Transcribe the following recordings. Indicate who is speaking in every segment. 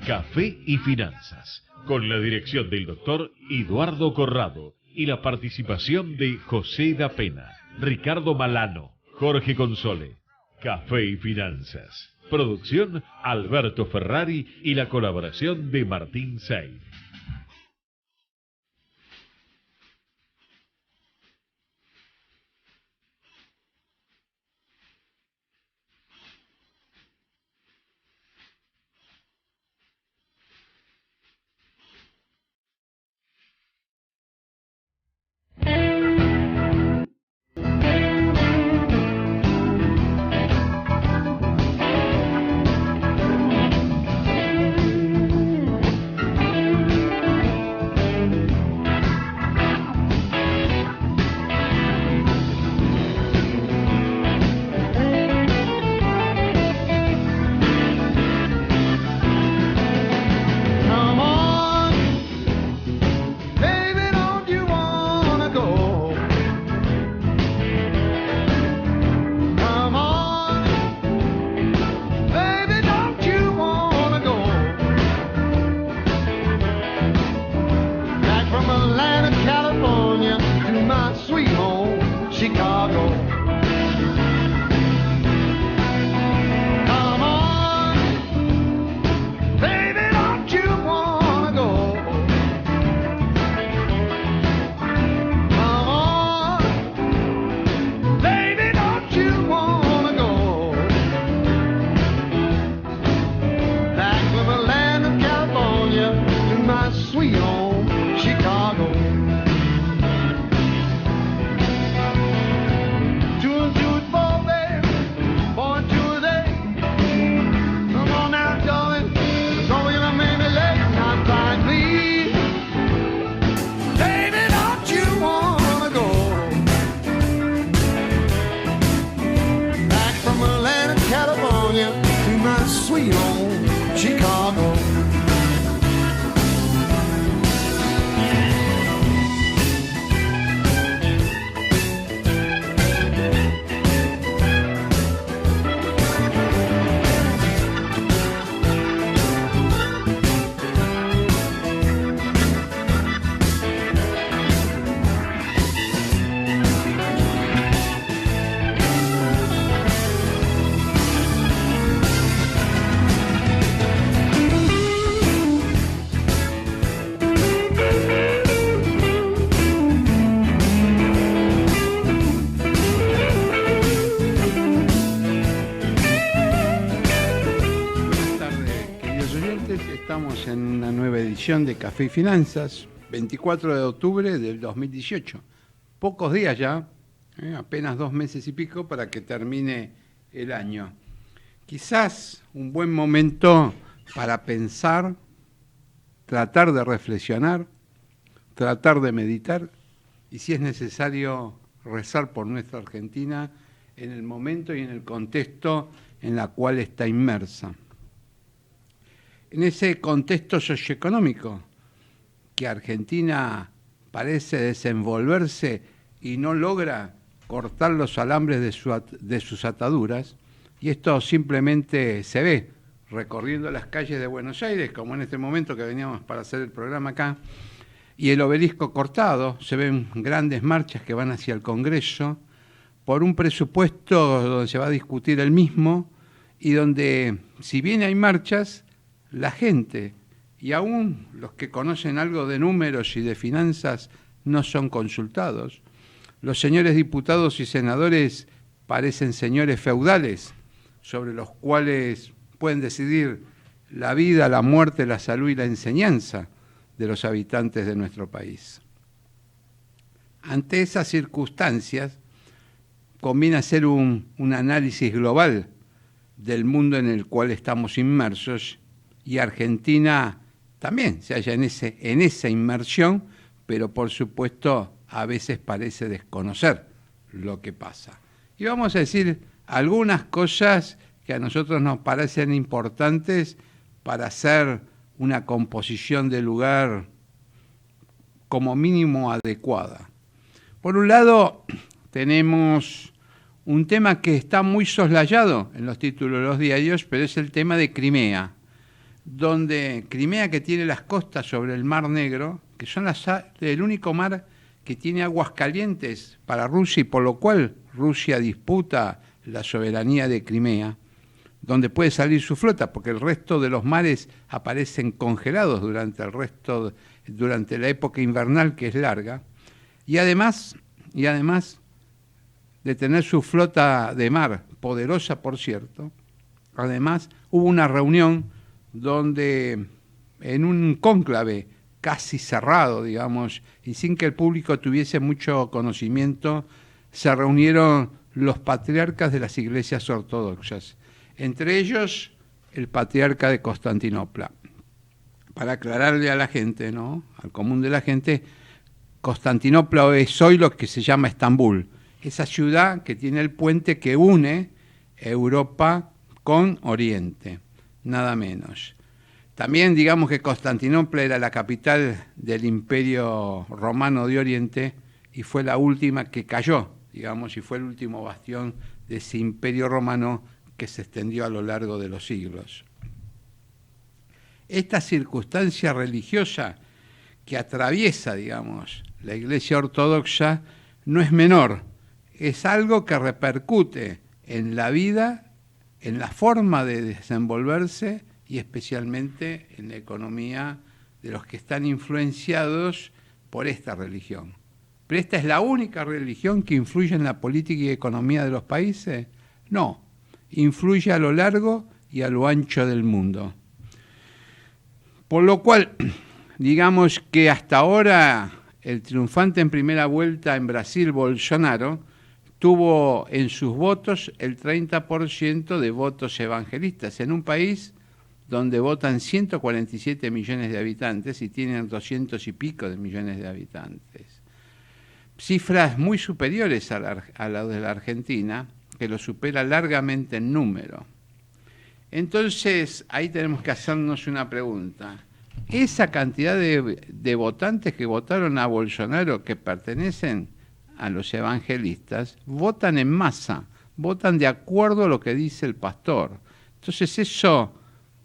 Speaker 1: Café y Finanzas, con la dirección del doctor Eduardo Corrado y la participación de José da Pena, Ricardo Malano, Jorge Console. Café y Finanzas. Producción Alberto Ferrari y la colaboración de Martín Sey.
Speaker 2: De Café y Finanzas, 24 de octubre del 2018. Pocos días ya, apenas 2 meses y pico para que termine el año. Quizás un buen momento para pensar, tratar de reflexionar, tratar de meditar y, si es necesario, rezar por nuestra Argentina en el momento y en el contexto en la cual está inmersa. En ese contexto socioeconómico que Argentina parece desenvolverse y no logra cortar los alambres de sus ataduras, y esto simplemente se ve recorriendo las calles de Buenos Aires, como en este momento que veníamos para hacer el programa acá, y el Obelisco cortado, se ven grandes marchas que van hacia el Congreso, por un presupuesto donde se va a discutir el mismo, y donde, si bien hay marchas, la gente, y aún los que conocen algo de números y de finanzas, no son consultados. Los señores diputados y senadores parecen señores feudales, sobre los cuales pueden decidir la vida, la muerte, la salud y la enseñanza de los habitantes de nuestro país. Ante esas circunstancias, conviene hacer un análisis global del mundo en el cual estamos inmersos, y Argentina también se halla en esa inmersión, pero por supuesto a veces parece desconocer lo que pasa. Y vamos a decir algunas cosas que a nosotros nos parecen importantes para hacer una composición de lugar como mínimo adecuada. Por un lado, tenemos un tema que está muy soslayado en los títulos de los diarios, pero es el tema de Crimea. donde Crimea, que tiene las costas sobre el Mar Negro, que son el único mar que tiene aguas calientes para Rusia y por lo cual Rusia disputa la soberanía de Crimea, donde puede salir su flota, porque el resto de los mares aparecen congelados durante la época invernal, que es larga, y además de tener su flota de mar, poderosa por cierto, además hubo una reunión donde en un cónclave casi cerrado, digamos, y sin que el público tuviese mucho conocimiento, se reunieron los patriarcas de las iglesias ortodoxas, entre ellos el patriarca de Constantinopla. Para aclararle a la gente, ¿no?, al común de la gente, Constantinopla es hoy lo que se llama Estambul, esa ciudad que tiene el puente que une Europa con Oriente, nada menos. También digamos que Constantinopla era la capital del Imperio Romano de Oriente y fue la última que cayó, digamos, y fue el último bastión de ese Imperio Romano que se extendió a lo largo de los siglos. Esta circunstancia religiosa que atraviesa, digamos, la Iglesia Ortodoxa no es menor, es algo que repercute en la vida, en la forma de desenvolverse y especialmente en la economía de los que están influenciados por esta religión. ¿Pero esta es la única religión que influye en la política y economía de los países? No, influye a lo largo y a lo ancho del mundo. Por lo cual, digamos que hasta ahora el triunfante en primera vuelta en Brasil, Bolsonaro, tuvo en sus votos el 30% de votos evangelistas, en un país donde votan 147 millones de habitantes y tienen 200 y pico de millones de habitantes. Cifras muy superiores a la de la Argentina, que lo supera largamente en número. Entonces, ahí tenemos que hacernos una pregunta. Esa cantidad de votantes que votaron a Bolsonaro, que pertenecen a los evangelistas, votan en masa, votan de acuerdo a lo que dice el pastor. Entonces eso,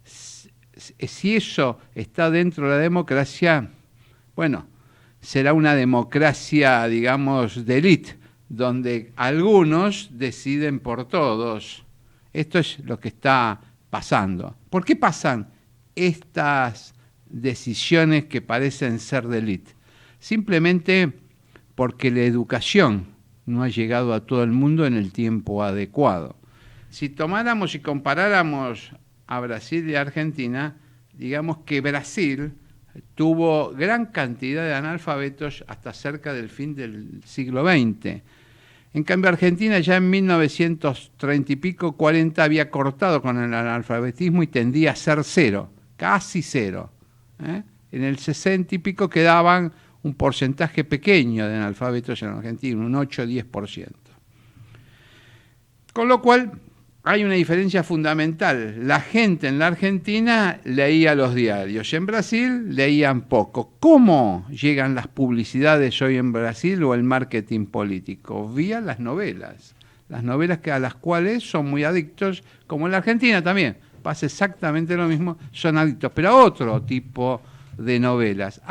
Speaker 2: si eso está dentro de la democracia, bueno, será una democracia, digamos, de élite, donde algunos deciden por todos. Esto es lo que está pasando. ¿Por qué pasan estas decisiones que parecen ser de élite? Simplemente porque la educación no ha llegado a todo el mundo en el tiempo adecuado. Si tomáramos y comparáramos a Brasil y a Argentina, digamos que Brasil tuvo gran cantidad de analfabetos hasta cerca del fin del siglo XX. En cambio, Argentina ya en 1930 y pico, 40, había cortado con el analfabetismo y tendía a ser cero, casi cero. En el 60 y pico quedaban un porcentaje pequeño de analfabetos en Argentina, un 8-10%. Con lo cual, hay una diferencia fundamental. La gente en la Argentina leía los diarios, en Brasil leían poco. ¿Cómo llegan las publicidades hoy en Brasil o el marketing político? Vía las novelas a las cuales son muy adictos, como en la Argentina también. Pasa exactamente lo mismo, son adictos, pero a otro tipo de novelas.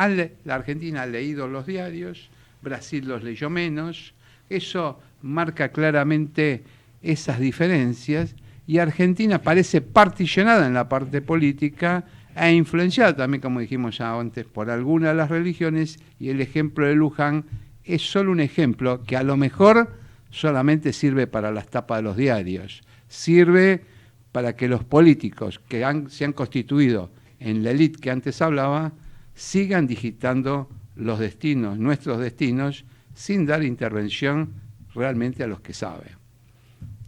Speaker 2: La Argentina ha leído los diarios, Brasil los leyó menos, eso marca claramente esas diferencias, y Argentina parece particionada en la parte política e influenciada también, como dijimos ya antes, por algunas de las religiones, y el ejemplo de Luján es solo un ejemplo que a lo mejor solamente sirve para las tapas de los diarios, sirve para que los políticos que se han constituido en la élite que antes hablaba, sigan digitando los destinos, nuestros destinos, sin dar intervención realmente a los que saben.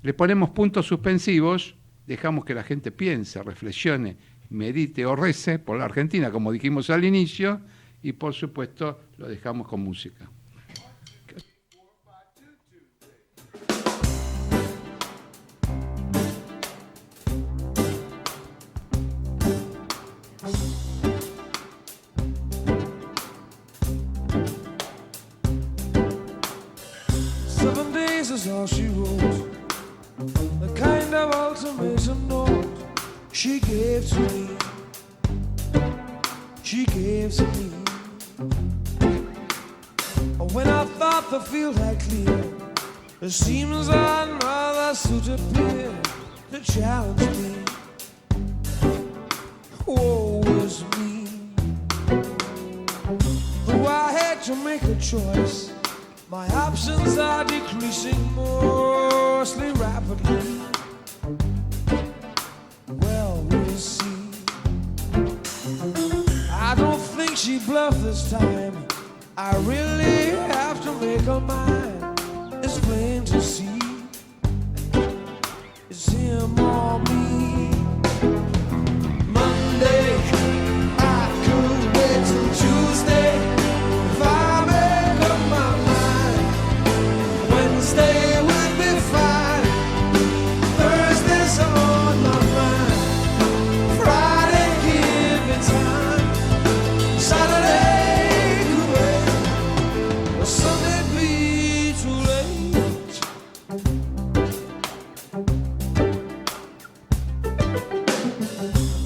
Speaker 2: Le ponemos puntos suspensivos, dejamos que la gente piense, reflexione, medite o rece por la Argentina, como dijimos al inicio, y por supuesto lo dejamos con música.
Speaker 3: Is all she wrote, the kind of ultimatum note she gave to me. she gave to me. When I thought the field had cleared, it seems another suit appeared to challenge me. Woe is me. Though I had to make a choice, my options are decreasing mostly rapidly. Well, we'll see. I don't think she bluffed this time. I really have to make her mine. It's plain to see. It's him or me. Monday, I could wait till Tuesday. If I make up my mind, Wednesday would be fine. Thursday's on my mind. Friday, give me time. Saturday could wait. Sunday be too late.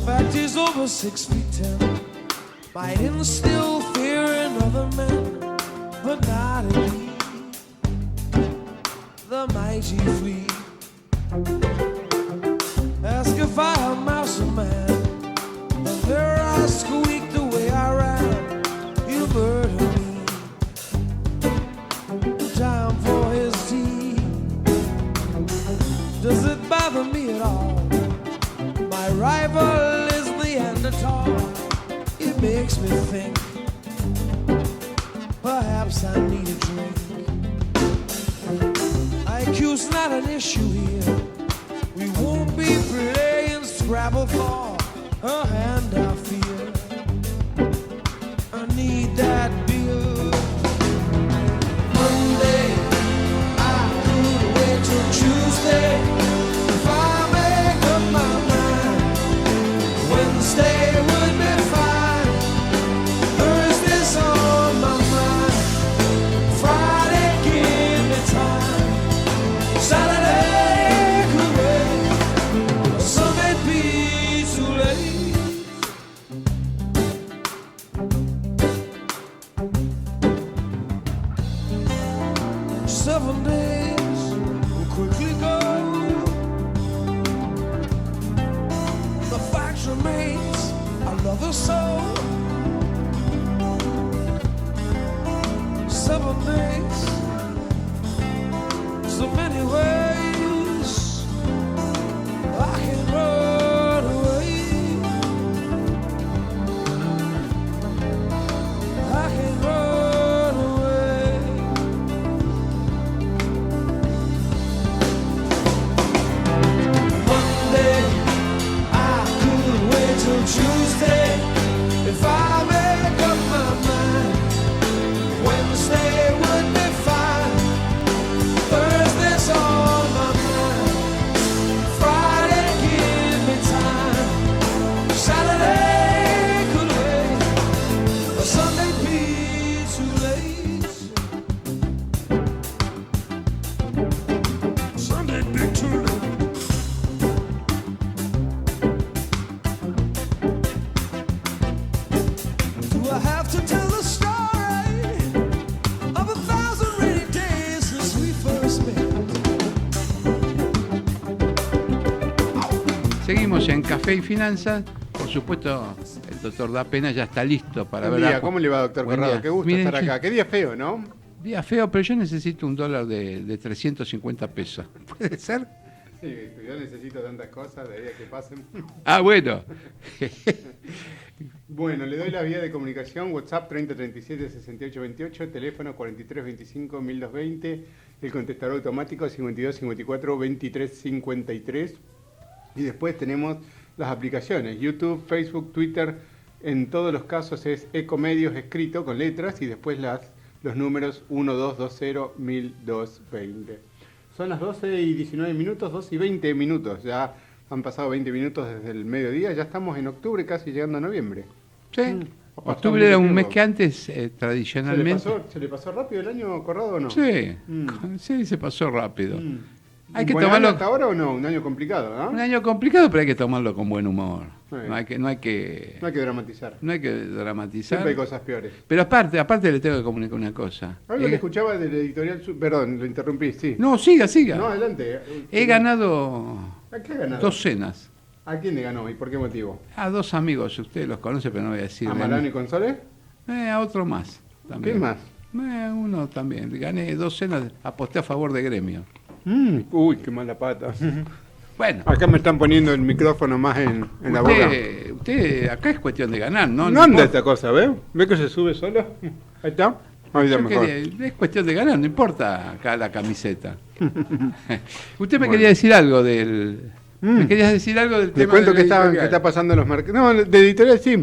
Speaker 3: Fact is over 6'10". Might instill fear in other men, but not in me. The mighty flee. Ask if I am mouse or man, and their eyes squeak the way I ran. You murder me. Time for his tea. Does it bother me at all? My rival is Neanderthal. It makes me think perhaps I need a drink. IQ's not an issue here. We won't be playing Scrabble for a hand, I fear. I need that beer. Monday, I could wait till Tuesday. If I make up my mind, Wednesday would be fine. Thursday's on my mind. Friday, give me time. Saturday could wait. Sunday be too late. 7 days will quickly go. The fact remains, I love her so. 7 days, so many ways I can run away. I can run away. Monday, I could wait till Tuesday. If I make up my mind, Wednesday would be fine. Thursday's on my mind. Friday, give me time. Saturday could wait. Or Sunday be too late. Sunday be too late. Do I have to tell the story of 1,000 rainy days since we first met?
Speaker 2: Seguimos en Café y Finanzas. Por supuesto, el doctor Da Pena ya está listo para
Speaker 4: Buen
Speaker 2: ver.
Speaker 4: día, ¿cómo le va, doctor
Speaker 2: Buen
Speaker 4: Corrado?
Speaker 2: día.
Speaker 4: Qué gusto
Speaker 2: Miren,
Speaker 4: estar acá. Qué día feo, ¿no?
Speaker 2: Día feo, pero yo necesito un dólar de 350 pesos. ¿Puede ser?
Speaker 4: Sí, yo necesito tantas cosas de día que pasen.
Speaker 2: Ah, bueno.
Speaker 4: Bueno, le doy la vía de comunicación, WhatsApp 3037-6828, teléfono 4325-1220, el contestador automático 5254-2353. Y después tenemos las aplicaciones, YouTube, Facebook, Twitter. En todos los casos es Ecomedios escrito con letras y después los números 1220-1220. Son las 12 y 19 minutos, 12 y 20 minutos. Ya han pasado 20 minutos desde el mediodía, ya estamos en octubre, casi llegando a noviembre.
Speaker 2: Sí.
Speaker 4: Pasó
Speaker 2: Octubre era
Speaker 4: mucho
Speaker 2: un mes
Speaker 4: tiempo.
Speaker 2: que antes, tradicionalmente.
Speaker 4: ¿Se le pasó rápido el año, Corrado, o no?
Speaker 2: Sí,
Speaker 4: Mm.
Speaker 2: sí, se pasó rápido.
Speaker 4: Mm.
Speaker 2: Hay que
Speaker 4: ¿Buen
Speaker 2: tomarlo.
Speaker 4: año hasta ahora o no? Un año complicado, ¿no?
Speaker 2: Un año complicado, pero hay que tomarlo con buen humor.
Speaker 4: Sí.
Speaker 2: No hay que
Speaker 4: No hay que dramatizar.
Speaker 2: dramatizar.
Speaker 4: Siempre hay cosas peores.
Speaker 2: Pero aparte le tengo que comunicar una cosa.
Speaker 4: Algo que escuchaba del editorial... Perdón, lo interrumpí, sí.
Speaker 2: No, siga.
Speaker 4: No, adelante.
Speaker 2: He ganado
Speaker 4: ¿A qué ha ganado?
Speaker 2: 2 cenas.
Speaker 4: ¿A quién le ganó y por qué motivo?
Speaker 2: A 2 amigos, usted los conoce, pero no voy a decir.
Speaker 4: ¿A Malano y Console?
Speaker 2: A otro más. También.
Speaker 4: ¿Quién más?
Speaker 2: Uno también. Gané 2 cenas, aposté a favor de Gremio.
Speaker 4: Uy, qué mala pata.
Speaker 2: Bueno.
Speaker 4: Acá me están poniendo el micrófono más en la boca.
Speaker 2: Usted, acá es cuestión de ganar, ¿no?
Speaker 4: No anda esta cosa, ¿ves? ¿Ves que se sube solo? Ahí está. Ahí está
Speaker 2: Yo
Speaker 4: mejor.
Speaker 2: es cuestión de ganar, no importa acá la camiseta. Usted me quería decir algo del... ¿Me querías decir algo del
Speaker 4: Le
Speaker 2: tema
Speaker 4: cuento
Speaker 2: de
Speaker 4: que
Speaker 2: la
Speaker 4: está
Speaker 2: editorial?
Speaker 4: pasando en los mercados. No, de editorial sí.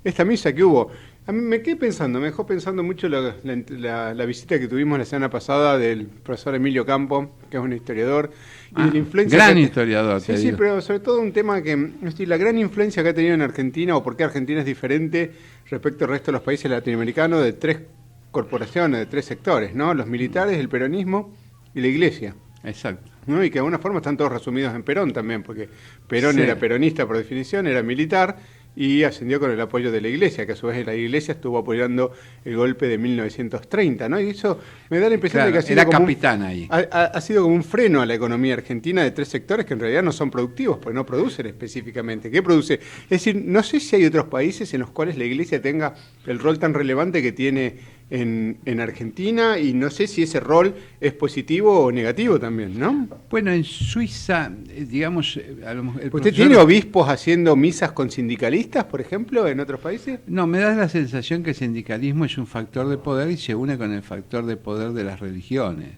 Speaker 4: Esta misa que hubo. A mí me quedé pensando, me dejó pensando mucho la visita que tuvimos la semana pasada del profesor Emilio Campo, que es un historiador, y de la influencia
Speaker 2: gran
Speaker 4: que
Speaker 2: historiador,
Speaker 4: Sí,
Speaker 2: te
Speaker 4: sí,
Speaker 2: digo.
Speaker 4: pero sobre todo un tema que, es decir, la gran influencia que ha tenido en Argentina, o por qué Argentina es diferente respecto al resto de los países latinoamericanos, de 3 corporaciones, de 3 sectores, ¿no? Los militares, el peronismo y la iglesia.
Speaker 2: Exacto.
Speaker 4: ¿No? Y que de alguna forma están todos resumidos en Perón también, porque Perón
Speaker 2: Sí.
Speaker 4: era peronista por definición, era militar y ascendió con el apoyo de la Iglesia, que a su vez la Iglesia estuvo apoyando el golpe de 1930, ¿no? Y eso me da la impresión de que ha sido
Speaker 2: Era
Speaker 4: como
Speaker 2: capitán ahí.
Speaker 4: ha sido como un freno a la economía argentina de 3 sectores que en realidad no son productivos, pues no producen específicamente. ¿Qué produce? Es decir, no sé si hay otros países en los cuales la Iglesia tenga el rol tan relevante que tiene en Argentina, y no sé si ese rol es positivo o negativo también, ¿no?
Speaker 2: Bueno, en Suiza, digamos... a lo mejor el
Speaker 4: ¿Usted
Speaker 2: profesor-
Speaker 4: tiene obispos haciendo misas con sindicalistas, por ejemplo, en otros países?
Speaker 2: No, me da la sensación que el sindicalismo es un factor de poder y se une con el factor de poder de las religiones,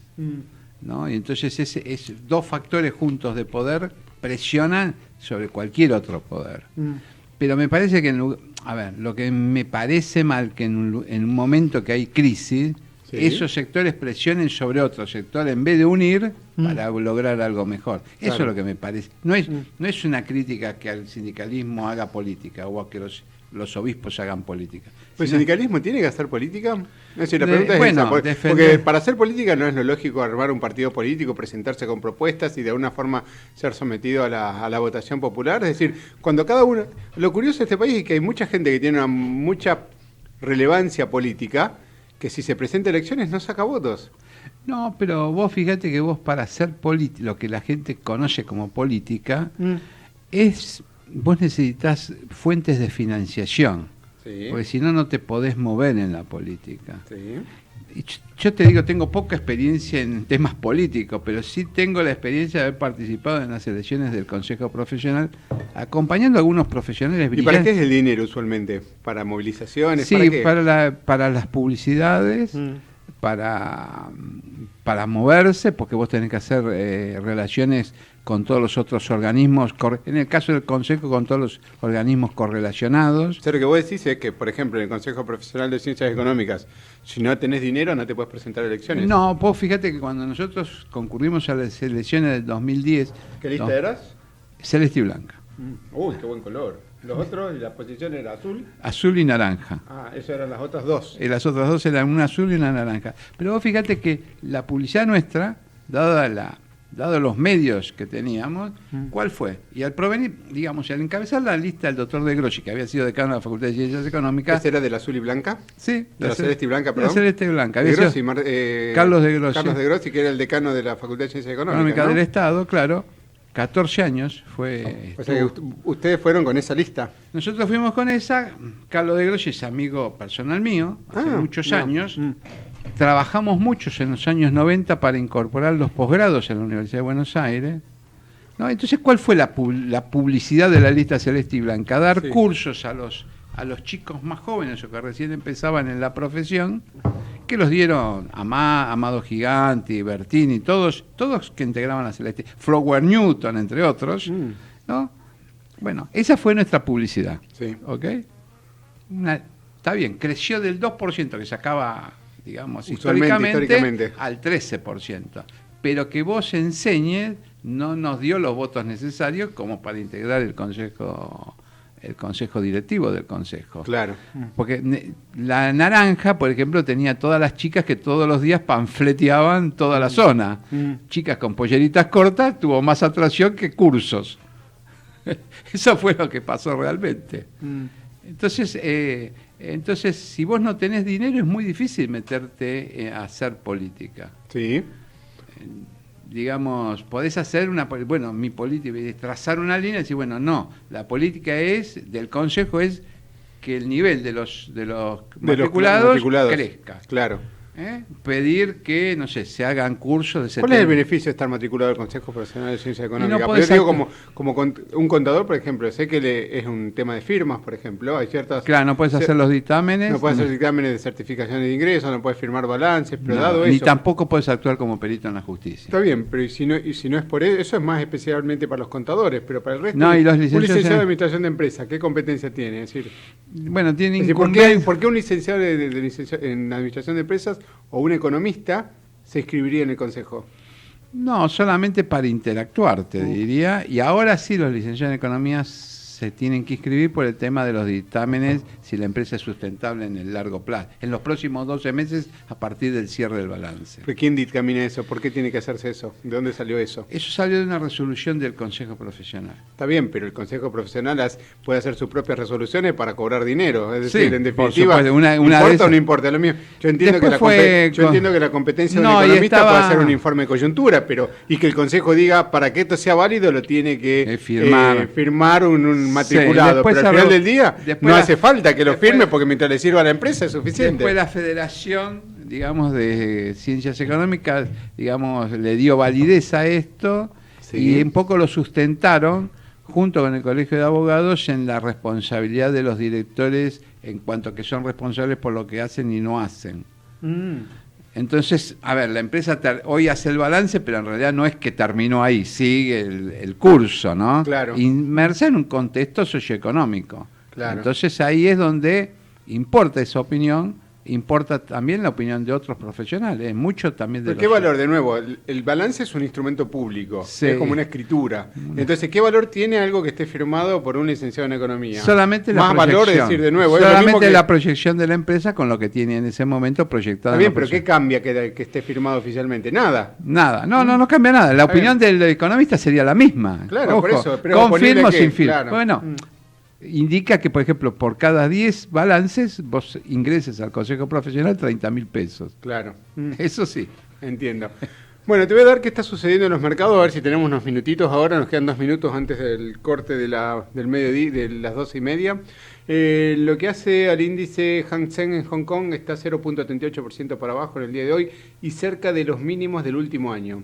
Speaker 2: ¿no? Y entonces es 2 factores juntos de poder presionan sobre cualquier otro poder. Pero me parece que, lo que me parece mal que en un momento que hay crisis,
Speaker 4: Sí.
Speaker 2: esos sectores presionen sobre otros sectores en vez de unir para lograr algo mejor. Eso
Speaker 4: Claro.
Speaker 2: es lo que me parece. No es una crítica que al sindicalismo haga política o a que los obispos hagan política.
Speaker 4: ¿El
Speaker 2: Sino-
Speaker 4: sindicalismo tiene que hacer política? Es decir, la
Speaker 2: De-
Speaker 4: pregunta es
Speaker 2: bueno,
Speaker 4: esa, porque
Speaker 2: defender-
Speaker 4: para hacer política no es lo lógico armar un partido político, presentarse con propuestas y de alguna forma ser sometido a la votación popular. Es decir, cuando cada uno... Lo curioso de este país es que hay mucha gente que tiene mucha relevancia política, que si se presenta a elecciones no saca votos.
Speaker 2: No, pero vos fíjate que vos para hacer lo que la gente conoce como política, vos necesitas fuentes de financiación,
Speaker 4: Sí.
Speaker 2: porque si no, no te podés mover en la política.
Speaker 4: Sí.
Speaker 2: Y yo te digo, tengo poca experiencia en temas políticos, pero sí tengo la experiencia de haber participado en las elecciones del Consejo Profesional, acompañando a algunos profesionales
Speaker 4: ¿Y para
Speaker 2: brillantes.
Speaker 4: qué es el dinero usualmente? ¿Para movilizaciones?
Speaker 2: Sí,
Speaker 4: ¿Para qué?
Speaker 2: para las publicidades, para moverse, porque vos tenés que hacer relaciones con todos los otros organismos, en el caso del Consejo, con todos los organismos correlacionados.
Speaker 4: O sea, lo que vos decís es que, por ejemplo, en el Consejo Profesional de Ciencias Económicas, si no tenés dinero no te puedes presentar a elecciones.
Speaker 2: No, vos fíjate que cuando nosotros concurrimos a las elecciones del 2010...
Speaker 4: ¿Qué lista eras?
Speaker 2: Celeste y blanca,
Speaker 4: Uy, qué buen color. Los otros, la posición era azul.
Speaker 2: azul y naranja.
Speaker 4: Ah, esas eran las otras 2.
Speaker 2: Las otras 2 eran una azul y una naranja. Pero vos fíjate que la publicidad nuestra, dado los medios que teníamos, ¿cuál fue? Y al provenir, digamos, al encabezar la lista el doctor De Grossi, que había sido decano de la Facultad de Ciencias Económicas.
Speaker 4: ¿Esa era del azul y blanca?
Speaker 2: Sí,
Speaker 4: De la celeste y blanca, perdón.
Speaker 2: La celeste y blanca.
Speaker 4: De
Speaker 2: Había sido
Speaker 4: Grossi,
Speaker 2: Carlos De Grossi.
Speaker 4: Carlos De Grossi, que era el decano de la Facultad de Ciencias Económicas,
Speaker 2: Económica
Speaker 4: ¿no?
Speaker 2: del Estado, claro. 14 años fue...
Speaker 4: O sea que ustedes fueron con esa lista.
Speaker 2: Nosotros fuimos con esa. Carlos De Grossi es amigo personal mío, hace muchos
Speaker 4: no.
Speaker 2: años. Trabajamos muchos en los años 90 para incorporar los posgrados en la Universidad de Buenos Aires. ¿No? Entonces, ¿cuál fue la publicidad de la lista celeste y blanca? Dar
Speaker 4: Sí.
Speaker 2: cursos a los chicos más jóvenes o que recién empezaban en la profesión, que los dieron Amado Giganti, Bertini, todos que integraban la celeste, Flower Newton, entre otros, ¿no? Bueno, esa fue nuestra publicidad.
Speaker 4: Sí.
Speaker 2: ¿Ok? Está bien, creció del 2% que sacaba, digamos, históricamente, al 13%. Pero que vos enseñes no nos dio los votos necesarios como para integrar el Consejo el consejo directivo del consejo.
Speaker 4: Claro.
Speaker 2: Porque la Naranja, por ejemplo, tenía todas las chicas que todos los días panfleteaban toda la zona. Chicas con polleritas cortas, tuvo más atracción que cursos. Eso fue lo que pasó realmente. Entonces, si vos no tenés dinero, es muy difícil meterte a hacer política.
Speaker 4: Sí.
Speaker 2: Digamos, podés hacer mi política es trazar una línea y decir, bueno, no, la política del consejo es que el nivel de los matriculados crezca.
Speaker 4: Claro.
Speaker 2: Pedir que, no sé, se hagan cursos de 70.
Speaker 4: ¿Cuál es el beneficio de estar matriculado del Consejo Profesional de Ciencia Económica?
Speaker 2: No
Speaker 4: Pero yo digo, como un contador, por ejemplo, sé que es un tema de firmas, por ejemplo, hay ciertas...
Speaker 2: Claro, no puedes hacer los dictámenes.
Speaker 4: No puedes hacer dictámenes de certificaciones de ingresos, no puedes firmar balances, pero dado
Speaker 2: ni
Speaker 4: eso...
Speaker 2: tampoco puedes actuar como perito en la justicia.
Speaker 4: Está bien, pero y si no es por eso es más especialmente para los contadores, pero para el resto...
Speaker 2: No, y los
Speaker 4: un
Speaker 2: licenciados
Speaker 4: licenciado de Administración de Empresas, ¿qué competencia tiene? Es decir,
Speaker 2: bueno, tienen
Speaker 4: ¿por qué un licenciado en Administración de Empresas o un economista se inscribiría en el Consejo?
Speaker 2: No, solamente para interactuar, te diría. Y ahora sí los licenciados en Economía se tienen que inscribir por el tema de los dictámenes, si la empresa es sustentable en el largo plazo, en los próximos 12 meses a partir del cierre del balance.
Speaker 4: ¿Pero quién dictamina eso? ¿Por qué tiene que hacerse eso? ¿De dónde salió eso?
Speaker 2: Eso salió de una resolución del Consejo Profesional.
Speaker 4: Está bien, pero el Consejo Profesional puede hacer sus propias resoluciones para cobrar dinero. Es decir,
Speaker 2: Sí,
Speaker 4: en
Speaker 2: por
Speaker 4: definitiva,
Speaker 2: supuesto, una
Speaker 4: ¿importa
Speaker 2: de esas...
Speaker 4: o no importa? Lo mío. Yo entiendo que la competencia de un economista puede hacer un informe de coyuntura, y que el Consejo diga, para que esto sea válido, lo tiene que firmar un matriculado.
Speaker 2: Sí,
Speaker 4: pero al final del día no hace falta que lo firme, porque mientras le sirva a la empresa es suficiente.
Speaker 2: Después la Federación, digamos, de Ciencias Económicas, digamos, le dio validez a esto, y un poco lo sustentaron junto con el Colegio de Abogados en la responsabilidad de los directores en cuanto a que son responsables por lo que hacen y no hacen. Entonces, a ver, la empresa hoy hace el balance, pero en realidad no es que terminó ahí, sigue el curso, ¿no?
Speaker 4: Claro.
Speaker 2: Inmersa en un contexto socioeconómico.
Speaker 4: Claro.
Speaker 2: Entonces ahí es donde importa esa opinión, importa también la opinión de otros profesionales, mucho también de
Speaker 4: ¿Pero qué valor? De nuevo, el balance es un instrumento público,
Speaker 2: Sí.
Speaker 4: es como una escritura. Entonces, ¿qué valor tiene algo que esté firmado por un licenciado en economía?
Speaker 2: Solamente la
Speaker 4: Más
Speaker 2: proyección.
Speaker 4: valor, es decir, de nuevo, es lo
Speaker 2: solamente
Speaker 4: mismo que...
Speaker 2: la proyección de la empresa con lo que tiene en ese momento proyectada.
Speaker 4: Está bien,
Speaker 2: en la
Speaker 4: pero ¿qué
Speaker 2: proyección.
Speaker 4: cambia que esté firmado oficialmente? Nada.
Speaker 2: Nada, no cambia nada. La opinión del economista sería la misma.
Speaker 4: Claro, por eso, pero
Speaker 2: con
Speaker 4: ponerle
Speaker 2: firma o
Speaker 4: que-
Speaker 2: sin firma.
Speaker 4: claro.
Speaker 2: Bueno, indica que, por ejemplo, por cada 10 balances vos ingreses al Consejo Profesional 30.000 pesos.
Speaker 4: Claro.
Speaker 2: Eso sí.
Speaker 4: Entiendo. Bueno, te voy a dar qué está sucediendo en los mercados, a ver si tenemos unos minutitos ahora, nos quedan 2 minutos antes del corte del mediodía, de las 12:30. Lo que hace al índice Hang Seng en Hong Kong está 0.38% para abajo en el día de hoy y cerca de los mínimos del último año.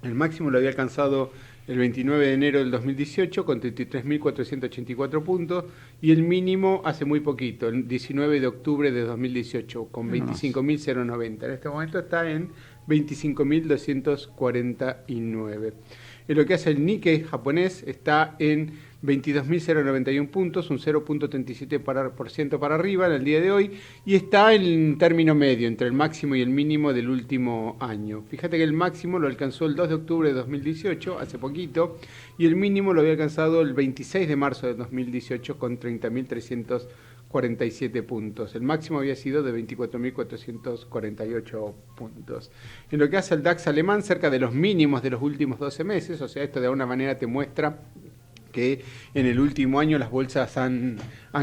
Speaker 4: El máximo lo había alcanzado el 29 de enero del 2018 con 33.484 puntos y el mínimo hace muy poquito, el 19 de octubre de 2018 con 25.090. En este momento está en 25.249. En lo que hace el Nikkei japonés está en 22.091 puntos, un 0.37% para arriba en el día de hoy, y está en término medio entre el máximo y el mínimo del último año. Fíjate que el máximo lo alcanzó el 2 de octubre de 2018, hace poquito, y el mínimo lo había alcanzado el 26 de marzo de 2018 con 30.347 puntos. El máximo había sido de 24.448 puntos. En lo que hace el DAX alemán, cerca de los mínimos de los últimos 12 meses, o sea, esto de alguna manera te muestra que en el último año las bolsas han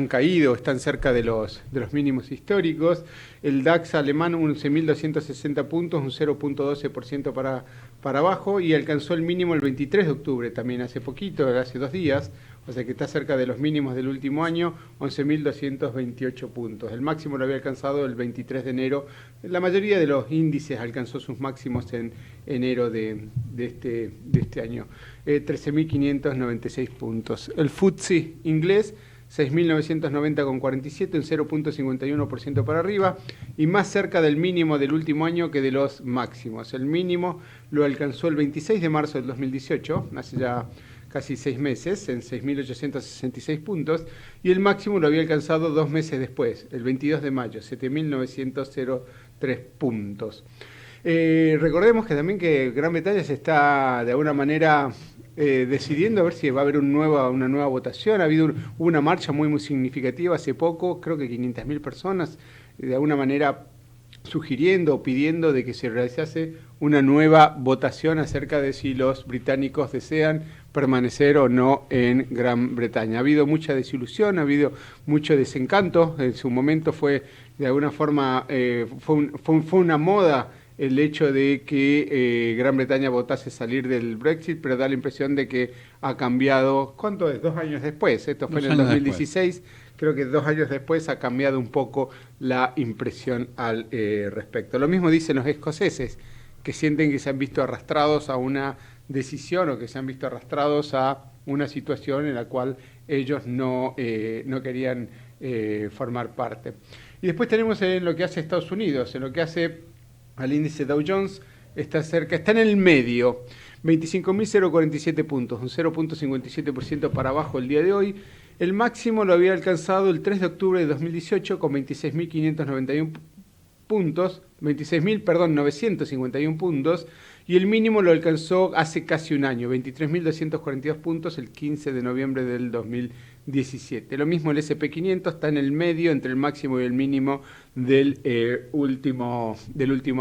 Speaker 4: caído, están cerca de los mínimos históricos. El DAX alemán 11.260 puntos, un 0.12% para abajo, y alcanzó el mínimo el 23 de octubre, también hace poquito, hace 2 días, o sea que está cerca de los mínimos del último año, 11.228 puntos. El máximo lo había alcanzado el 23 de enero. La mayoría de los índices alcanzó sus máximos en enero de este año. 13.596 puntos. El FTSE inglés, 6.990,47, un 0.51% para arriba, y más cerca del mínimo del último año que de los máximos. El mínimo lo alcanzó el 26 de marzo del 2018, hace ya casi 6 meses, en 6.866 puntos, y el máximo lo había alcanzado 2 meses después, el 22 de mayo, 7.903 puntos. Recordemos que también que Gran Bretaña se está de alguna manera decidiendo a ver si va a haber una nueva votación. Ha habido una marcha muy significativa hace poco, creo que 500.000 personas, de alguna manera sugiriendo o pidiendo de que se realizase una nueva votación acerca de si los británicos desean permanecer o no en Gran Bretaña. Ha habido mucha desilusión, ha habido mucho desencanto. En su momento fue, de alguna forma, fue una moda el hecho de que Gran Bretaña votase salir del Brexit, pero da la impresión de que ha cambiado. ¿Cuánto es? 2 años después. Esto fue en el 2016. Creo que 2 años después ha cambiado un poco la impresión al respecto. Lo mismo dicen los escoceses, que sienten que se han visto arrastrados a una decisión o que se han visto arrastrados a una situación en la cual ellos no querían formar parte. Y después tenemos en lo que hace Estados Unidos, en lo que hace al índice Dow Jones, está en el medio, 25.047 puntos, un 0.57% para abajo el día de hoy. El máximo lo había alcanzado el 3 de octubre de 2018 con 26.591 puntos, 951 puntos, y el mínimo lo alcanzó hace casi un año, 23.242 puntos el 15 de noviembre del 2017. Lo mismo el S&P 500 está en el medio entre el máximo y el mínimo del último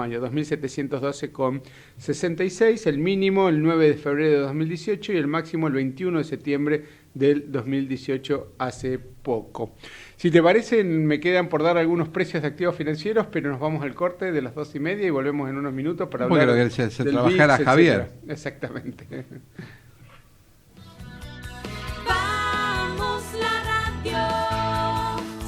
Speaker 4: año, 2.712,66, el mínimo el 9 de febrero de 2018 y el máximo el 21 de septiembre del 2018, hace poco. Si te parece, me quedan por dar algunos precios de activos financieros, pero nos vamos al corte de las 2:30 y volvemos en unos minutos para hablar
Speaker 2: del se trabajara
Speaker 4: VIX,
Speaker 2: Javier.
Speaker 4: etcétera. Exactamente.
Speaker 5: Vamos la radio,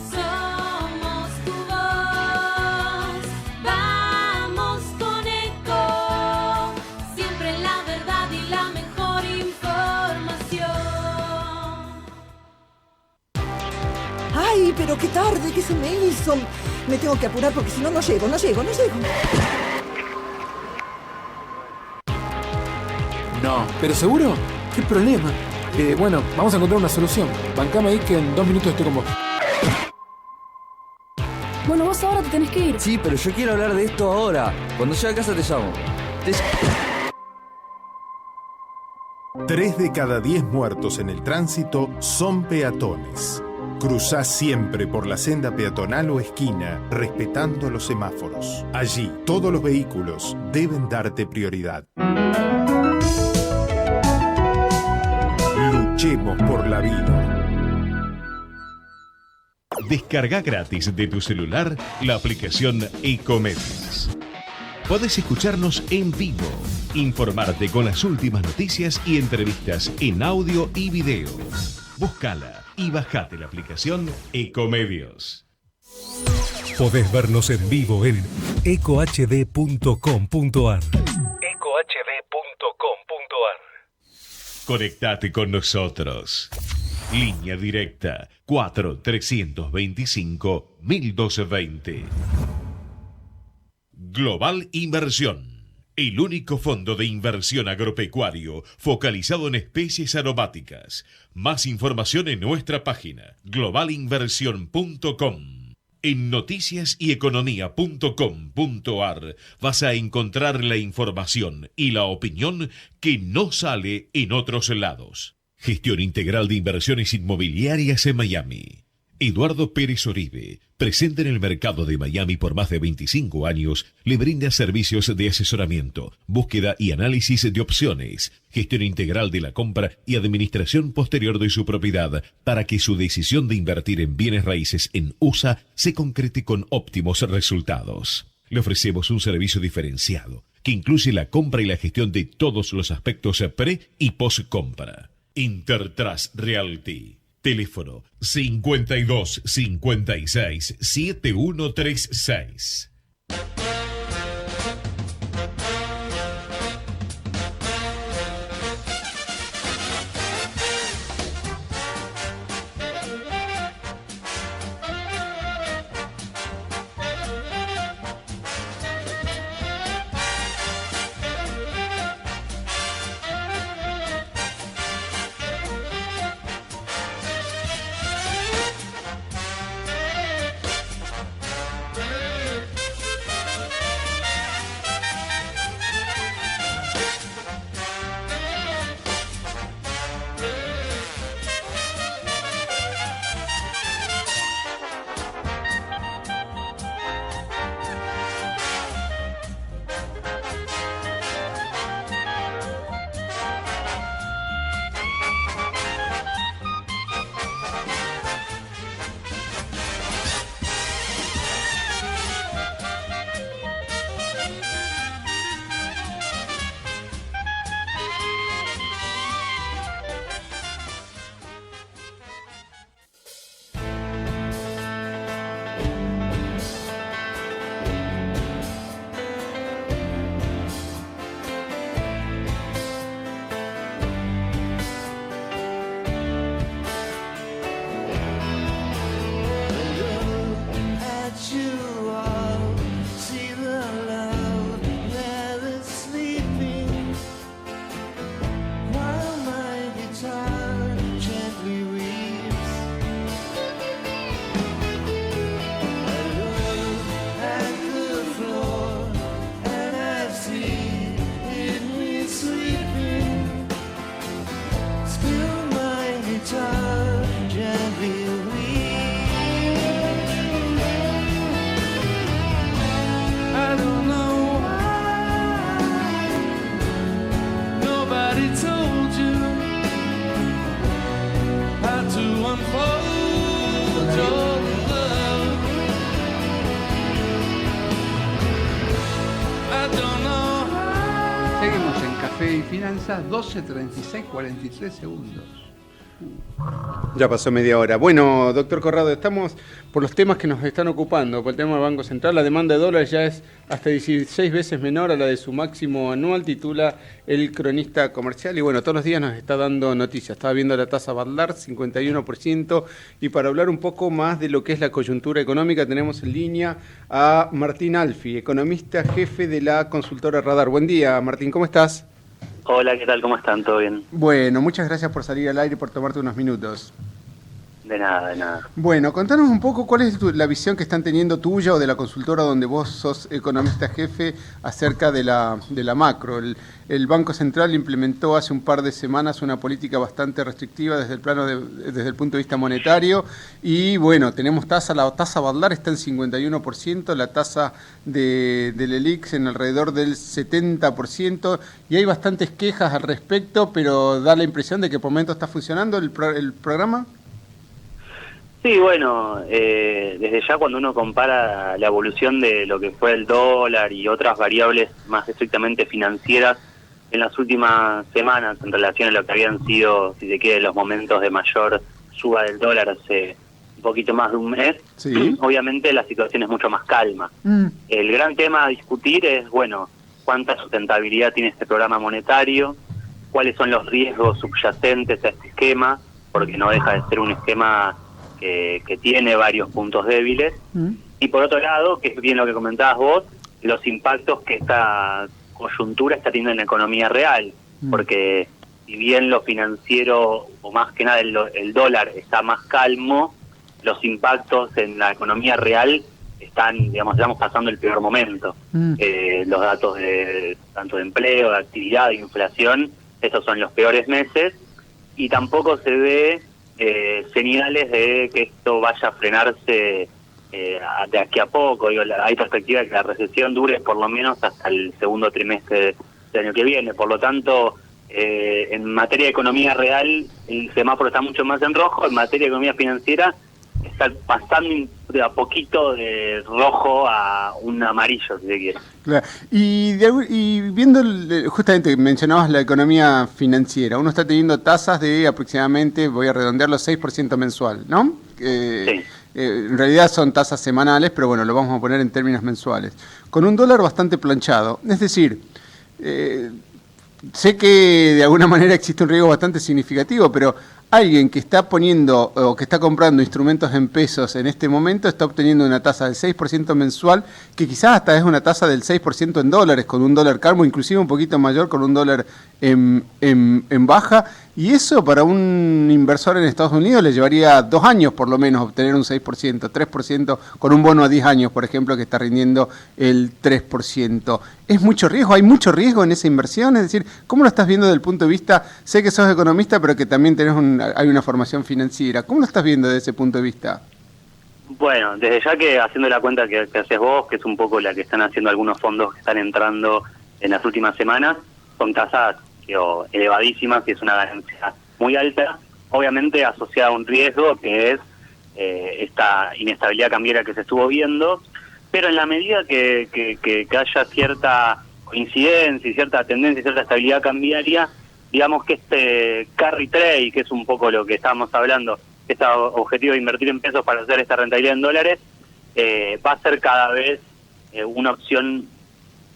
Speaker 5: somos tu voz. Vamos con Eco, siempre la verdad y la mejor información.
Speaker 6: ¡Ay, pero qué tarde que se me hizo! Me tengo que apurar porque si no, no llego.
Speaker 7: No. ¿Pero seguro? ¿Qué problema? Bueno, vamos a encontrar una solución. Bancame ahí que en 2 minutos estoy con vos.
Speaker 8: Bueno, vos ahora te tenés que ir.
Speaker 9: Sí, pero yo quiero hablar de esto ahora. Cuando llegue a casa te llamo.
Speaker 10: 3 de cada 10 muertos en el tránsito son peatones. Cruzá siempre por la senda peatonal o esquina, respetando los semáforos. Allí, todos los vehículos deben darte prioridad. Luchemos por la vida.
Speaker 1: Descarga gratis de tu celular la aplicación Ecomedios. Podés escucharnos en vivo, informarte con las últimas noticias y entrevistas en audio y video. Búscala y bajate la aplicación Ecomedios.
Speaker 11: Podés vernos en vivo en ecohd.com.ar.
Speaker 1: Conectate con nosotros. Línea directa 4-325-1220. Global Inversión. El único fondo de inversión agropecuario focalizado en especies aromáticas. Más información en nuestra página globalinversión.com. En noticiasyeconomía.com.ar vas a encontrar la información y la opinión que no sale en otros lados. Gestión integral de inversiones inmobiliarias en Miami. Eduardo Pérez Oribe, presente en el mercado de Miami por más de 25 años, le brinda servicios de asesoramiento, búsqueda y análisis de opciones, gestión integral de la compra y administración posterior de su propiedad para que su decisión de invertir en bienes raíces en USA se concrete con óptimos resultados. Le ofrecemos un servicio diferenciado que incluye la compra y la gestión de todos los aspectos pre y post compra. Intertrust Realty. Teléfono 52 56 7136.
Speaker 2: Café y Finanzas, 12:36, 43 segundos.
Speaker 4: Ya pasó media hora. Bueno, doctor Corrado, estamos por los temas que nos están ocupando, por el tema del Banco Central. La demanda de dólares ya es hasta 16 veces menor a la de su máximo anual, titula el Cronista Comercial. Y bueno, todos los días nos está dando noticias. Estaba viendo la tasa Badlar, 51%. Y para hablar un poco más de lo que es la coyuntura económica, tenemos en línea a Martín Alfi, economista jefe de la consultora Radar. Buen día, Martín, ¿cómo estás?
Speaker 12: Hola, ¿qué tal? ¿Cómo están? ¿Todo bien?
Speaker 4: Bueno, muchas gracias por salir al aire y por tomarte unos minutos.
Speaker 12: De nada, de nada.
Speaker 4: Bueno, contanos un poco cuál es la visión que están teniendo tuya o de la consultora donde vos sos economista jefe acerca de la macro. El Banco Central implementó hace un par de semanas una política bastante restrictiva desde el punto de vista monetario y bueno, tenemos la tasa Badlar está en 51%, la tasa del ELIX en alrededor del 70% y hay bastantes quejas al respecto, pero da la impresión de que por momento está funcionando el programa.
Speaker 12: Sí, bueno, desde ya cuando uno compara la evolución de lo que fue el dólar y otras variables más estrictamente financieras en las últimas semanas en relación a lo que habían sido, si se quiere, los momentos de mayor suba del dólar hace un poquito más de un mes, sí. Obviamente la situación es mucho más calma. El gran tema a discutir es, bueno, cuánta sustentabilidad tiene este programa monetario, cuáles son los riesgos subyacentes a este esquema, porque no deja de ser un esquema que tiene varios puntos débiles, y por otro lado, que es bien lo que comentabas vos, los impactos que esta coyuntura está teniendo en la economía real, porque si bien lo financiero, o más que nada el dólar está más calmo, los impactos en la economía real estamos pasando el peor momento. Los datos tanto de empleo, de actividad, de inflación, esos son los peores meses, y tampoco se ve señales de que esto vaya a frenarse de aquí a poco. Hay perspectiva de que la recesión dure por lo menos hasta el segundo trimestre del año que viene. Por lo tanto, en materia de economía real, el semáforo está mucho más en rojo. En materia de economía financiera, está pasando de a poquito de rojo a un amarillo, si se quiere.
Speaker 4: Claro. Y viendo, justamente mencionabas la economía financiera, uno está teniendo tasas de aproximadamente, voy a redondearlo, 6% mensual, ¿no? Sí. En realidad son tasas semanales, pero bueno, lo vamos a poner en términos mensuales. Con un dólar bastante planchado. Es decir, sé que de alguna manera existe un riesgo bastante significativo, pero alguien que está poniendo o que está comprando instrumentos en pesos en este momento está obteniendo una tasa del 6% mensual, que quizás hasta es una tasa del 6% en dólares, con un dólar calmo, inclusive un poquito mayor con un dólar en baja, y eso para un inversor en Estados Unidos le llevaría 2 años por lo menos obtener un 6%, 3%, con un bono a 10 años, por ejemplo, que está rindiendo el 3%. ¿Es mucho riesgo? ¿Hay mucho riesgo en esa inversión? Es decir, ¿cómo lo estás viendo desde el punto de vista? Sé que sos economista, pero que también hay una formación financiera. ¿Cómo lo estás viendo desde ese punto de vista?
Speaker 12: Bueno, desde ya que haciendo la cuenta que haces vos, que es un poco la que están haciendo algunos fondos que están entrando en las últimas semanas, son tasas elevadísimas y es una ganancia muy alta, obviamente asociada a un riesgo que es esta inestabilidad cambiaria que se estuvo viendo, pero en la medida que haya cierta coincidencia y cierta tendencia y cierta estabilidad cambiaria, digamos que este carry trade, que es un poco lo que estábamos hablando, este objetivo de invertir en pesos para hacer esta rentabilidad en dólares, va a ser cada vez una opción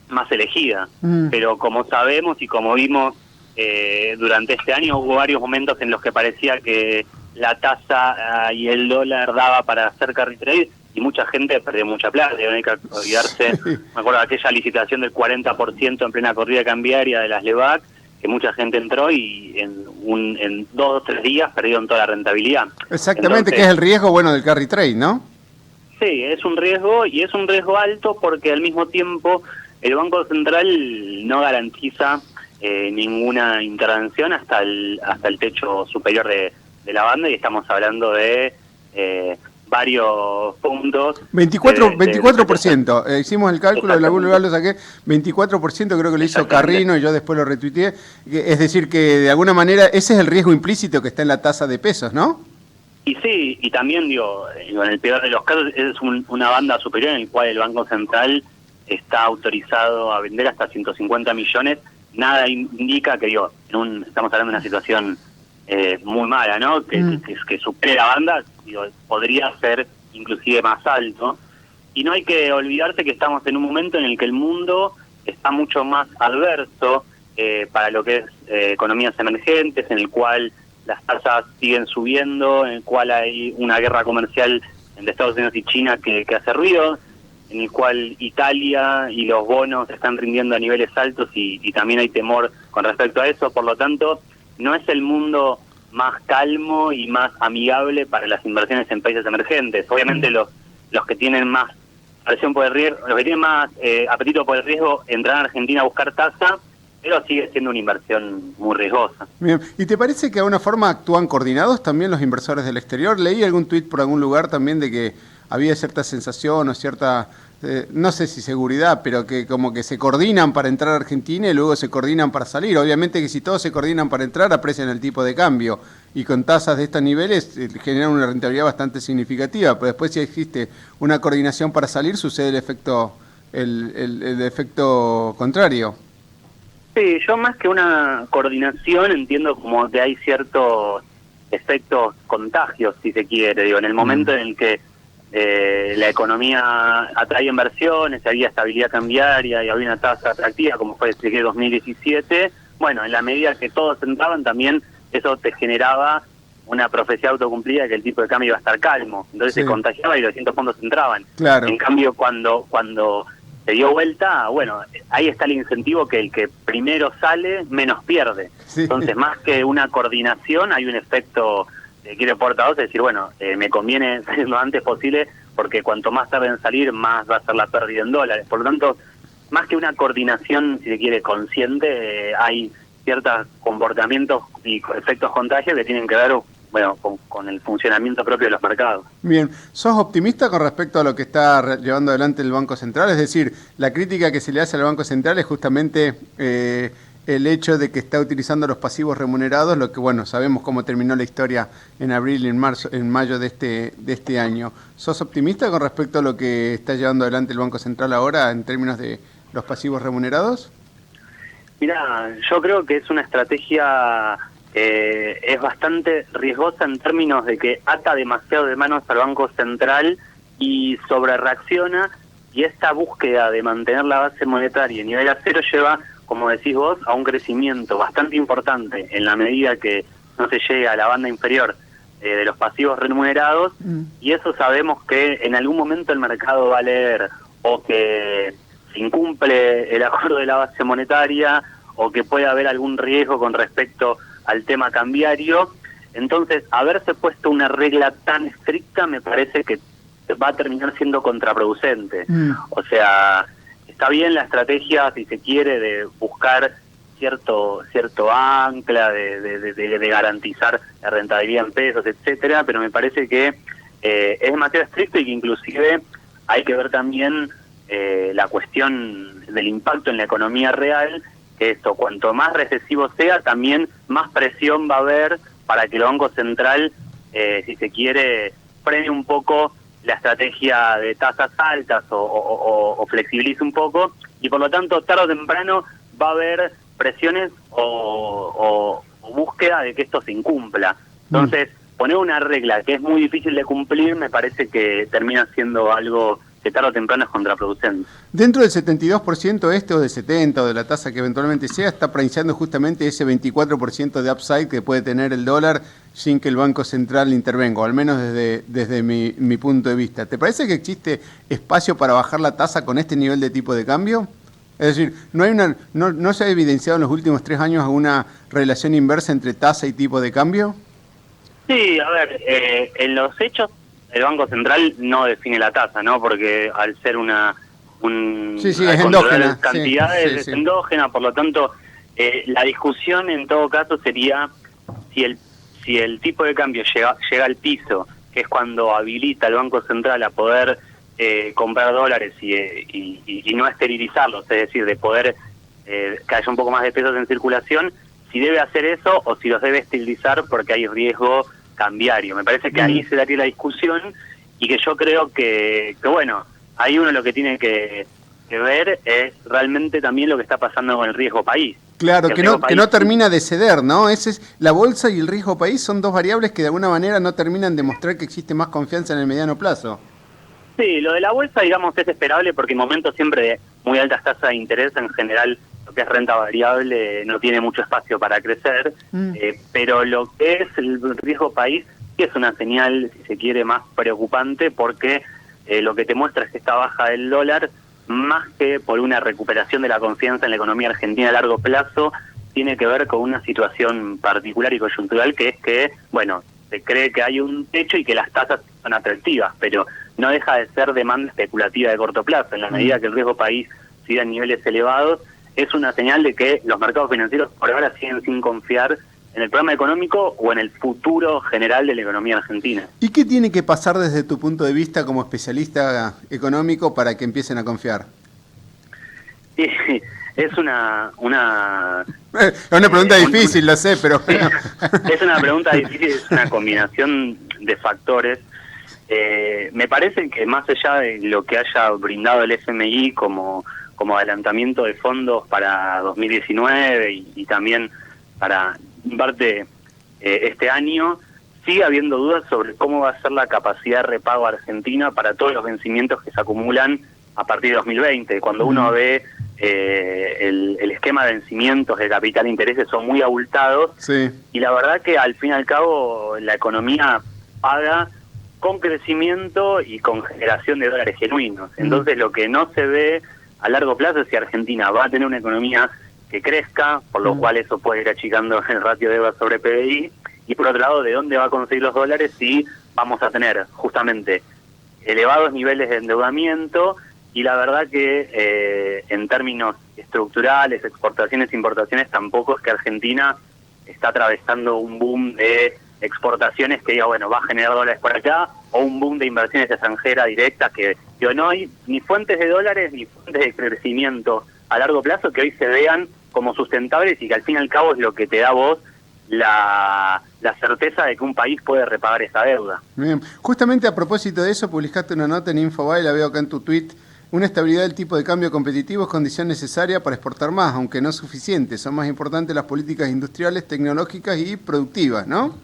Speaker 12: más elegida. Pero como sabemos y como vimos durante este año, hubo varios momentos en los que parecía que la tasa y el dólar daba para hacer carry trade y mucha gente perdió mucha plata. No hay que olvidarse, me acuerdo de aquella licitación del 40% en plena corrida cambiaria de las LEVAC, que mucha gente entró y en 2 o 3 días perdieron toda la rentabilidad.
Speaker 4: Exactamente. Entonces, que es el riesgo del carry trade, ¿no?
Speaker 12: Sí, es un riesgo, y es un riesgo alto porque al mismo tiempo el Banco Central no garantiza ninguna intervención hasta el techo superior de la banda, y estamos hablando de varios puntos.
Speaker 4: 24%. Hicimos el cálculo, en algún lugar lo saqué, 24% creo que lo hizo Carrino y yo después lo retuiteé. Es decir, que de alguna manera ese es el riesgo implícito que está en la tasa de pesos, ¿no?
Speaker 12: Y sí, y también en el peor de los casos es una banda superior en el cual el Banco Central está autorizado a vender hasta 150 millones nada indica que, estamos hablando de una situación muy mala, ¿no? Que supere la banda, podría ser inclusive más alto. Y no hay que olvidarse que estamos en un momento en el que el mundo está mucho más adverso para lo que es economías emergentes, en el cual las tasas siguen subiendo, en el cual hay una guerra comercial entre Estados Unidos y China que hace ruido, en el cual Italia y los bonos están rindiendo a niveles altos y también hay temor con respecto a eso. Por lo tanto, no es el mundo más calmo y más amigable para las inversiones en países emergentes. Obviamente los que tienen más presión por el riesgo, los que tienen más apetito por el riesgo, entrarán a Argentina a buscar tasa, pero sigue siendo una inversión muy riesgosa.
Speaker 4: Bien, ¿y te parece que de alguna forma actúan coordinados también los inversores del exterior? Leí algún tuit por algún lugar también de que había cierta sensación o cierta, no sé si seguridad, pero que como que se coordinan para entrar a Argentina y luego se coordinan para salir. Obviamente que si todos se coordinan para entrar, aprecian el tipo de cambio. Y con tasas de estos niveles generan una rentabilidad bastante significativa. Pero después si existe una coordinación para salir, sucede el efecto contrario.
Speaker 12: Sí, yo más que una coordinación entiendo como que hay ciertos efectos contagios, si se quiere. En el momento en el que la economía atrae inversiones, había estabilidad cambiaria y había una tasa atractiva, como fue el 2017, bueno, en la medida que todos entraban también eso te generaba una profecía autocumplida que el tipo de cambio iba a estar calmo. Entonces se contagiaba y los distintos fondos entraban.
Speaker 4: Claro.
Speaker 12: En cambio, cuando se dio vuelta, bueno, ahí está el incentivo que el que primero sale, menos pierde. Sí. Entonces, más que una coordinación, hay un efecto que quiere portavoz, es decir, bueno, me conviene salir lo antes posible, porque cuanto más tarde en salir, más va a ser la pérdida en dólares. Por lo tanto, más que una coordinación, si se quiere, consciente, hay ciertos comportamientos y efectos contagios que tienen que ver, bueno, con el funcionamiento propio de los mercados.
Speaker 4: Bien, ¿sos optimista con respecto a lo que está llevando adelante el Banco Central? Es decir, la crítica que se le hace al Banco Central es justamente el hecho de que está utilizando los pasivos remunerados, lo que, bueno, sabemos cómo terminó la historia en abril y en mayo de este año. ¿Sos optimista con respecto a lo que está llevando adelante el Banco Central ahora en términos de los pasivos remunerados?
Speaker 12: Mira, yo creo que es una estrategia es bastante riesgosa en términos de que ata demasiado de manos al Banco Central y sobrereacciona, y esta búsqueda de mantener la base monetaria a nivel a cero lleva, como decís vos, a un crecimiento bastante importante en la medida que no se llega a la banda inferior de los pasivos remunerados, y eso sabemos que en algún momento el mercado va a leer o que se incumple el acuerdo de la base monetaria o que puede haber algún riesgo con respecto al tema cambiario. Entonces, haberse puesto una regla tan estricta me parece que va a terminar siendo contraproducente. O sea, está bien la estrategia, si se quiere, de buscar cierto ancla, de garantizar la rentabilidad en pesos, etcétera, pero me parece que es demasiado estricto y que inclusive hay que ver también la cuestión del impacto en la economía real, que esto, cuanto más recesivo sea, también más presión va a haber para que el Banco Central, si se quiere, frene un poco la estrategia de tasas altas o flexibilice un poco, y por lo tanto, tarde o temprano va a haber presiones o búsqueda de que esto se incumpla. Entonces, poner una regla que es muy difícil de cumplir me parece que termina siendo algo que tarde o temprano es contraproducente.
Speaker 4: Dentro del 72% o del 70% o de la tasa que eventualmente sea, está preciando justamente ese 24% de upside que puede tener el dólar sin que el Banco Central intervenga, o al menos desde mi punto de vista. ¿Te parece que existe espacio para bajar la tasa con este nivel de tipo de cambio? Es decir, ¿no se ha evidenciado en los últimos 3 años alguna relación inversa entre tasa y tipo de cambio?
Speaker 12: Sí, a ver, en los hechos el Banco Central no define la tasa, ¿no? Porque al ser
Speaker 4: es endógena.
Speaker 12: Cantidades es endógena, por lo tanto, la discusión en todo caso sería si el tipo de cambio llega al piso, que es cuando habilita el Banco Central a poder comprar dólares y no esterilizarlos, es decir, de poder que haya un poco más de pesos en circulación, si debe hacer eso o si los debe esterilizar porque hay riesgo cambiario. Me parece que ahí se daría la discusión, y que yo creo que bueno, ahí uno lo que tiene que que ver es realmente también lo que está pasando con el riesgo país.
Speaker 4: Claro,
Speaker 12: El
Speaker 4: que
Speaker 12: riesgo
Speaker 4: no, que
Speaker 12: país-
Speaker 4: no termina de ceder, ¿no? La bolsa y el riesgo país son dos variables que de alguna manera no terminan de mostrar que existe más confianza en el mediano plazo.
Speaker 12: Sí, lo de la bolsa, digamos, es esperable porque en momentos siempre de muy altas tasas de interés, en general, lo que es renta variable no tiene mucho espacio para crecer, pero lo que es el riesgo país sí es una señal, si se quiere, más preocupante porque lo que te muestra es que esta baja del dólar, más que por una recuperación de la confianza en la economía argentina a largo plazo, tiene que ver con una situación particular y coyuntural, que es que, bueno, se cree que hay un techo y que las tasas son atractivas, pero no deja de ser demanda especulativa de corto plazo. En la medida que el riesgo país siga en niveles elevados, es una señal de que los mercados financieros por ahora siguen sin confiar en el programa económico o en el futuro general de la economía argentina.
Speaker 4: ¿Y qué tiene que pasar desde tu punto de vista como especialista económico para que empiecen a confiar?
Speaker 12: Sí, es una
Speaker 4: Es una pregunta difícil, lo sé, pero bueno.
Speaker 12: Es una pregunta difícil, es una combinación de factores. Me parece que más allá de lo que haya brindado el FMI como adelantamiento de fondos para 2019 y también para en parte este año, sigue habiendo dudas sobre cómo va a ser la capacidad de repago argentina para todos los vencimientos que se acumulan a partir de 2020. Cuando uno ve el esquema de vencimientos de capital e intereses son muy abultados,
Speaker 4: Sí.
Speaker 12: y la verdad que al fin y al cabo la economía paga con crecimiento y con generación de dólares genuinos. Entonces lo que no se ve a largo plazo es si Argentina va a tener una economía que crezca, por lo cual eso puede ir achicando el ratio de deuda sobre PBI, y por otro lado, de dónde va a conseguir los dólares si vamos a tener justamente elevados niveles de endeudamiento. Y la verdad que en términos estructurales, exportaciones, importaciones, tampoco es que Argentina está atravesando un boom de exportaciones que diga, bueno, va a generar dólares por acá, o un boom de inversiones extranjeras directas que digo, no hay ni fuentes de dólares ni fuentes de crecimiento a largo plazo que hoy se vean como sustentables y que al fin y al cabo es lo que te da a vos la certeza de que un país puede repagar esa deuda.
Speaker 4: Bien. Justamente a propósito de eso, publicaste una nota en Infobae, la veo acá en tu tweet. Una estabilidad del tipo de cambio competitivo es condición necesaria para exportar más, aunque no suficiente. Son más importantes las políticas industriales, tecnológicas y productivas, ¿no?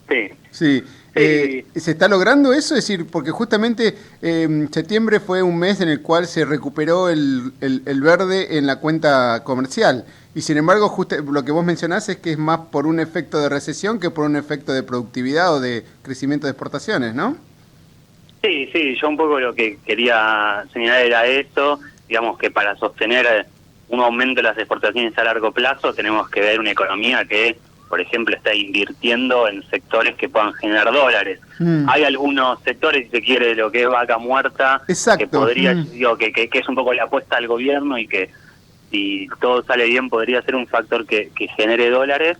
Speaker 12: Sí.
Speaker 4: Sí. ¿Se está logrando eso? Es decir, porque justamente septiembre fue un mes en el cual se recuperó el verde en la cuenta comercial. Y sin embargo, justo lo que vos mencionás es que es más por un efecto de recesión que por un efecto de productividad o de crecimiento de exportaciones, ¿no?
Speaker 12: Sí, yo un poco lo que quería señalar era esto, digamos que para sostener un aumento de las exportaciones a largo plazo tenemos que ver una economía que, por ejemplo, está invirtiendo en sectores que puedan generar dólares. Hay algunos sectores, si se quiere, de lo que es vaca muerta,
Speaker 4: Exacto.
Speaker 12: que podría, digo, que es un poco la apuesta del gobierno y que si todo sale bien podría ser un factor que genere dólares,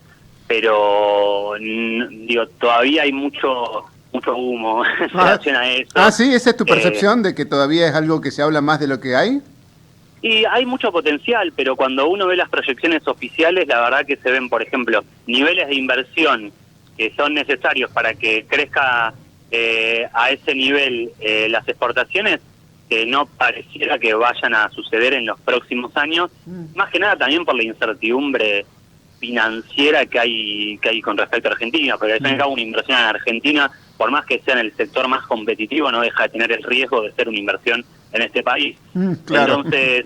Speaker 12: pero digo, todavía hay mucho humo en relación a eso.
Speaker 4: Ah, sí, ¿esa es tu percepción de que todavía es algo que se habla más de lo que hay?
Speaker 12: Y hay mucho potencial, pero cuando uno ve las proyecciones oficiales, la verdad que se ven, por ejemplo, niveles de inversión que son necesarios para que crezca a ese nivel las exportaciones, que no pareciera que vayan a suceder en los próximos años, más que nada también por la incertidumbre financiera que hay con respecto a Argentina, porque al fin y al cabo una inversión en Argentina, por más que sea en el sector más competitivo, no deja de tener el riesgo de ser una inversión en este país.
Speaker 4: Claro.
Speaker 12: Entonces,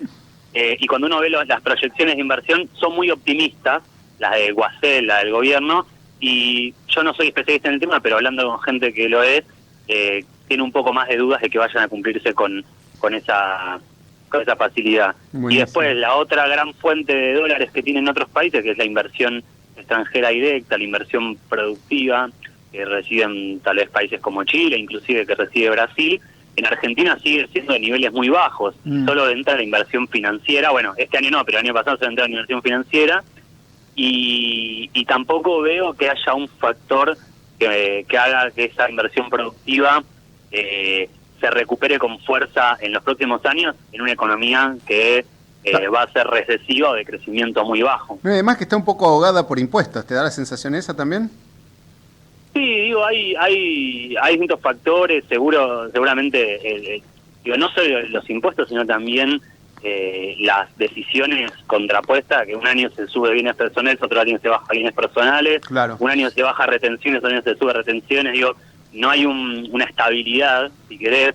Speaker 12: y cuando uno ve las proyecciones de inversión, son muy optimistas, las de Guasel, la del gobierno, y yo no soy especialista en el tema, pero hablando con gente que lo es, tiene un poco más de dudas de que vayan a cumplirse con esa facilidad.
Speaker 4: Buenísimo.
Speaker 12: Y después la otra gran fuente de dólares que tienen otros países, que es la inversión extranjera directa, la inversión productiva, que reciben tal vez países como Chile, inclusive que recibe Brasil, en Argentina sigue siendo de niveles muy bajos. Solo entra la inversión financiera, bueno, este año no, pero el año pasado se entró la inversión financiera, y tampoco veo que haya un factor que haga que esa inversión productiva se recupere con fuerza en los próximos años en una economía que va a ser recesiva o de crecimiento muy bajo.
Speaker 4: Además que está un poco ahogada por impuestos, ¿te da la sensación esa también?
Speaker 12: Sí, digo, hay distintos factores, seguramente, digo, no solo los impuestos, sino también las decisiones contrapuestas, que un año se sube bienes personales, otro año se baja bienes personales,
Speaker 4: Claro.
Speaker 12: un año se baja retenciones, otro año se sube retenciones, digo, no hay una estabilidad, si querés,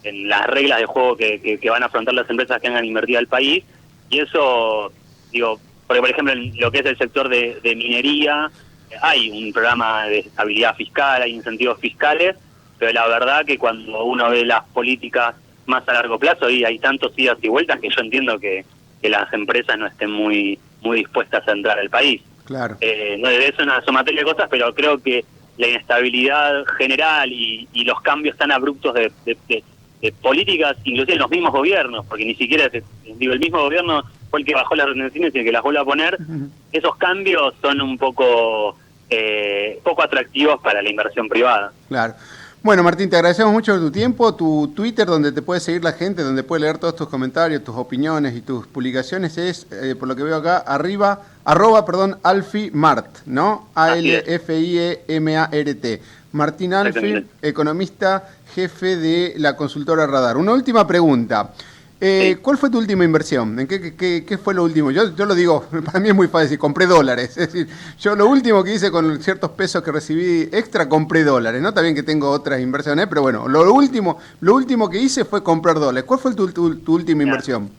Speaker 12: en las reglas de juego que van a afrontar las empresas que han invertido al país, y eso, digo, porque por ejemplo en lo que es el sector de minería, hay un programa de estabilidad fiscal, hay incentivos fiscales, pero la verdad que cuando uno ve las políticas más a largo plazo y hay tantos idas y vueltas que yo entiendo que las empresas no estén muy dispuestas a entrar al país.
Speaker 4: Claro.
Speaker 12: No, es una sumatoria de cosas, pero creo que la inestabilidad general y los cambios tan abruptos de políticas, inclusive en los mismos gobiernos, porque ni siquiera el mismo gobierno fue el que bajó las retenciones y el que las vuelve a poner, esos cambios son un poco atractivos para la inversión privada.
Speaker 4: Claro. Bueno, Martín, te agradecemos mucho por tu tiempo. Tu Twitter, donde te puede seguir la gente, donde puede leer todos tus comentarios, tus opiniones y tus publicaciones, es, por lo que veo acá, arroba, Alfimart, ¿no? ALFIEMART. Martín Alfi, economista, jefe de la consultora Radar. Una última pregunta. ¿Cuál fue tu última inversión? ¿En qué fue lo último? Yo lo digo, para mí es muy fácil, compré dólares. Es decir, yo lo último que hice con ciertos pesos que recibí extra, compré dólares. No, está bien que tengo otras inversiones, pero bueno, lo último que hice fue comprar dólares. ¿Cuál fue tu última inversión?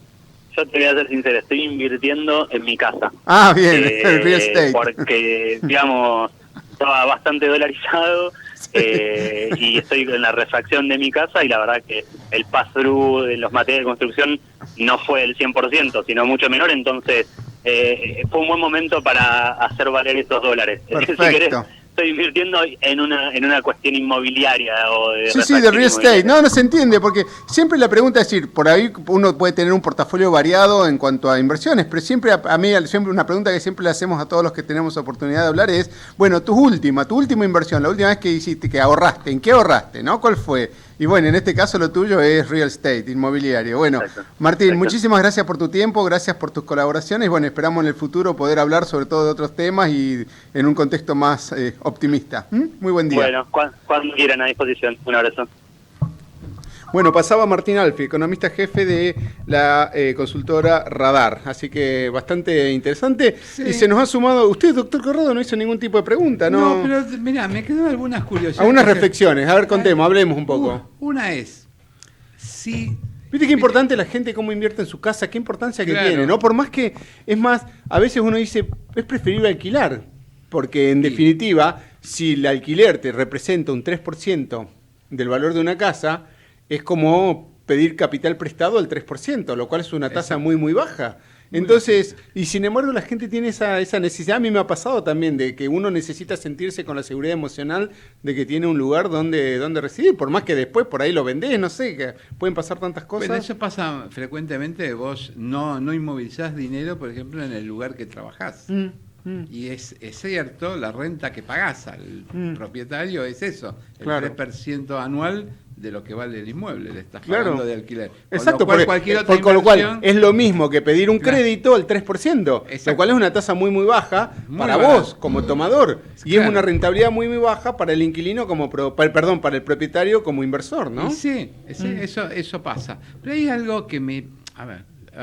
Speaker 12: Yo te voy a ser sincero, estoy invirtiendo en mi casa.
Speaker 4: Ah, bien, el real estate.
Speaker 12: Porque, digamos, estaba bastante dolarizado. Y estoy en la refacción de mi casa y la verdad que el pass-through de los materiales de construcción no fue el 100%, sino mucho menor, entonces fue un buen momento para hacer valer esos dólares.
Speaker 4: Perfecto.
Speaker 12: Si querés, estoy invirtiendo en una cuestión inmobiliaria o de
Speaker 4: Sí, de real estate. No se entiende, porque siempre la pregunta es decir, por ahí uno puede tener un portafolio variado en cuanto a inversiones, pero siempre a mí siempre una pregunta que siempre le hacemos a todos los que tenemos oportunidad de hablar es, bueno, tu última inversión, la última vez que hiciste, que ahorraste, ¿en qué ahorraste? ¿No? ¿Cuál fue? Y bueno, en este caso lo tuyo es real estate, inmobiliario. Bueno, exacto. Martín, exacto. Muchísimas gracias por tu tiempo, gracias por tus colaboraciones. Bueno, esperamos en el futuro poder hablar sobre todo de otros temas y en un contexto más optimista. Muy buen día.
Speaker 12: Bueno, cuando quieran, a disposición. Un abrazo.
Speaker 4: Bueno, pasaba Martín Alfi, economista jefe de la consultora Radar, así que bastante interesante. Sí. Y se nos ha sumado, usted, doctor Corrado, no hizo ningún tipo de pregunta, ¿no?
Speaker 2: No, pero mirá, me quedan algunas curiosidades.
Speaker 4: Algunas reflexiones, a ver, contemos, hablemos un poco.
Speaker 2: Una es, si...
Speaker 4: Viste qué importante la gente cómo invierte en su casa, qué importancia que tiene, ¿no? Por más que, es más, a veces uno dice, es preferible alquilar, porque en definitiva, si el alquiler te representa un 3% del valor de una casa, es como pedir capital prestado al 3%, lo cual es una tasa muy, muy baja. Entonces, y sin embargo la gente tiene esa necesidad. A mí me ha pasado también de que uno necesita sentirse con la seguridad emocional de que tiene un lugar donde residir, por más que después por ahí lo vendés, no sé, que pueden pasar tantas cosas.
Speaker 2: Bueno, eso pasa frecuentemente, vos no inmovilizás dinero, por ejemplo, en el lugar que trabajás. Y es cierto, la renta que pagás al propietario es eso, el 3% anual de lo que vale el inmueble, le estás pagando de alquiler.
Speaker 4: Exacto, con lo cual es lo mismo que pedir un crédito al 3%, lo cual es una tasa muy, muy baja para vos como tomador, y es una rentabilidad muy, muy baja para el inquilino para el propietario como inversor, ¿no?
Speaker 2: Sí, eso pasa. Pero hay algo que a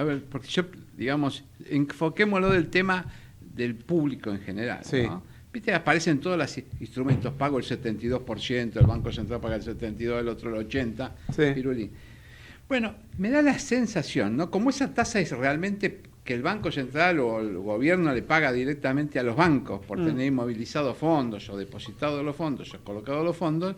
Speaker 2: ver, porque yo, digamos, enfoquémoslo del tema del público en general,
Speaker 4: sí.
Speaker 2: ¿no? Viste, aparecen todos los instrumentos, pago el 72%, el Banco Central paga el 72%, el otro el 80%,
Speaker 4: sí.
Speaker 2: Pirulín. Bueno, me da la sensación, ¿no? Como esa tasa es realmente que el Banco Central o el gobierno le paga directamente a los bancos por tener inmovilizados fondos, o depositado los fondos, o colocado los fondos,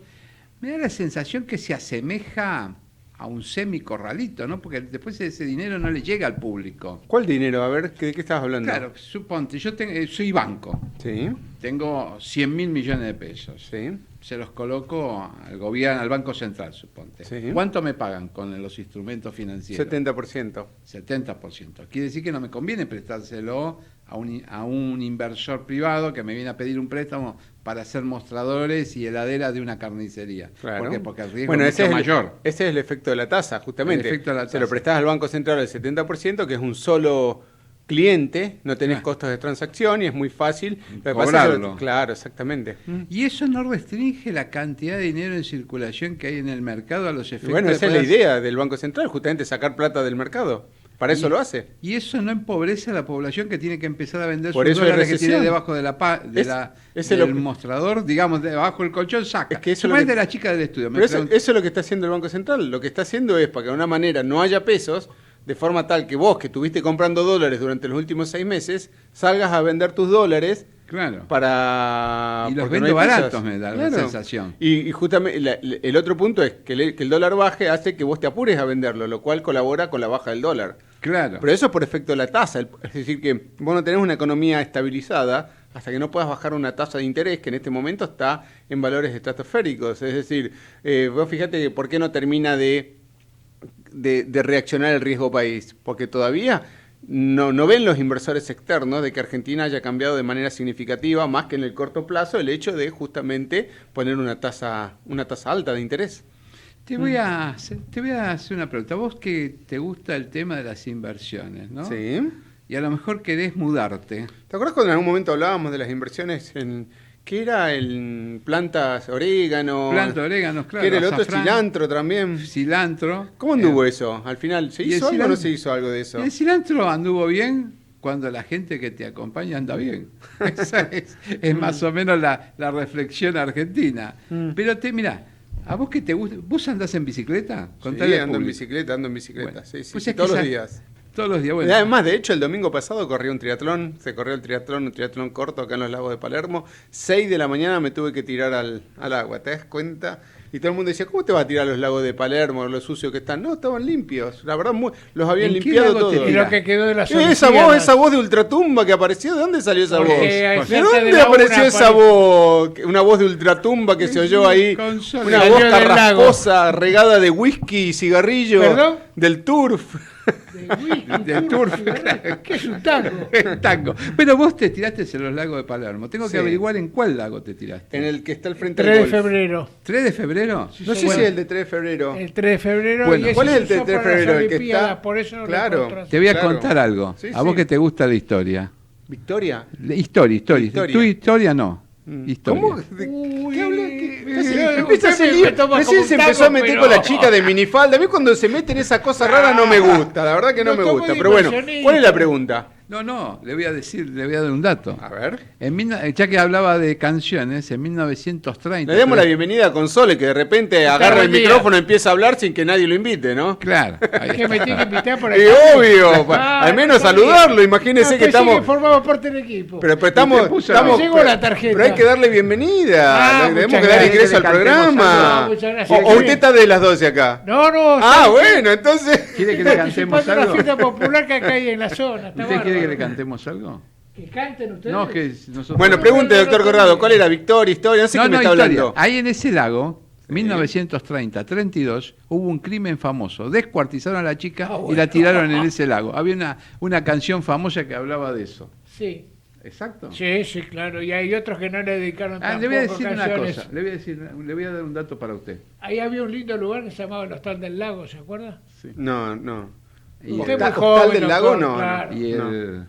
Speaker 2: me da la sensación que se asemeja a un semicorralito, ¿no? Porque después ese dinero no le llega al público.
Speaker 4: ¿Cuál dinero? A ver, ¿de qué estabas hablando?
Speaker 2: Claro, suponte, yo soy banco.
Speaker 4: Sí.
Speaker 2: Tengo 100.000 millones de pesos.
Speaker 4: Sí.
Speaker 2: Se los coloco al gobierno, al Banco Central, suponte.
Speaker 4: Sí.
Speaker 2: ¿Cuánto me pagan con los instrumentos financieros?
Speaker 4: 70%.
Speaker 2: 70%. Quiere decir que no me conviene prestárselo a un inversor privado que me viene a pedir un préstamo para hacer mostradores y heladeras de una carnicería.
Speaker 4: Claro.
Speaker 2: ¿Por qué? Porque el riesgo es mucho mayor.
Speaker 4: Ese es el efecto de la tasa, justamente.
Speaker 2: El efecto de la tasa.
Speaker 4: Se lo prestás al Banco Central al 70%, que es un solo cliente, no tenés costos de transacción y es muy fácil
Speaker 2: cobrarlo.
Speaker 4: Claro, exactamente.
Speaker 2: Y eso no restringe la cantidad de dinero en circulación que hay en el mercado a los efectos.
Speaker 4: Bueno, esa es la idea del Banco Central, justamente sacar plata del mercado. Para eso lo hace.
Speaker 2: Y eso no empobrece a la población que tiene que empezar a vender
Speaker 4: Por
Speaker 2: sus
Speaker 4: eso hay
Speaker 2: dólares que tiene
Speaker 4: recesión.
Speaker 2: debajo de del mostrador, digamos, debajo del colchón, saca.
Speaker 4: Es que eso es lo
Speaker 2: Suponete
Speaker 4: que-
Speaker 2: la chica del estudio.
Speaker 4: Pero eso es lo que está haciendo el Banco Central. Lo que está haciendo es, para que de una manera no haya pesos, de forma tal que vos, que estuviste comprando dólares durante los últimos 6 meses, salgas a vender tus dólares.
Speaker 2: Claro.
Speaker 4: Para...
Speaker 2: Y los
Speaker 4: porque no
Speaker 2: vendo
Speaker 4: hay pesos.
Speaker 2: baratos, me da la sensación.
Speaker 4: Y justamente el otro punto es que el dólar baje hace que vos te apures a venderlo, lo cual colabora con la baja del dólar.
Speaker 2: Claro.
Speaker 4: Pero eso es por efecto de la tasa. Es decir, que vos no tenés una economía estabilizada hasta que no puedas bajar una tasa de interés que en este momento está en valores estratosféricos. Es decir, vos fíjate que por qué no termina de reaccionar el riesgo país. Porque todavía no ven los inversores externos de que Argentina haya cambiado de manera significativa, más que en el corto plazo, el hecho de justamente poner una tasa alta de interés.
Speaker 2: Te voy a hacer una pregunta. Vos que te gusta el tema de las inversiones, ¿no?
Speaker 4: Sí.
Speaker 2: Y a lo mejor querés mudarte.
Speaker 4: ¿Te acuerdas cuando en algún momento hablábamos de las inversiones en... ¿Qué era? En plantas, orégano.
Speaker 2: Plantas, oréganos, claro.
Speaker 4: ¿Qué era el otro?
Speaker 2: azafrán,
Speaker 4: Cilantro también.
Speaker 2: Cilantro.
Speaker 4: ¿Cómo anduvo eso? Al final, ¿se
Speaker 2: y el
Speaker 4: hizo algo o no
Speaker 2: cilantro-
Speaker 4: se hizo algo de eso?
Speaker 2: Y el cilantro anduvo bien cuando la gente que te acompaña anda bien. Esa es más o menos la reflexión argentina. Pero mirá, a vos que te gusta... ¿Vos andás en bicicleta?
Speaker 4: Sí,
Speaker 2: Contale al
Speaker 4: ando en
Speaker 2: público.
Speaker 4: bicicleta.
Speaker 2: Bueno,
Speaker 4: Sí,
Speaker 2: pues
Speaker 4: sí,
Speaker 2: es que
Speaker 4: todos los
Speaker 2: esa-
Speaker 4: días.
Speaker 2: Todos los días, bueno.
Speaker 4: Y además, de hecho, el domingo pasado corrí un triatlón, se corrió un triatlón corto acá en los lagos de Palermo. 6 de la mañana me tuve que tirar al agua, ¿te das cuenta? Y todo el mundo decía, ¿cómo te vas a tirar a los lagos de Palermo, lo sucios que están? No, estaban limpios, la verdad, los habían
Speaker 2: ¿En qué
Speaker 4: limpiado
Speaker 2: lago te
Speaker 4: todos.
Speaker 13: Y lo que quedó de las
Speaker 4: Esa voz de Ultratumba que apareció, ¿de dónde salió esa
Speaker 13: Porque
Speaker 4: voz?
Speaker 13: hay
Speaker 4: ¿De
Speaker 13: gente de
Speaker 4: dónde
Speaker 13: la
Speaker 4: apareció
Speaker 13: una
Speaker 4: esa voz? Una voz de Ultratumba que se oyó ahí,
Speaker 2: Console.
Speaker 4: una
Speaker 13: Salió
Speaker 4: voz
Speaker 13: del lago.
Speaker 4: carrasposa, regada de whisky y cigarrillo.
Speaker 13: ¿Perdón?
Speaker 4: Del turf.
Speaker 2: Del turf.
Speaker 13: ¿Qué es un tango?
Speaker 2: Tango. Pero vos te tiraste en los lagos de Palermo. Tengo que
Speaker 4: Sí.
Speaker 2: averiguar en cuál lago te tiraste.
Speaker 4: En el que está al frente
Speaker 13: 3
Speaker 4: del
Speaker 13: de
Speaker 4: golf.
Speaker 13: febrero.
Speaker 2: ¿3 de febrero?
Speaker 4: No sé si es el de 3 de febrero.
Speaker 13: El 3 de febrero.
Speaker 2: Bueno,
Speaker 13: y ese
Speaker 4: ¿cuál es el
Speaker 13: se
Speaker 4: de
Speaker 13: usó
Speaker 4: 3 de
Speaker 13: para las
Speaker 4: febrero? El que
Speaker 13: Olimpiadas,
Speaker 4: está-
Speaker 13: por eso no lo
Speaker 4: Claro.
Speaker 13: encontrás.
Speaker 2: Te voy a
Speaker 4: Claro.
Speaker 2: contar algo.
Speaker 4: Sí,
Speaker 2: a vos
Speaker 4: sí.
Speaker 2: que te gusta la historia.
Speaker 4: ¿Victoria?
Speaker 2: Historia.
Speaker 4: Historia.
Speaker 2: Tu historia no. Historia.
Speaker 4: ¿Cómo?
Speaker 13: Uy,
Speaker 4: ¿Qué habla?
Speaker 13: usted me toma
Speaker 4: Recién
Speaker 13: como
Speaker 4: se
Speaker 13: un
Speaker 4: empezó a
Speaker 13: tango,
Speaker 4: meter
Speaker 13: pero-
Speaker 4: con la chica de minifalda. A mí cuando se mete en esa cosa rara no me gusta. La verdad que no
Speaker 13: No
Speaker 4: me
Speaker 13: tomo
Speaker 4: gusta. Pero bueno,
Speaker 13: inversionista.
Speaker 4: ¿cuál es la pregunta?
Speaker 2: No, le voy a dar un dato.
Speaker 4: A ver.
Speaker 2: Ya que hablaba de canciones, en 1930...
Speaker 4: Le damos la bienvenida a Console, que de repente agarra el
Speaker 13: buen día.
Speaker 4: micrófono y empieza a hablar sin que nadie lo invite, ¿no?
Speaker 2: Claro. ahí
Speaker 13: Que me
Speaker 2: está.
Speaker 13: tiene que invitar por
Speaker 4: Y
Speaker 13: acá.
Speaker 4: obvio, al menos
Speaker 13: no sabía.
Speaker 4: saludarlo. Imagínese que
Speaker 13: Pensé
Speaker 4: estamos...
Speaker 13: que formaba parte del equipo.
Speaker 4: Pero estamos...
Speaker 13: Me llegó la tarjeta.
Speaker 4: Pero hay que darle bienvenida.
Speaker 13: Ah,
Speaker 4: Le tenemos
Speaker 13: muchas
Speaker 4: que dar
Speaker 13: gracias.
Speaker 4: ingreso al
Speaker 2: Que le cantemos
Speaker 4: programa.
Speaker 13: algo. Muchas gracias.
Speaker 4: O usted está de las 12 acá.
Speaker 13: No,
Speaker 4: Ah,
Speaker 13: ¿sabe qué?
Speaker 4: bueno, entonces...
Speaker 2: ¿Quiere que le cantemos
Speaker 13: Participando en la
Speaker 2: algo?
Speaker 13: fiesta popular que acá hay en la zona. Está
Speaker 2: ¿Usted quiere que
Speaker 13: bárbaro.
Speaker 2: le cantemos algo?
Speaker 13: ¿Que canten ustedes?
Speaker 2: No, que nosotros...
Speaker 4: Bueno, pregunte, doctor Corrado, ¿cuál era? ¿Victoria, historia? No sé qué me está
Speaker 2: historia.
Speaker 4: hablando.
Speaker 2: Ahí en ese lago, 1930-32, hubo un crimen famoso. Descuartizaron a la chica y la tiraron en ese lago. Había una canción famosa que hablaba de eso.
Speaker 13: Sí.
Speaker 2: ¿Exacto?
Speaker 13: Sí, sí, claro. Y hay otros que no le dedicaron
Speaker 2: Le voy a
Speaker 13: tampoco
Speaker 2: decir una
Speaker 13: canciones.
Speaker 2: cosa. Le voy a dar un dato para usted.
Speaker 13: Ahí había un lindo lugar que se llamaba el Hostal del Lago, ¿se acuerda?
Speaker 4: No.
Speaker 2: Y
Speaker 13: Usted
Speaker 2: el-
Speaker 13: muy
Speaker 4: ¿Hostal
Speaker 13: joven,
Speaker 4: del Lago?
Speaker 13: doctor,
Speaker 4: No,
Speaker 13: claro.
Speaker 2: Y el...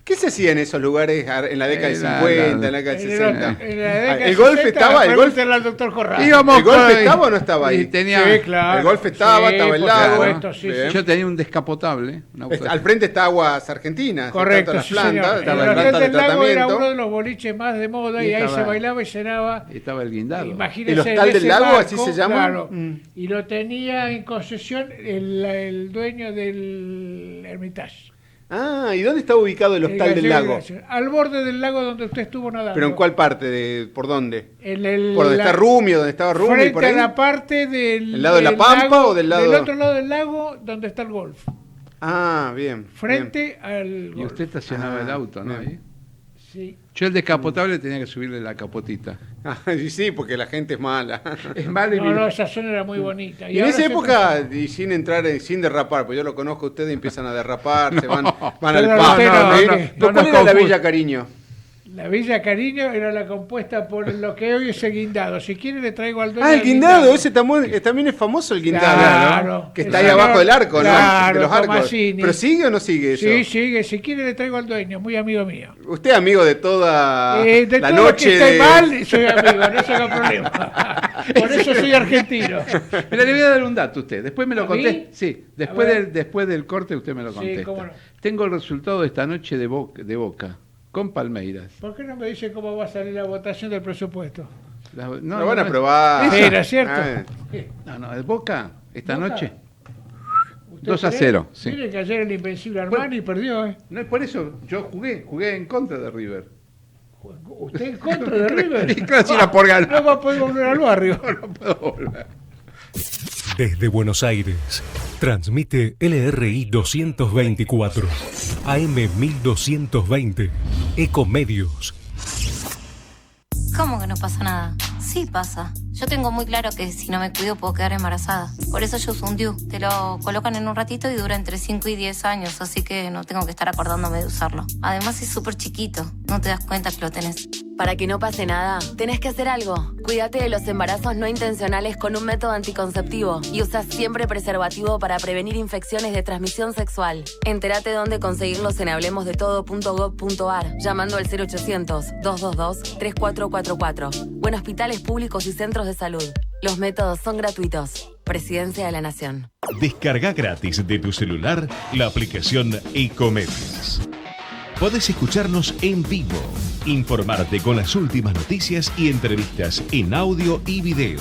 Speaker 4: ¿Qué se hacía en esos lugares en la década de
Speaker 2: Era
Speaker 4: 50, en
Speaker 2: la-
Speaker 4: la década de
Speaker 13: En
Speaker 4: 60?
Speaker 13: la década
Speaker 4: ¿El golf
Speaker 13: 60,
Speaker 4: estaba? ¿El golf?
Speaker 13: pregúntele al doctor Corrado.
Speaker 2: Íbamos
Speaker 4: ¿El golf
Speaker 2: con-
Speaker 4: estaba o no estaba ahí?
Speaker 2: y tenía-
Speaker 13: Sí, claro.
Speaker 4: El golf estaba,
Speaker 13: Sí,
Speaker 4: estaba el
Speaker 13: por
Speaker 4: lago.
Speaker 13: supuesto, sí,
Speaker 4: Bien.
Speaker 2: Yo tenía un descapotable. un auto-
Speaker 4: Al frente está Aguas Argentinas.
Speaker 13: Correcto,
Speaker 4: Están
Speaker 13: sí,
Speaker 4: todas las plantas,
Speaker 13: señor.
Speaker 4: estaba
Speaker 13: El
Speaker 4: la
Speaker 13: Hotel
Speaker 4: planta de
Speaker 13: del Lago era
Speaker 4: tratamiento.
Speaker 13: uno de los boliches más de moda y,
Speaker 2: Y
Speaker 13: ahí
Speaker 2: estaba-
Speaker 13: se bailaba y cenaba.
Speaker 2: Estaba el guindado.
Speaker 13: Imagínese
Speaker 4: ¿El Hostal
Speaker 13: en
Speaker 4: del
Speaker 13: ese
Speaker 4: Lago,
Speaker 13: barco,
Speaker 4: así se llama?
Speaker 13: Claro,
Speaker 4: Mm.
Speaker 13: y lo tenía en concesión el dueño del Hermitage.
Speaker 4: Ah, ¿y dónde estaba ubicado el Hostal del Lago?
Speaker 13: Al borde del lago donde usted estuvo nadando.
Speaker 4: ¿Pero en cuál parte? ¿Por dónde?
Speaker 13: ¿Por
Speaker 4: donde está Rumio? ¿Donde estaba Rumio?
Speaker 13: Frente
Speaker 4: por ahí?
Speaker 13: a la parte del...
Speaker 4: ¿El lado de la
Speaker 13: del
Speaker 4: Pampa
Speaker 13: lago,
Speaker 4: o del lado...?
Speaker 13: Del otro lado del lago donde está el golf.
Speaker 4: Ah, bien.
Speaker 13: Frente al
Speaker 2: Y
Speaker 13: golf.
Speaker 2: usted estacionaba el auto, ¿no?
Speaker 4: bien.
Speaker 2: Ahí.
Speaker 13: Sí.
Speaker 2: Yo el descapotable tenía que subirle la capotita.
Speaker 4: Ah, y sí, porque la gente es mala.
Speaker 2: Es malo y
Speaker 13: No, esa zona era muy bonita.
Speaker 4: Y en
Speaker 13: ahora
Speaker 4: esa
Speaker 13: se
Speaker 4: época, y sin entrar, sin derrapar, pues yo lo conozco a ustedes y empiezan a derrapar, se van al
Speaker 13: Pero
Speaker 4: pasto.
Speaker 13: usted no,
Speaker 4: ¿no?
Speaker 13: mire,
Speaker 4: ¿Pero
Speaker 2: no
Speaker 4: ¿Cuál
Speaker 2: nos
Speaker 4: era la
Speaker 2: confunda.
Speaker 4: Villa Cariño?
Speaker 13: La Villa Cariño era la compuesta por lo que hoy es el Guindado. Si quiere le traigo al dueño
Speaker 4: Ah, el
Speaker 13: del
Speaker 4: Guindado, ese también es famoso, el Guindado,
Speaker 13: Claro,
Speaker 4: que está ahí abajo del arco,
Speaker 13: claro,
Speaker 4: ¿no? De los arcos.
Speaker 13: Tomasini.
Speaker 4: ¿Pero sigue o no sigue eso?
Speaker 13: Sí, sigue. Si quiere le traigo al dueño, muy amigo mío.
Speaker 4: Usted es amigo de toda
Speaker 13: De
Speaker 4: la
Speaker 13: todo lo
Speaker 4: noche
Speaker 13: que esté
Speaker 4: de...
Speaker 13: mal, soy amigo, no tengo problema. Por eso soy argentino.
Speaker 2: Mira, le voy a dar un dato a usted. Después me lo
Speaker 13: ¿A
Speaker 2: conté.
Speaker 13: mí?
Speaker 2: Sí,
Speaker 13: A ver.
Speaker 2: después del corte usted me lo
Speaker 13: Sí,
Speaker 2: contesta.
Speaker 13: cómo no.
Speaker 2: Tengo el resultado de esta noche de Boca con Palmeiras.
Speaker 13: ¿Por qué no me dice cómo va a salir la votación del presupuesto?
Speaker 2: No,
Speaker 4: Lo van a aprobar.
Speaker 2: Eso.
Speaker 13: Era cierto.
Speaker 4: Ah.
Speaker 2: No, el Boca esta
Speaker 13: ¿Boca?
Speaker 2: noche.
Speaker 13: ¿Usted
Speaker 2: 2-0.
Speaker 13: cree?
Speaker 2: Sí.
Speaker 13: Mire que ayer el invencible Armani perdió, ¿eh?
Speaker 2: No es por eso, yo jugué en contra de River.
Speaker 13: ¿Usted en contra de River?
Speaker 2: Y claro, si era por ganar.
Speaker 13: No va a poder volver al barrio.
Speaker 2: No puedo volver.
Speaker 11: Desde Buenos Aires, transmite LRI 224, AM 1220, Ecomedios.
Speaker 5: ¿Cómo que no pasa nada? Sí pasa. Yo tengo muy claro que si no me cuido puedo quedar embarazada. Por eso yo uso un DIU. Te lo colocan en un ratito y dura entre 5 y 10 años, así que no tengo que estar acordándome de usarlo. Además es súper chiquito, no te das cuenta que lo tenés.
Speaker 14: Para que no pase nada, tenés que hacer algo. Cuídate de los embarazos no intencionales con un método anticonceptivo y usa siempre preservativo para prevenir infecciones de transmisión sexual. Entérate dónde conseguirlos en hablemosdetodo.gov.ar llamando al 0800-222-3444 o en hospitales públicos y centros de salud. Los métodos son gratuitos. Presidencia de la Nación.
Speaker 1: Descarga gratis de tu celular la aplicación Ecomedios. Podés escucharnos en vivo, informarte con las últimas noticias y entrevistas en audio y video.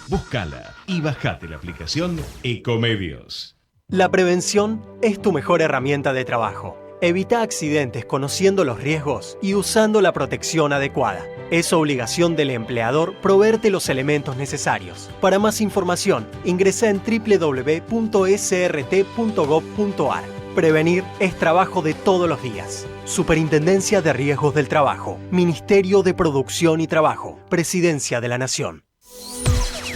Speaker 1: Búscala y bajate la aplicación Ecomedios.
Speaker 15: La prevención es tu mejor herramienta de trabajo. Evita accidentes conociendo los riesgos y usando la protección adecuada. Es obligación del empleador proveerte los elementos necesarios. Para más información, ingresa en www.srt.gov.ar. Prevenir es trabajo de todos los días. Superintendencia de Riesgos del Trabajo. Ministerio de Producción y Trabajo. Presidencia de la Nación.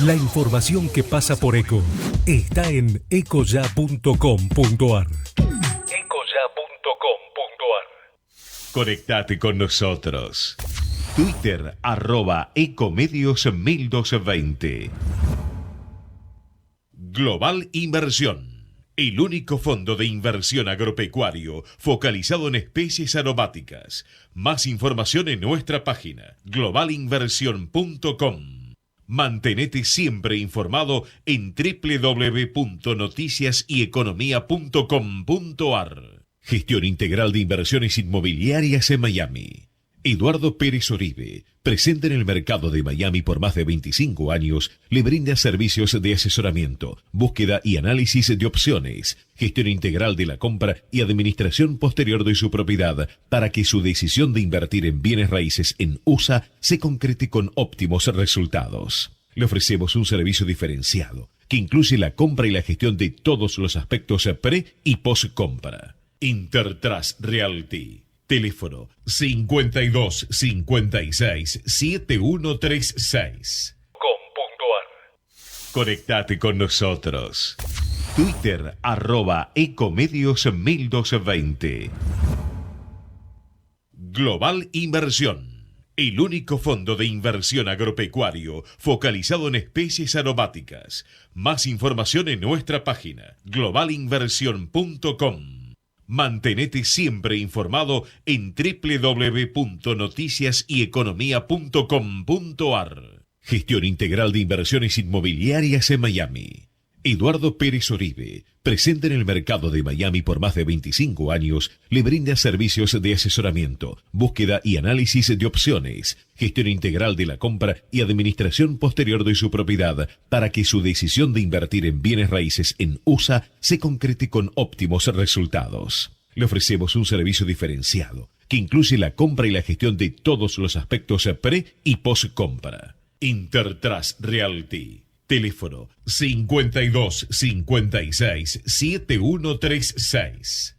Speaker 11: La información que pasa por ECO está en ecoya.com.ar.
Speaker 1: Conectate con nosotros. Twitter @ecomedios1220. Global Inversión. El único fondo de inversión agropecuario focalizado en especies aromáticas. Más información en nuestra página globalinversión.com. Mantenete siempre informado en www.noticiasyeconomía.com.ar. Gestión integral de inversiones inmobiliarias en Miami. Eduardo Pérez Oribe, presente en el mercado de Miami por más de 25 años, le brinda servicios de asesoramiento, búsqueda y análisis de opciones, gestión integral de la compra y administración posterior de su propiedad para que su decisión de invertir en bienes raíces en USA se concrete con óptimos resultados. Le ofrecemos un servicio diferenciado que incluye la compra y la gestión de todos los aspectos pre y post compra. Intertrust Realty. Teléfono 52 56 7136. Conectate con nosotros. Twitter @ecomedios1220. Global Inversión. El único fondo de inversión agropecuario focalizado en especies aromáticas. Más información en nuestra página globalinversión.com. Mantenete siempre informado en www.noticiasyeconomía.com.ar. Gestión integral de inversiones inmobiliarias en Miami. Eduardo Pérez Oribe, presente en el mercado de Miami por más de 25 años, le brinda servicios de asesoramiento, búsqueda y análisis de opciones, gestión integral de la compra y administración posterior de su propiedad para que su decisión de invertir en bienes raíces en USA se concrete con óptimos resultados. Le ofrecemos un servicio diferenciado que incluye la compra y la gestión de todos los aspectos pre y post compra. Intertrust Realty. Teléfono 52 56 7136.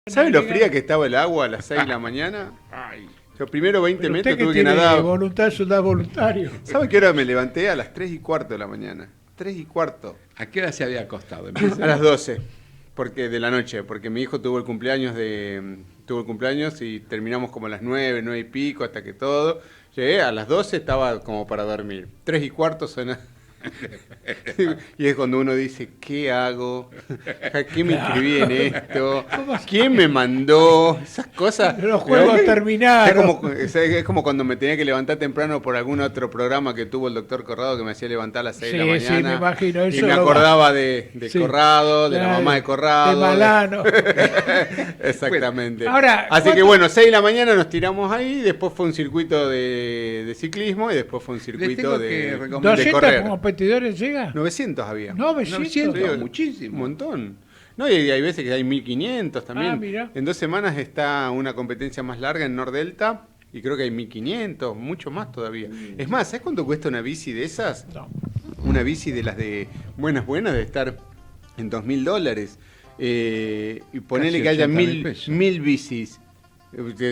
Speaker 4: ¿Saben lo fría que estaba el agua a las 6 de la mañana? Los primeros 20 metros tuve que nadar.
Speaker 13: Voluntad, soldado voluntario.
Speaker 4: ¿Saben qué hora me levanté? A las 3:15 de la mañana. 3:15.
Speaker 2: ¿A qué hora se había acostado?
Speaker 4: A las 12 de la noche, porque mi hijo tuvo el cumpleaños y terminamos como a las 9 y pico, hasta que todo. Llegué, a las 12 estaba como para dormir. 3:15 suena. Y es cuando uno dice, ¿qué hago? ¿A qué me inscribí en esto? ¿Quién me mandó? Esas cosas.
Speaker 13: Los juegos terminaron.
Speaker 4: Es como cuando me tenía que levantar temprano por algún otro programa que tuvo el doctor Corrado, que me hacía levantar a las 6 de la mañana.
Speaker 13: Sí, me imagino. Eso
Speaker 4: y me acordaba de Corrado, de la mamá de Corrado.
Speaker 13: De Malano.
Speaker 4: Exactamente.
Speaker 13: Bueno, ahora,
Speaker 4: así que bueno, 6 de la mañana nos tiramos ahí, después fue un circuito de ciclismo y después fue un circuito de correr.
Speaker 13: ¿Competidores llega?
Speaker 4: 900 había.
Speaker 13: 900,
Speaker 4: muchísimo. Un montón. No, y hay veces que hay 1500 también.
Speaker 13: Mira.
Speaker 4: En 2 semanas está una competencia más larga en Nordelta y creo que hay 1500, mucho más todavía. Es más, ¿sabes cuánto cuesta una bici de esas?
Speaker 13: No.
Speaker 4: Una bici de las de buenas, de estar en $2.000. Y ponerle que haya 1000 bicis.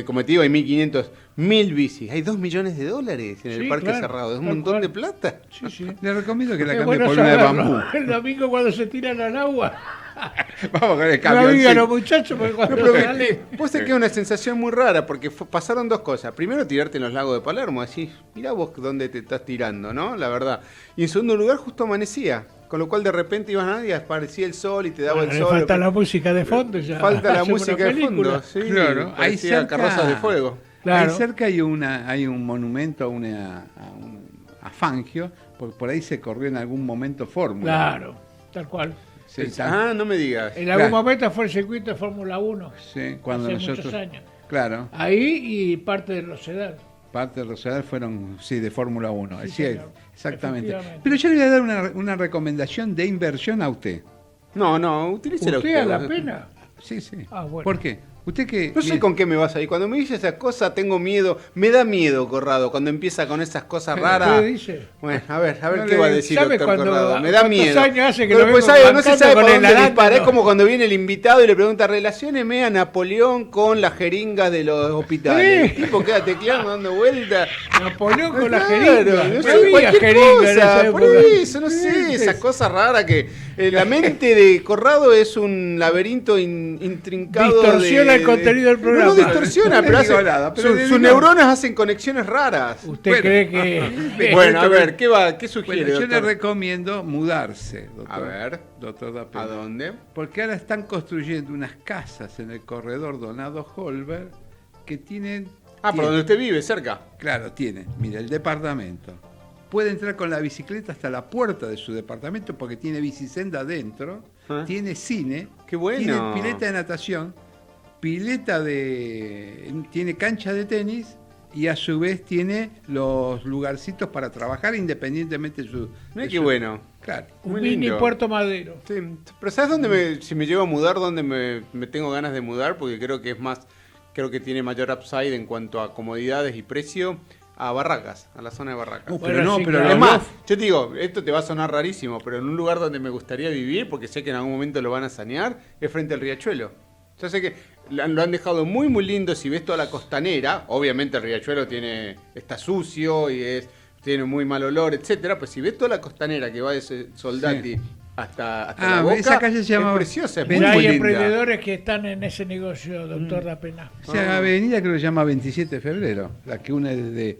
Speaker 4: Como te digo, hay 1500, 1000 bicis. Hay $2 millones en el parque cerrado. Es un montón de plata.
Speaker 2: Sí. Le recomiendo que la cambie por una de bambú.
Speaker 13: El domingo cuando se tiran al agua.
Speaker 2: Vamos con el cambio.
Speaker 13: No digan los muchachos, porque cuando sale.
Speaker 4: Vos te queda una sensación muy rara, porque pasaron dos cosas. Primero, tirarte en los lagos de Palermo. Así, mirá vos dónde te estás tirando, ¿no? La verdad. Y en segundo lugar, justo amanecía. Con lo cual de repente ibas a nadie, aparecía el sol y te daba el sol.
Speaker 13: Falta la música de fondo ya.
Speaker 4: Falta la música de fondo, sí.
Speaker 2: Claro,
Speaker 4: ahí cerca carrozas de fuego.
Speaker 2: Claro. Ahí cerca hay un monumento a Fangio, porque por ahí se corrió en algún momento Fórmula.
Speaker 13: Claro, tal cual.
Speaker 4: Sí, no me digas.
Speaker 13: En algún momento fue el circuito de Fórmula 1.
Speaker 2: Sí, cuando
Speaker 13: hace muchos años.
Speaker 2: Claro.
Speaker 13: Ahí y parte de Rosedal.
Speaker 2: Parte de Rosedal fueron, de Fórmula 1. Sí, exactamente. Pero yo le voy a dar una recomendación de inversión a usted.
Speaker 4: No, utilícela
Speaker 13: usted. ¿Usted a la pena?
Speaker 2: Sí.
Speaker 13: Bueno.
Speaker 2: ¿Por qué? ¿Usted qué?
Speaker 4: No sé con qué me vas ahí. Cuando me dice esas cosas tengo miedo. Me da miedo, Corrado, cuando empieza con esas cosas raras.
Speaker 13: ¿Qué dice?
Speaker 4: Bueno, a ver qué va a decir, doctor Corrado. Me da miedo.
Speaker 13: ¿Cuántos años hace que
Speaker 4: pero pues no se sabe por dónde dispara. Es como cuando viene el invitado y le pregunta, relacióneme a Napoleón con las jeringas de los hospitales. El tipo queda tecleando, dando vueltas.
Speaker 13: Napoleón con las jeringas.
Speaker 4: No sé, cualquier cosa. Por eso, no sé, esas cosas raras que la mente de Corrado es un laberinto intrincado.
Speaker 13: Distorsiona el contenido del programa.
Speaker 4: No distorsiona, pero sus neuronas hacen conexiones raras.
Speaker 13: ¿Usted cree que...?
Speaker 4: Bueno, a ver, ¿qué sugiere,
Speaker 2: yo
Speaker 4: doctor?
Speaker 2: le recomiendo mudarse, doctor.
Speaker 4: A ver,
Speaker 2: doctor Dapena.
Speaker 4: ¿A dónde?
Speaker 2: Porque ahora están construyendo unas casas en el corredor Donado Holberg que tienen...
Speaker 4: por donde usted vive, cerca.
Speaker 2: Claro, tiene. Mira, el departamento. Puede entrar con la bicicleta hasta la puerta de su departamento porque tiene bicisenda adentro, tiene cine,
Speaker 4: qué bueno.
Speaker 2: Tiene pileta de natación, tiene cancha de tenis y a su vez tiene los lugarcitos para trabajar independientemente de su...
Speaker 4: Qué bueno.
Speaker 2: Claro.
Speaker 13: Un mini Puerto Madero.
Speaker 4: Sí. Pero ¿sabes dónde si me llevo a mudar, dónde me tengo ganas de mudar? Porque creo que tiene mayor upside en cuanto a comodidades y precio. A Barracas, a la zona de Barracas.
Speaker 2: Pero
Speaker 4: es más, yo te digo, esto te va a sonar rarísimo, pero en un lugar donde me gustaría vivir, porque sé que en algún momento lo van a sanear, es frente al riachuelo. Yo sé que lo han dejado muy muy lindo. Si ves toda la costanera, obviamente el riachuelo está sucio y tiene muy mal olor, etcétera. Pues si ves toda la costanera que va de Soldati hasta la Boca,
Speaker 2: esa calle se llama,
Speaker 4: es preciosa, es
Speaker 13: muy
Speaker 4: linda.
Speaker 13: Hay emprendedores que están en ese negocio, doctor Dapena.
Speaker 2: Esa avenida creo que se llama 27 de febrero, la que une desde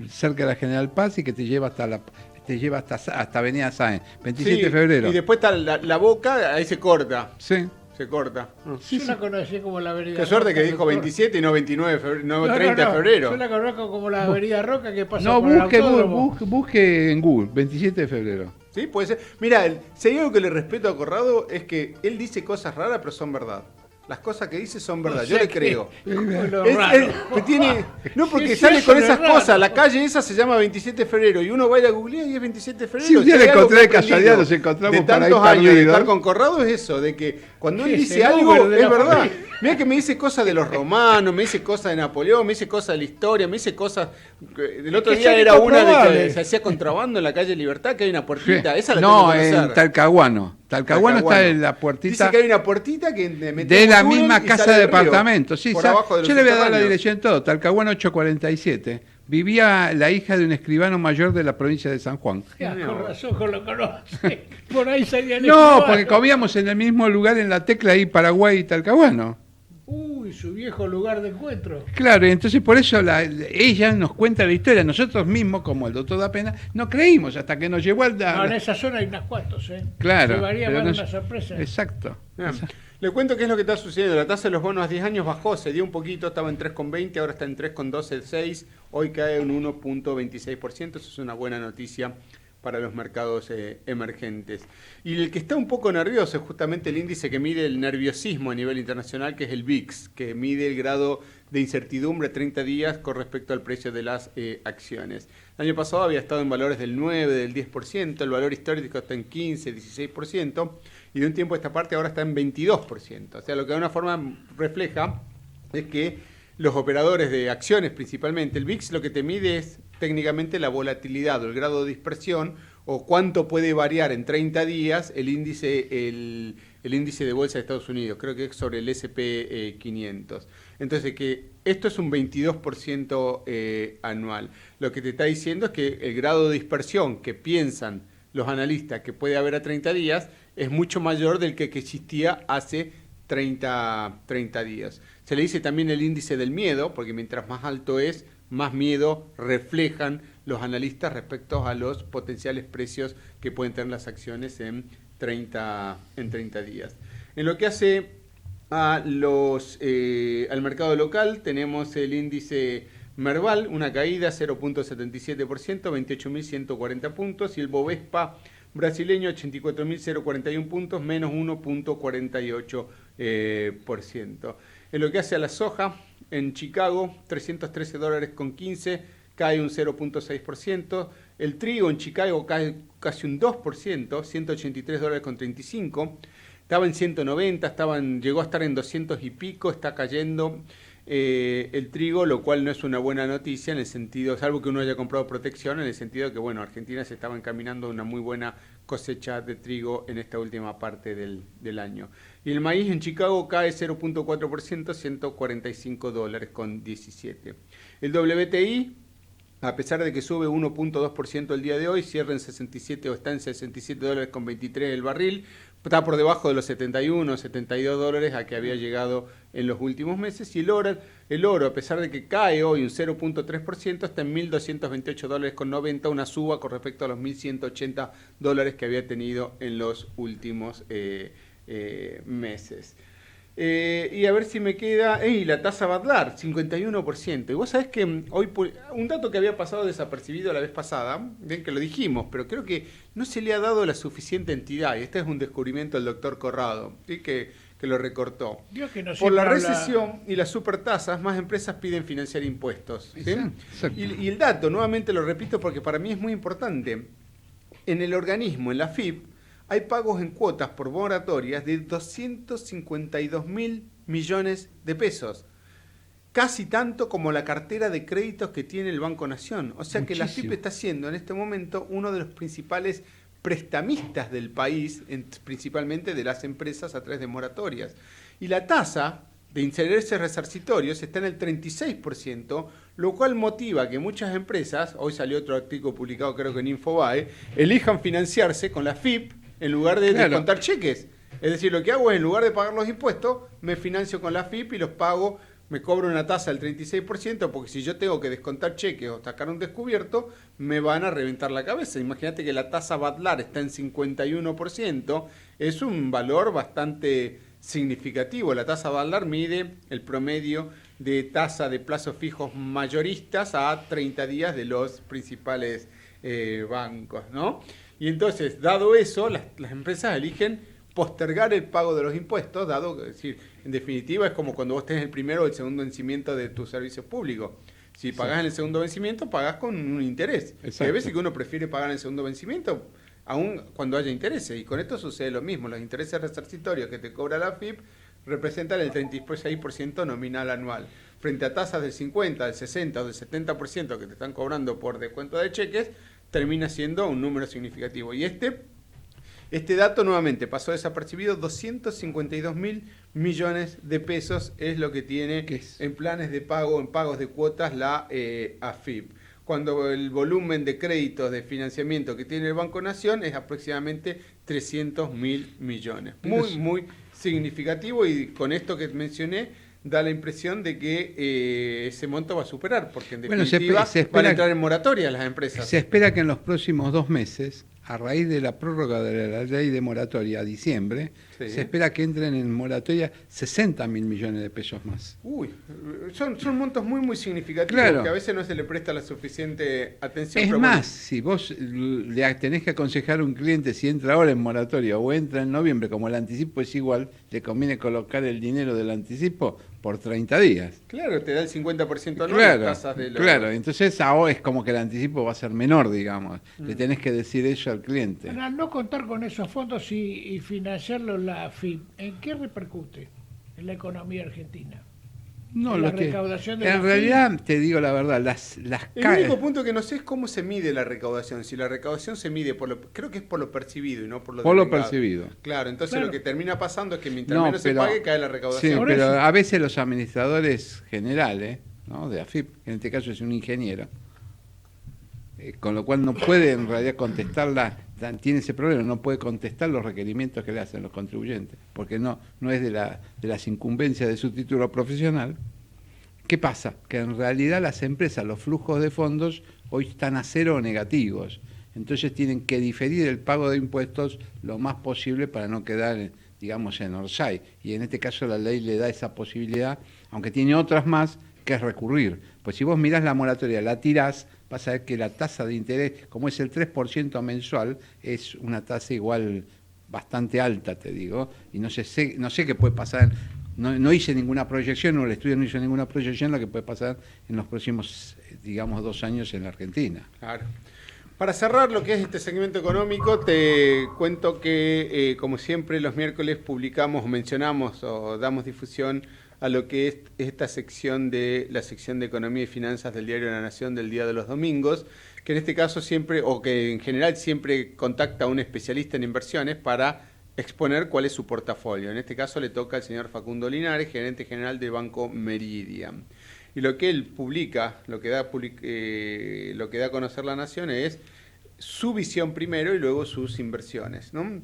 Speaker 2: cerca de la General Paz y que te lleva hasta Avenida Sáenz, 27 de febrero.
Speaker 4: Y después está la Boca, ahí se corta.
Speaker 2: Sí.
Speaker 4: Se corta.
Speaker 13: Yo la conocí como la avenida
Speaker 4: Qué suerte
Speaker 13: Roca,
Speaker 4: que dijo
Speaker 13: doctor.
Speaker 4: 27 y no 29 de febrero, no 30 de febrero.
Speaker 13: Yo la conozco como la avenida Roca que pasa
Speaker 2: No,
Speaker 13: por el autódromo.
Speaker 2: busque en Google, 27 de febrero.
Speaker 4: Sí, puede ser. Mira, si hay algo que le respeto a Corrado es que él dice cosas raras, pero son verdad. Las cosas que dice son verdad, yo le creo. Porque sale con esas cosas. La calle esa se llama 27 de febrero y uno va a ir a googlear y es 27 de febrero.
Speaker 2: Sí, un día le encontré de casualidad, nos encontramos
Speaker 4: de tantos años de estar con Corrado es eso, de que cuando él dice algo es verdad. Mira que me dice cosas de los romanos, me dice cosas de Napoleón, me dice cosas de la historia, me dice cosas... El otro día era una de que se hacía contrabando en la calle Libertad, que hay una puertita. Esa la tengo que conocer.
Speaker 2: En Talcahuano. Talcahuano está en la puertita.
Speaker 4: Dice que hay una puertita que
Speaker 2: de la misma casa de departamento. Sí, yo le voy a dar la
Speaker 4: subterráneos.
Speaker 2: dirección todo. Talcahuano 847. Vivía la hija de un escribano mayor de la provincia de San Juan.
Speaker 13: Ya, con razón lo conoce. Por ahí salía el
Speaker 2: No,
Speaker 13: escribano.
Speaker 2: porque comíamos en el mismo lugar en la Tecla ahí, Paraguay y Talcahuano.
Speaker 13: Uy, su viejo lugar de encuentro.
Speaker 2: Claro, y entonces por eso ella nos cuenta la historia. Nosotros mismos, como el doctor Da Pena, no creímos hasta que nos llevó al...
Speaker 13: No, en esa zona hay unas cuantos, ¿eh?
Speaker 2: Claro.
Speaker 13: Se varía
Speaker 2: pero
Speaker 13: más
Speaker 2: no-
Speaker 13: una sorpresa.
Speaker 2: Exacto.
Speaker 4: Le cuento qué es lo que está sucediendo. La tasa de los bonos a 10 años bajó, se dio un poquito, estaba en 3,20, ahora está en 3,12,6, hoy cae un 1,26%, eso es una buena noticia para los mercados emergentes. Y el que está un poco nervioso es justamente el índice que mide el nerviosismo a nivel internacional, que es el VIX, que mide el grado de incertidumbre a 30 días con respecto al precio de las acciones. El año pasado había estado en valores del 9, del 10%, el valor histórico está en 15, 16%, y de un tiempo a esta parte ahora está en 22%. O sea, lo que de alguna forma refleja es que los operadores de acciones principalmente, el VIX lo que te mide es técnicamente la volatilidad o el grado de dispersión o cuánto puede variar en 30 días el índice de bolsa de Estados Unidos, creo que es sobre el S&P 500. Entonces, que esto es un 22% anual. Lo que te está diciendo es que el grado de dispersión que piensan los analistas que puede haber a 30 días es mucho mayor del que existía hace 30 días. Se le dice también el índice del miedo, porque mientras más alto es, más miedo reflejan los analistas respecto a los potenciales precios que pueden tener las acciones en 30 días. En lo que hace a al mercado local, tenemos el índice Merval, una caída 0,77%, 28.140 puntos, y el Bovespa brasileño 84.041 puntos, menos 1,48%. En lo que hace a la soja, en Chicago, $313.15, cae un 0,6%. El trigo en Chicago cae casi un 2%, $183.35. Estaba en 190, llegó a estar en 200 y pico, está cayendo el trigo, lo cual no es una buena noticia en el sentido, salvo que uno haya comprado protección, en el sentido de que, bueno, Argentina se estaba encaminando a una muy buena cosecha de trigo en esta última parte del año. Y el maíz en Chicago cae 0,4%, $145.17. El WTI, a pesar de que sube 1,2% el día de hoy, cierra en 67 o está en $67.23 el barril, está por debajo de los 71, 72 dólares a que había llegado en los últimos meses. Y el oro, a pesar de que cae hoy un 0,3%, está en $1.228.90, una suba con respecto a los $1.180 que había tenido en los últimos meses. Y a ver si me queda... la tasa Badlar, 51%. Y vos sabés que hoy, un dato que había pasado desapercibido la vez pasada, bien que lo dijimos, pero creo que no se le ha dado la suficiente entidad, y este es un descubrimiento del doctor Corrado, ¿sí? que lo recortó.
Speaker 13: Dios que no
Speaker 4: Por la
Speaker 13: siempre habla-
Speaker 4: recesión y las supertasas, más empresas piden financiar impuestos. ¿sí?
Speaker 2: Exacto.
Speaker 4: Y el dato, nuevamente lo repito porque para mí es muy importante, en el organismo, en la FIP, hay pagos en cuotas por moratorias de 252.000 millones de pesos. Casi tanto como la cartera de créditos que tiene el Banco Nación. O sea que la FIP está siendo en este momento uno de los principales prestamistas del país, principalmente de las empresas a través de moratorias. Y la tasa de intereses resarcitorios está en el 36%, lo cual motiva que muchas empresas, hoy salió otro artículo publicado creo que en Infobae, elijan financiarse con la FIP en lugar de descontar cheques. Es decir, lo que hago es, en lugar de pagar los impuestos, me financio con la FIP y los pago, me cobro una tasa del 36%, porque si yo tengo que descontar cheques o sacar un descubierto, me van a reventar la cabeza. Imagínate que la tasa Badlar está en 51%, es un valor bastante significativo. La tasa Badlar mide el promedio de tasa de plazos fijos mayoristas a 30 días de los principales bancos, ¿no? Y entonces, dado eso, las empresas eligen postergar el pago de los impuestos, dado, es decir, en definitiva es como cuando vos tenés el primero o el segundo vencimiento de tus servicios públicos. Si pagás en el segundo vencimiento, pagás con un interés. Y hay veces que uno prefiere pagar en el segundo vencimiento, aun cuando haya intereses. Y con esto sucede lo mismo. Los intereses resarcitorios que te cobra la FIP representan el 36% nominal anual. Frente a tasas del 50, del 60 o del 70% que te están cobrando por descuento de cheques, termina siendo un número significativo. Y este Este dato nuevamente pasó desapercibido, 252.000 millones de pesos es lo que tiene en planes de pago, en pagos de cuotas la AFIP. Cuando el volumen de créditos de financiamiento que tiene el Banco Nación es aproximadamente 300.000 millones. Muy significativo, y con esto que mencioné da la impresión de que ese monto va a superar, porque en definitiva van a entrar en moratoria las empresas.
Speaker 2: Se espera que en los próximos 2 meses, a raíz de la prórroga de la ley de moratoria a diciembre, se espera que entren en moratoria 60.000 millones de pesos más.
Speaker 4: Uy, son montos muy significativos, que a veces no se le presta la suficiente atención.
Speaker 2: Es más, si vos le tenés que aconsejar a un cliente si entra ahora en moratoria o entra en noviembre, como el anticipo es igual, le conviene colocar el dinero del anticipo por 30 días.
Speaker 4: Claro, te da el 50% anual de tasas de los...
Speaker 2: Claro, entonces ahora es como que el anticipo va a ser menor, digamos. Le tenés que decir eso al cliente.
Speaker 13: Al no contar con esos fondos y financiarlo la AFIP, ¿en qué repercute en la economía argentina?
Speaker 2: No,
Speaker 13: la recaudación de
Speaker 2: en realidad, te digo la verdad, las
Speaker 4: el único punto que no sé es cómo se mide la recaudación. Si la recaudación se mide creo que es por lo percibido y no por lo
Speaker 2: devengado. Por lo percibido.
Speaker 4: Claro, entonces lo que termina pasando es que mientras menos se pague, cae la recaudación.
Speaker 2: Sí, pero a veces los administradores generales, ¿no?, de AFIP, en este caso es un ingeniero, con lo cual no puede en realidad contestarla, tiene ese problema, no puede contestar los requerimientos que le hacen los contribuyentes, porque no es de las incumbencias de su título profesional. ¿Qué pasa? Que en realidad las empresas, los flujos de fondos hoy están a cero o negativos, entonces tienen que diferir el pago de impuestos lo más posible para no quedar, digamos, en Orsay, y en este caso la ley le da esa posibilidad, aunque tiene otras más, que es recurrir. Pues si vos mirás la moratoria, la tirás, vas a ver que la tasa de interés, como es el 3% mensual, es una tasa igual bastante alta, te digo, y no sé qué puede pasar. No hice ninguna proyección, o el estudio no hizo ninguna proyección lo que puede pasar en los próximos, digamos, 2 años en la Argentina.
Speaker 4: Claro. Para cerrar lo que es este segmento económico, te cuento que, como siempre, los miércoles publicamos, mencionamos o damos difusión a lo que es esta sección de la sección de Economía y Finanzas del Diario de la Nación del día de los domingos, que en este caso siempre, o que en general siempre contacta a un especialista en inversiones para exponer cuál es su portafolio. En este caso le toca al señor Facundo Linares, gerente general del Banco Meridian. Y lo que él publica, lo que da a conocer la Nación es su visión primero y luego sus inversiones, ¿no?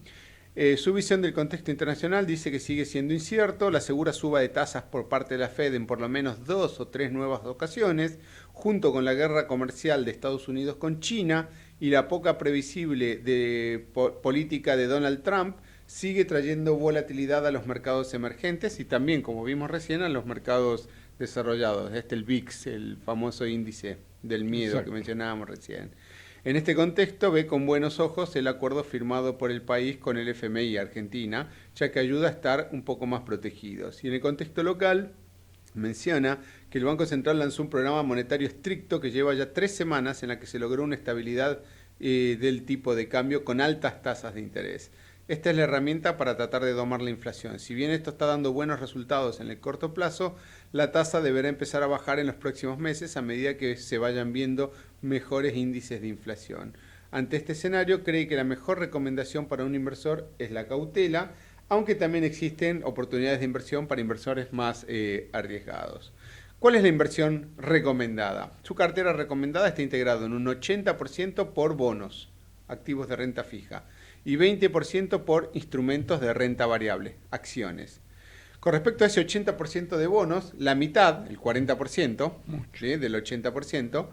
Speaker 4: Su visión del contexto internacional dice que sigue siendo incierto, la segura suba de tasas por parte de la Fed en por lo menos 2 o 3 nuevas ocasiones, junto con la guerra comercial de Estados Unidos con China y la poca previsible política de Donald Trump, sigue trayendo volatilidad a los mercados emergentes y también, como vimos recién, a los mercados desarrollados. El VIX, el famoso índice del miedo que mencionábamos recién. En este contexto ve con buenos ojos el acuerdo firmado por el país con el FMI Argentina, ya que ayuda a estar un poco más protegidos. Y en el contexto local menciona que el Banco Central lanzó un programa monetario estricto que lleva ya 3 semanas en la que se logró una estabilidad del tipo de cambio con altas tasas de interés. Esta es la herramienta para tratar de domar la inflación. Si bien esto está dando buenos resultados en el corto plazo, la tasa deberá empezar a bajar en los próximos meses a medida que se vayan viendo mejores índices de inflación. Ante este escenario, cree que la mejor recomendación para un inversor es la cautela, aunque también existen oportunidades de inversión para inversores más arriesgados. ¿Cuál es la inversión recomendada? Su cartera recomendada está integrada en un 80% por bonos, activos de renta fija, y 20% por instrumentos de renta variable, acciones. Con respecto a ese 80% de bonos, la mitad, el 40%, ¿sí?, del 80%,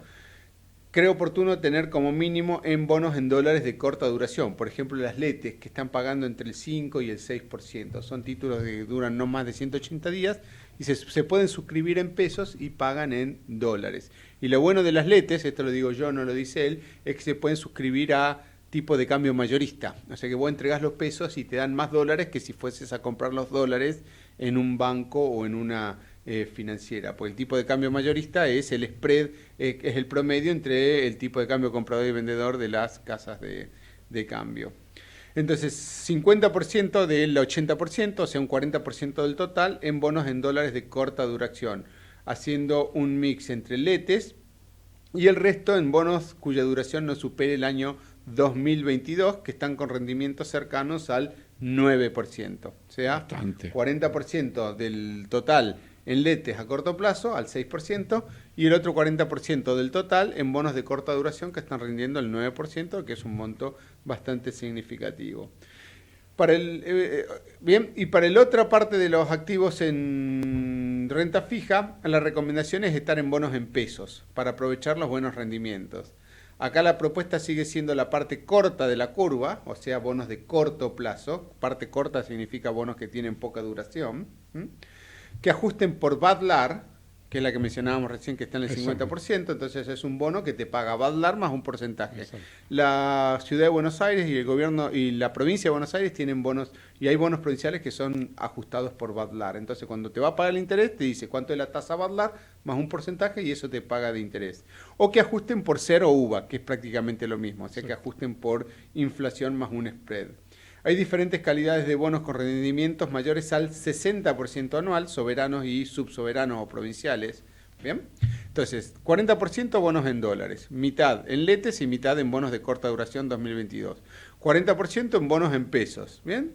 Speaker 4: creo oportuno tener como mínimo en bonos en dólares de corta duración. Por ejemplo, las LETES, que están pagando entre el 5 y el 6%. Son títulos que duran no más de 180 días y se pueden suscribir en pesos y pagan en dólares. Y lo bueno de las LETES, esto lo digo yo, no lo dice él, es que se pueden suscribir a tipo de cambio mayorista. O sea que vos entregás los pesos y te dan más dólares que si fueses a comprar los dólares en un banco o en una financiera. Pues el tipo de cambio mayorista es el spread, es el promedio entre el tipo de cambio comprador y vendedor de las casas de cambio. Entonces, 50% del 80%, o sea, un 40% del total, en bonos en dólares de corta duración, haciendo un mix entre LETES y el resto en bonos cuya duración no supere el año 2022, que están con rendimientos cercanos al 9%. O sea,
Speaker 2: Bastante.
Speaker 4: 40% del total en letes a corto plazo, al 6%, y el otro 40% del total en bonos de corta duración, que están rindiendo el 9%, que es un monto bastante significativo. Bien, y para la otra parte de los activos en renta fija, la recomendación es estar en bonos en pesos, para aprovechar los buenos rendimientos. Acá la propuesta sigue siendo la parte corta de la curva, o sea, bonos de corto plazo. Parte corta significa bonos que tienen poca duración. Que ajusten por Badlar, que es la que mencionábamos recién, que está en el 50%, entonces es un bono que te paga Badlar más un porcentaje. Exacto. La Ciudad de Buenos Aires y el gobierno y la provincia de Buenos Aires tienen bonos, y hay bonos provinciales que son ajustados por Badlar. Entonces cuando te va a pagar el interés, te dice cuánto es la tasa Badlar más un porcentaje y eso te paga de interés. O que ajusten por CER o UVA, que es prácticamente lo mismo, o sea que ajusten por inflación más un spread. Hay diferentes calidades de bonos con rendimientos mayores al 60% anual, soberanos y subsoberanos o provinciales. ¿Bien? Entonces, 40% bonos en dólares, mitad en letes y mitad en bonos de corta duración 2022. 40% en bonos en pesos, ¿bien?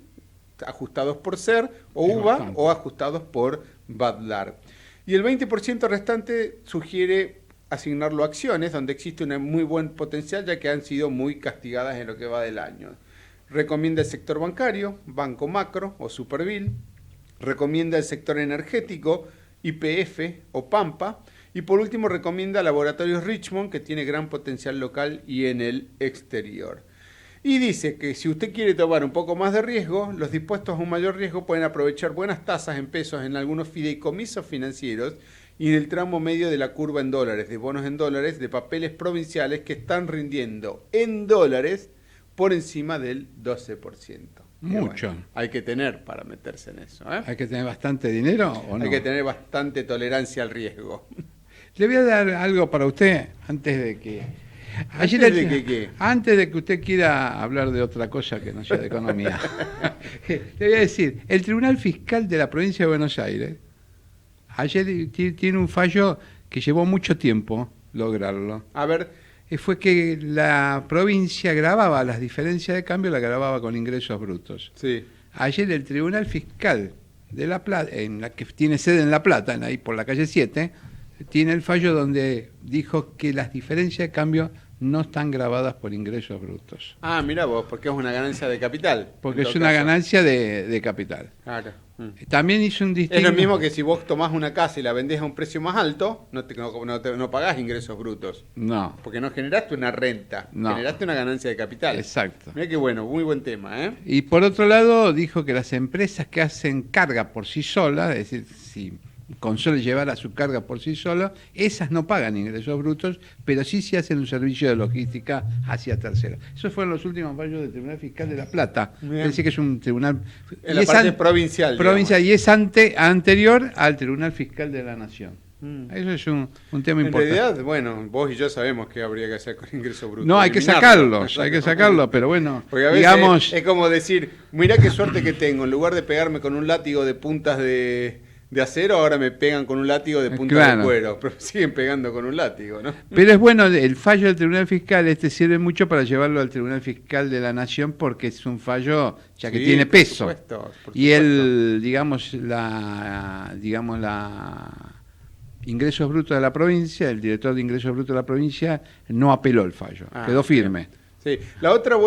Speaker 4: Ajustados por CER o UVA o ajustados por Badlar. Y el 20% restante sugiere asignarlo a acciones, donde existe un muy buen potencial, ya que han sido muy castigadas en lo que va del año. Recomienda el sector bancario, Banco Macro o Superville. Recomienda el sector energético, YPF o Pampa. Y por último recomienda Laboratorios Richmond, que tiene gran potencial local y en el exterior. Y dice que si usted quiere tomar un poco más de riesgo, los dispuestos a un mayor riesgo pueden aprovechar buenas tasas en pesos en algunos fideicomisos financieros y en el tramo medio de la curva en dólares, de bonos en dólares, de papeles provinciales que están rindiendo en dólares por encima del 12%.
Speaker 2: Mucho.
Speaker 4: Bueno, hay que tener para meterse en eso.
Speaker 2: ¿Hay que tener bastante dinero o no?
Speaker 4: Hay que tener bastante tolerancia al riesgo.
Speaker 2: Le voy a dar algo para usted antes de que... Antes de que usted quiera hablar de otra cosa que no sea de economía. Le voy a decir, el Tribunal Fiscal de la Provincia de Buenos Aires ayer tiene un fallo que llevó mucho tiempo lograrlo.
Speaker 4: A ver...
Speaker 2: Fue que la provincia grababa las diferencias de cambio, la grababa con ingresos brutos.
Speaker 4: Sí.
Speaker 2: Ayer el Tribunal Fiscal de La Plata, en la que tiene sede en La Plata, ahí por la calle 7, tiene el fallo donde dijo que las diferencias de cambio no están grabadas por ingresos brutos.
Speaker 4: Ah, mira vos, porque es una ganancia de capital.
Speaker 2: Porque es una ganancia de capital.
Speaker 4: Claro.
Speaker 2: También hizo un distinto...
Speaker 4: Es lo mismo que si vos tomás una casa y la vendés a un precio más alto, no pagás ingresos brutos.
Speaker 2: No.
Speaker 4: Porque no generaste una renta, generaste una ganancia de capital.
Speaker 2: Exacto.
Speaker 4: Mirá qué bueno, muy buen tema, ¿eh?
Speaker 2: Y por otro lado, dijo que las empresas que hacen carga por sí solas, es decir, si Console llevara su carga por sí solo, esas no pagan ingresos brutos, pero sí se hacen un servicio de logística hacia terceros. Esos fueron los últimos fallos del Tribunal Fiscal de La Plata. Es decir, que es un tribunal...
Speaker 4: En la parte provincial.
Speaker 2: Provincial, y es anterior al Tribunal Fiscal de la Nación. Eso es un tema importante.
Speaker 4: En realidad, bueno, vos y yo sabemos qué habría que hacer con ingresos brutos.
Speaker 2: No, hay que sacarlo, pero bueno,
Speaker 4: porque a veces digamos... Es como decir, mirá qué suerte que tengo, en lugar de pegarme con un látigo de puntas de acero, ahora me pegan con un látigo de punta de cuero, pero siguen pegando con un látigo, ¿no?
Speaker 2: Pero es bueno, el fallo del Tribunal Fiscal sirve mucho para llevarlo al Tribunal Fiscal de la Nación, porque es un fallo ya que tiene peso.
Speaker 4: Por supuesto.
Speaker 2: Y el, digamos, ingresos brutos de la provincia, el director de ingresos brutos de la provincia no apeló el fallo, quedó firme.
Speaker 4: Bien. Sí, la otra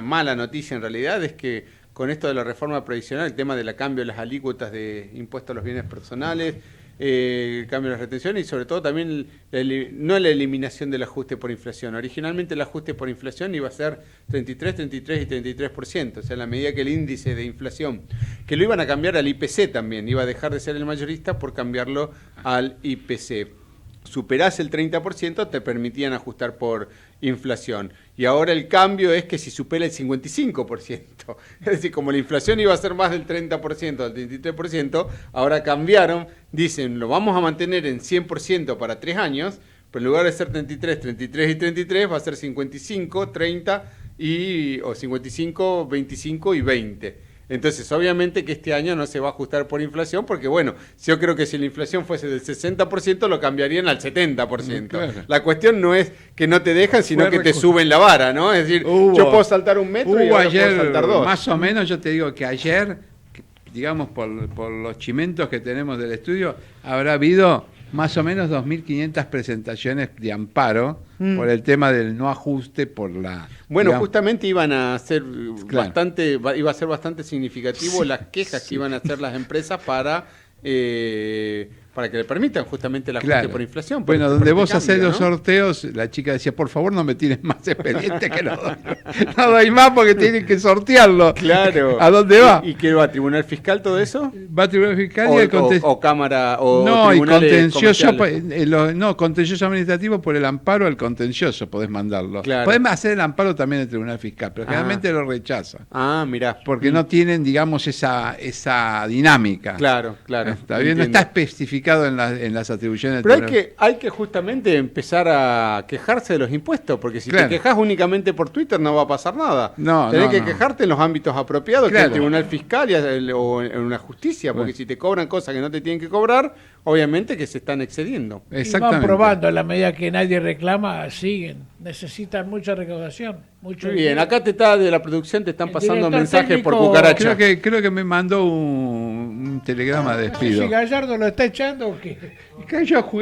Speaker 4: mala noticia en realidad es que con esto de la reforma previsional, el tema del cambio de las alícuotas de impuestos a los bienes personales, el cambio de las retenciones y sobre todo también no la eliminación del ajuste por inflación. Originalmente el ajuste por inflación iba a ser 33, 33 y 33%, o sea, en la medida que el índice de inflación, que lo iban a cambiar al IPC también, iba a dejar de ser el mayorista por cambiarlo al IPC. Superás el 30%, te permitían ajustar por inflación. Y ahora el cambio es que si supera el 55%, es decir, como la inflación iba a ser más del 30%, del 33%, ahora cambiaron, dicen, lo vamos a mantener en 100% para 3 años, pero en lugar de ser 33, 33 y 33, va a ser 55, 30 o 55, 25 y 20. Entonces, obviamente que este año no se va a ajustar por inflación, porque bueno, yo creo que si la inflación fuese del 60%, lo cambiarían al 70%. Claro. La cuestión no es que no te dejan, sino que te suben la vara, ¿no? Es decir, yo puedo saltar 1 metro y ahora
Speaker 2: ayer,
Speaker 4: puedo saltar 2.
Speaker 2: Más o menos, yo te digo que ayer, digamos, por los chimentos que tenemos del estudio, habrá habido más o menos 2.500 presentaciones de amparo por el tema del no ajuste, por la...
Speaker 4: Bueno, digamos, justamente iban a ser iba a ser bastante significativo las quejas que iban a hacer las empresas para que le permitan justamente el ajuste por inflación. Por
Speaker 2: bueno, donde vos hacés los sorteos, la chica decía, por favor no me tires más expedientes que no doy más porque tienen que sortearlo.
Speaker 4: Claro.
Speaker 2: ¿A dónde va?
Speaker 4: ¿Y qué va? ¿A Tribunal Fiscal todo eso?
Speaker 2: Va a Tribunal Fiscal
Speaker 4: o Cámara o
Speaker 2: no, y contencioso,
Speaker 4: no,
Speaker 2: contencioso administrativo por el amparo al contencioso podés mandarlo. Claro. Podés hacer el amparo también en Tribunal Fiscal, pero generalmente lo rechaza.
Speaker 4: Mirá.
Speaker 2: Porque no tienen, digamos, esa dinámica.
Speaker 4: Claro.
Speaker 2: Está bien, no está especificado en las atribuciones.
Speaker 4: Pero hay que justamente empezar a quejarse de los impuestos, porque si te quejas únicamente por Twitter no va a pasar nada. Tenés que quejarte en los ámbitos apropiados, que es el Tribunal Fiscal o en una justicia, porque si te cobran cosas que no te tienen que cobrar, obviamente que se están excediendo.
Speaker 13: Y van probando, a la medida que nadie reclama, siguen. Necesitan mucha recaudación.
Speaker 4: Muy bien, acá de la producción te están pasando mensajes técnico, por cucaracha.
Speaker 2: Creo que me mandó un telegrama de despido.
Speaker 13: Si Gallardo lo está echando o qué.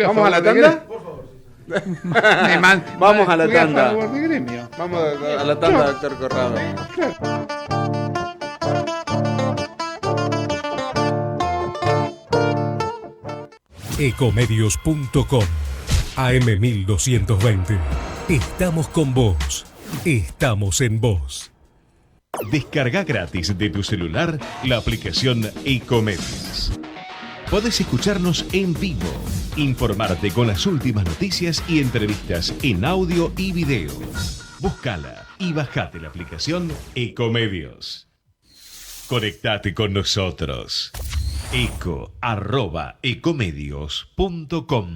Speaker 4: ¿Vamos a la tanda?
Speaker 13: Por favor.
Speaker 4: Vamos a la tanda.
Speaker 2: Vamos
Speaker 4: a la tanda, doctor Corrado.
Speaker 11: Ecomedios.com AM1220. Estamos con vos. Estamos en vos.
Speaker 1: Descarga gratis de tu celular la aplicación Ecomedios. Podés escucharnos en vivo, informarte con las últimas noticias y entrevistas en audio y video. Búscala y bajate la aplicación Ecomedios. Conectate con nosotros. eco@ecomedios.com.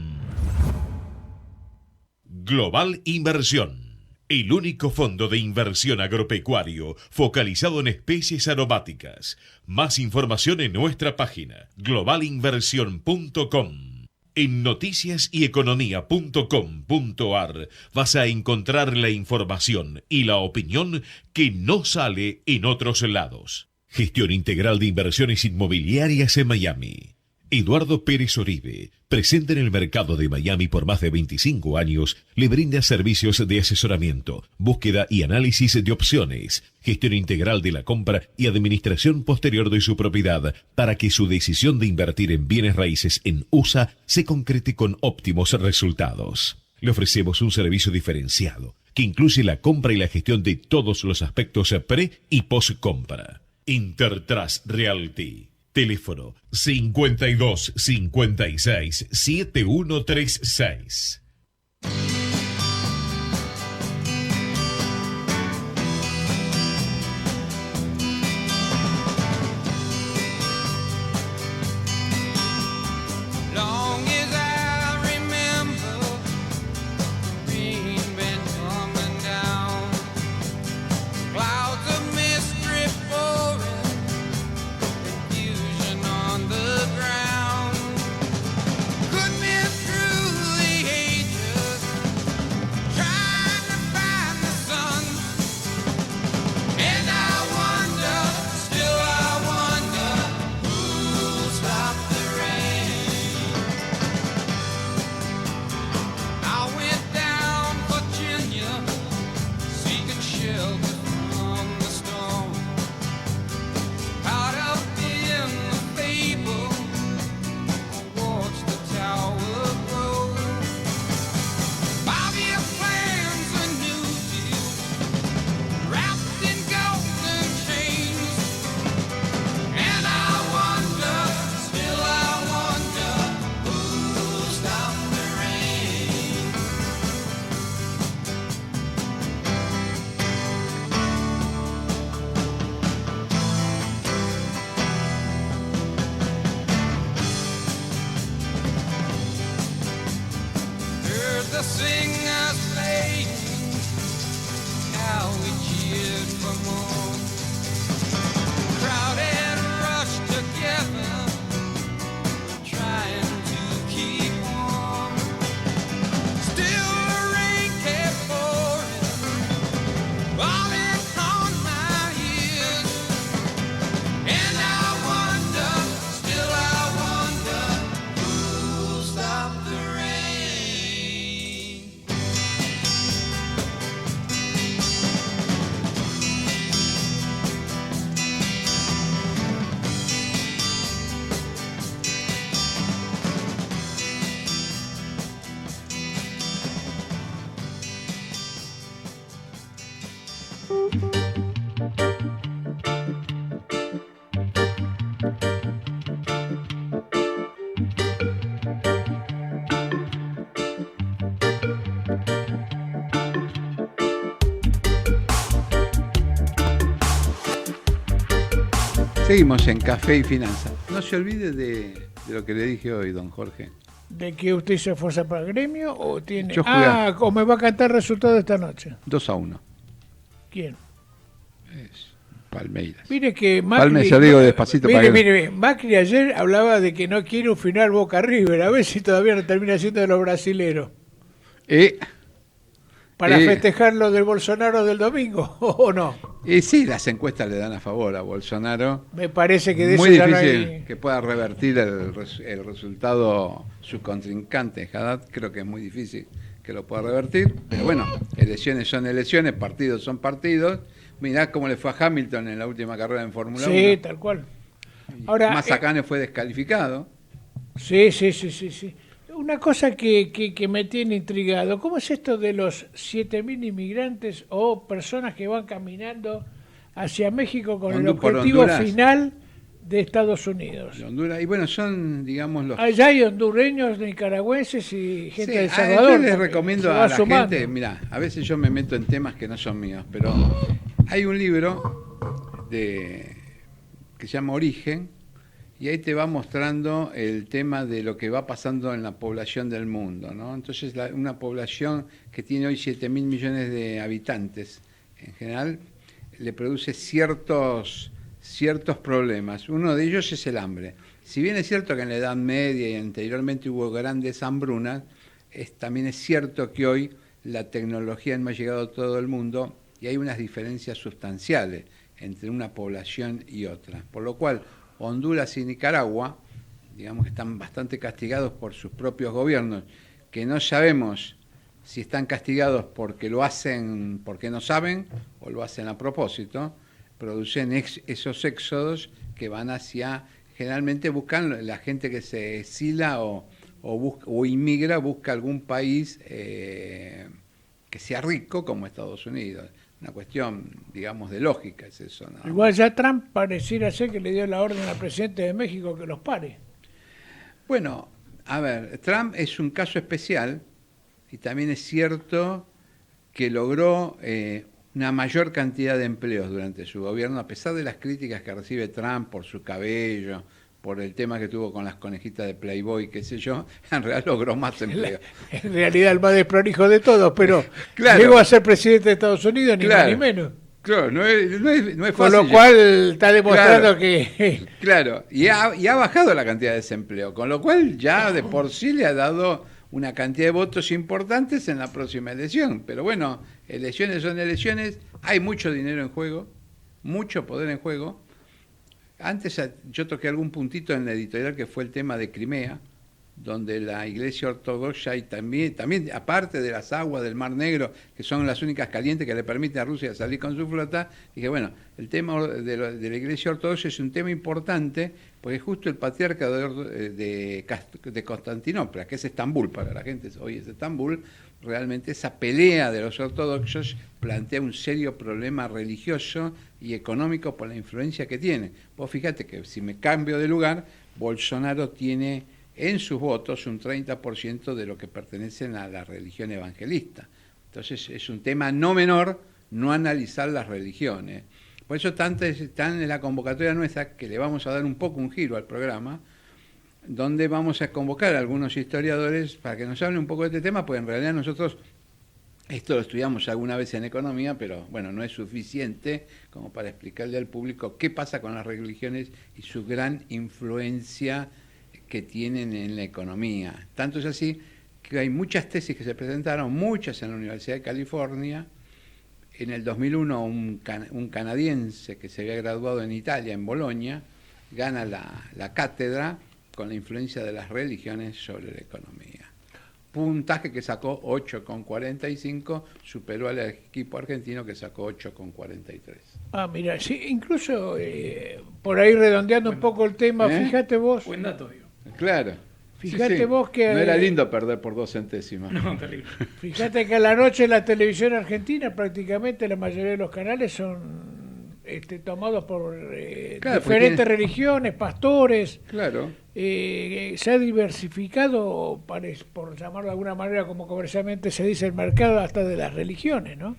Speaker 1: Global Inversión. El único fondo de inversión agropecuario focalizado en especies aromáticas. Más información en nuestra página globalinversión.com. En noticiasyeconomía.com.ar vas a encontrar la información y la opinión que no sale en otros lados. Gestión integral de inversiones inmobiliarias en Miami. Eduardo Pérez Oribe, presente en el mercado de Miami por más de 25 años, le brinda servicios de asesoramiento, búsqueda y análisis de opciones, gestión integral de la compra y administración posterior de su propiedad para que su decisión de invertir en bienes raíces en USA se concrete con óptimos resultados. Le ofrecemos un servicio diferenciado que incluye la compra y la gestión de todos los aspectos pre y post compra. Intertrust Realty. Teléfono 52 56 7136.
Speaker 2: Seguimos en Café y Finanzas. No se olvide de lo que le dije hoy, don Jorge.
Speaker 13: ¿De que usted se esfuerza para el gremio o tiene...?
Speaker 2: Yo jugué
Speaker 13: ¿o me va a cantar resultado esta noche?
Speaker 2: 2-1.
Speaker 13: ¿Quién?
Speaker 2: Es Palmeiras.
Speaker 13: Mire que Macri...
Speaker 2: Palmeiras, yo digo despacito para que...
Speaker 13: Mire, Macri ayer hablaba de que no quiere un final Boca River. A ver si todavía no termina siendo de los brasileros. Para festejar lo del Bolsonaro del domingo, ¿o no?
Speaker 2: Sí, las encuestas le dan a favor a Bolsonaro.
Speaker 13: Me parece que de
Speaker 2: muy
Speaker 13: eso
Speaker 2: difícil
Speaker 13: ya no hay...
Speaker 2: que pueda revertir el resultado su contrincante. Haddad creo que es muy difícil que lo pueda revertir. Pero bueno, elecciones son elecciones, partidos son partidos. Mirá cómo le fue a Hamilton en la última carrera en Fórmula 1.
Speaker 13: Sí, tal cual. Ahora,
Speaker 2: Mazzacane fue descalificado.
Speaker 13: Sí. Una cosa que me tiene intrigado, ¿cómo es esto de los 7.000 inmigrantes o personas que van caminando hacia México con el objetivo final de Estados Unidos?
Speaker 2: De Honduras. Y bueno, son, digamos, los...
Speaker 13: Allá hay hondureños, nicaragüenses y gente de El Salvador.
Speaker 2: Yo les recomiendo a la gente, mirá, a veces yo me meto en temas que no son míos, pero hay un libro que se llama Origen, y ahí te va mostrando el tema de lo que va pasando en la población del mundo, ¿no? Entonces, una población que tiene hoy 7.000 millones de habitantes, en general, le produce ciertos problemas. Uno de ellos es el hambre. Si bien es cierto que en la Edad Media y anteriormente hubo grandes hambrunas, también es cierto que hoy la tecnología no ha llegado a todo el mundo y hay unas diferencias sustanciales entre una población y otra. Por lo cual, Honduras y Nicaragua, digamos que están bastante castigados por sus propios gobiernos, que no sabemos si están castigados porque lo hacen porque no saben o lo hacen a propósito, producen esos éxodos que van hacia, generalmente buscan la gente que se exila o inmigra, busca algún país que sea rico como Estados Unidos. Una cuestión, digamos, de lógica es eso, ¿no?
Speaker 13: Igual ya Trump pareciera ser que le dio la orden al presidente de México que los pare.
Speaker 2: Bueno, a ver, Trump es un caso especial y también es cierto que logró una mayor cantidad de empleos durante su gobierno, a pesar de las críticas que recibe Trump por su cabello, por el tema que tuvo con las conejitas de Playboy, qué sé yo, en realidad logró más empleos.
Speaker 13: En realidad el más desprolijo de todos, pero
Speaker 2: claro,
Speaker 13: llegó a ser presidente de Estados Unidos, ni más ni menos.
Speaker 2: Claro, no es fácil.
Speaker 13: Con lo cual está demostrando que...
Speaker 2: Claro, y ha bajado la cantidad de desempleo, con lo cual ya de por sí le ha dado una cantidad de votos importantes en la próxima elección. Pero bueno, elecciones son elecciones, hay mucho dinero en juego, mucho poder en juego. Antes yo toqué algún puntito en la editorial que fue el tema de Crimea, donde la Iglesia Ortodoxa y también aparte de las aguas del Mar Negro, que son las únicas calientes que le permiten a Rusia salir con su flota, dije, bueno, el tema de la Iglesia Ortodoxa es un tema importante, porque justo el patriarca de Constantinopla, que es Estambul, para la gente hoy es Estambul, realmente esa pelea de los ortodoxos plantea un serio problema religioso y económico por la influencia que tiene. Vos fíjate que si me cambio de lugar, Bolsonaro tiene en sus votos un 30% de lo que pertenecen a la religión evangelista. Entonces es un tema no menor no analizar las religiones. Por eso están en la convocatoria nuestra, que le vamos a dar un poco un giro al programa, donde vamos a convocar a algunos historiadores para que nos hablen un poco de este tema, porque en realidad nosotros esto lo estudiamos alguna vez en economía, pero bueno, no es suficiente como para explicarle al público qué pasa con las religiones y su gran influencia que tienen en la economía. Tanto es así que hay muchas tesis que se presentaron, muchas en la Universidad de California. En el 2001 un canadiense que se había graduado en Italia, en Bolonia, gana la cátedra con la influencia de las religiones sobre la economía. Puntaje que sacó 8,45, superó al equipo argentino que sacó 8,43.
Speaker 13: Ah, mira, sí, incluso por ahí redondeando un poco el tema, fíjate vos.
Speaker 16: Buen dato, digo.
Speaker 2: Claro.
Speaker 13: Fíjate vos que...
Speaker 2: No era lindo perder por 2 centésimas.
Speaker 16: No, terrible.
Speaker 13: Fíjate que a la noche en la televisión argentina prácticamente la mayoría de los canales son tomados por diferentes religiones, pastores.
Speaker 2: Claro.
Speaker 13: Se ha diversificado, por llamarlo de alguna manera, como comercialmente se dice, el mercado hasta de las religiones, ¿no?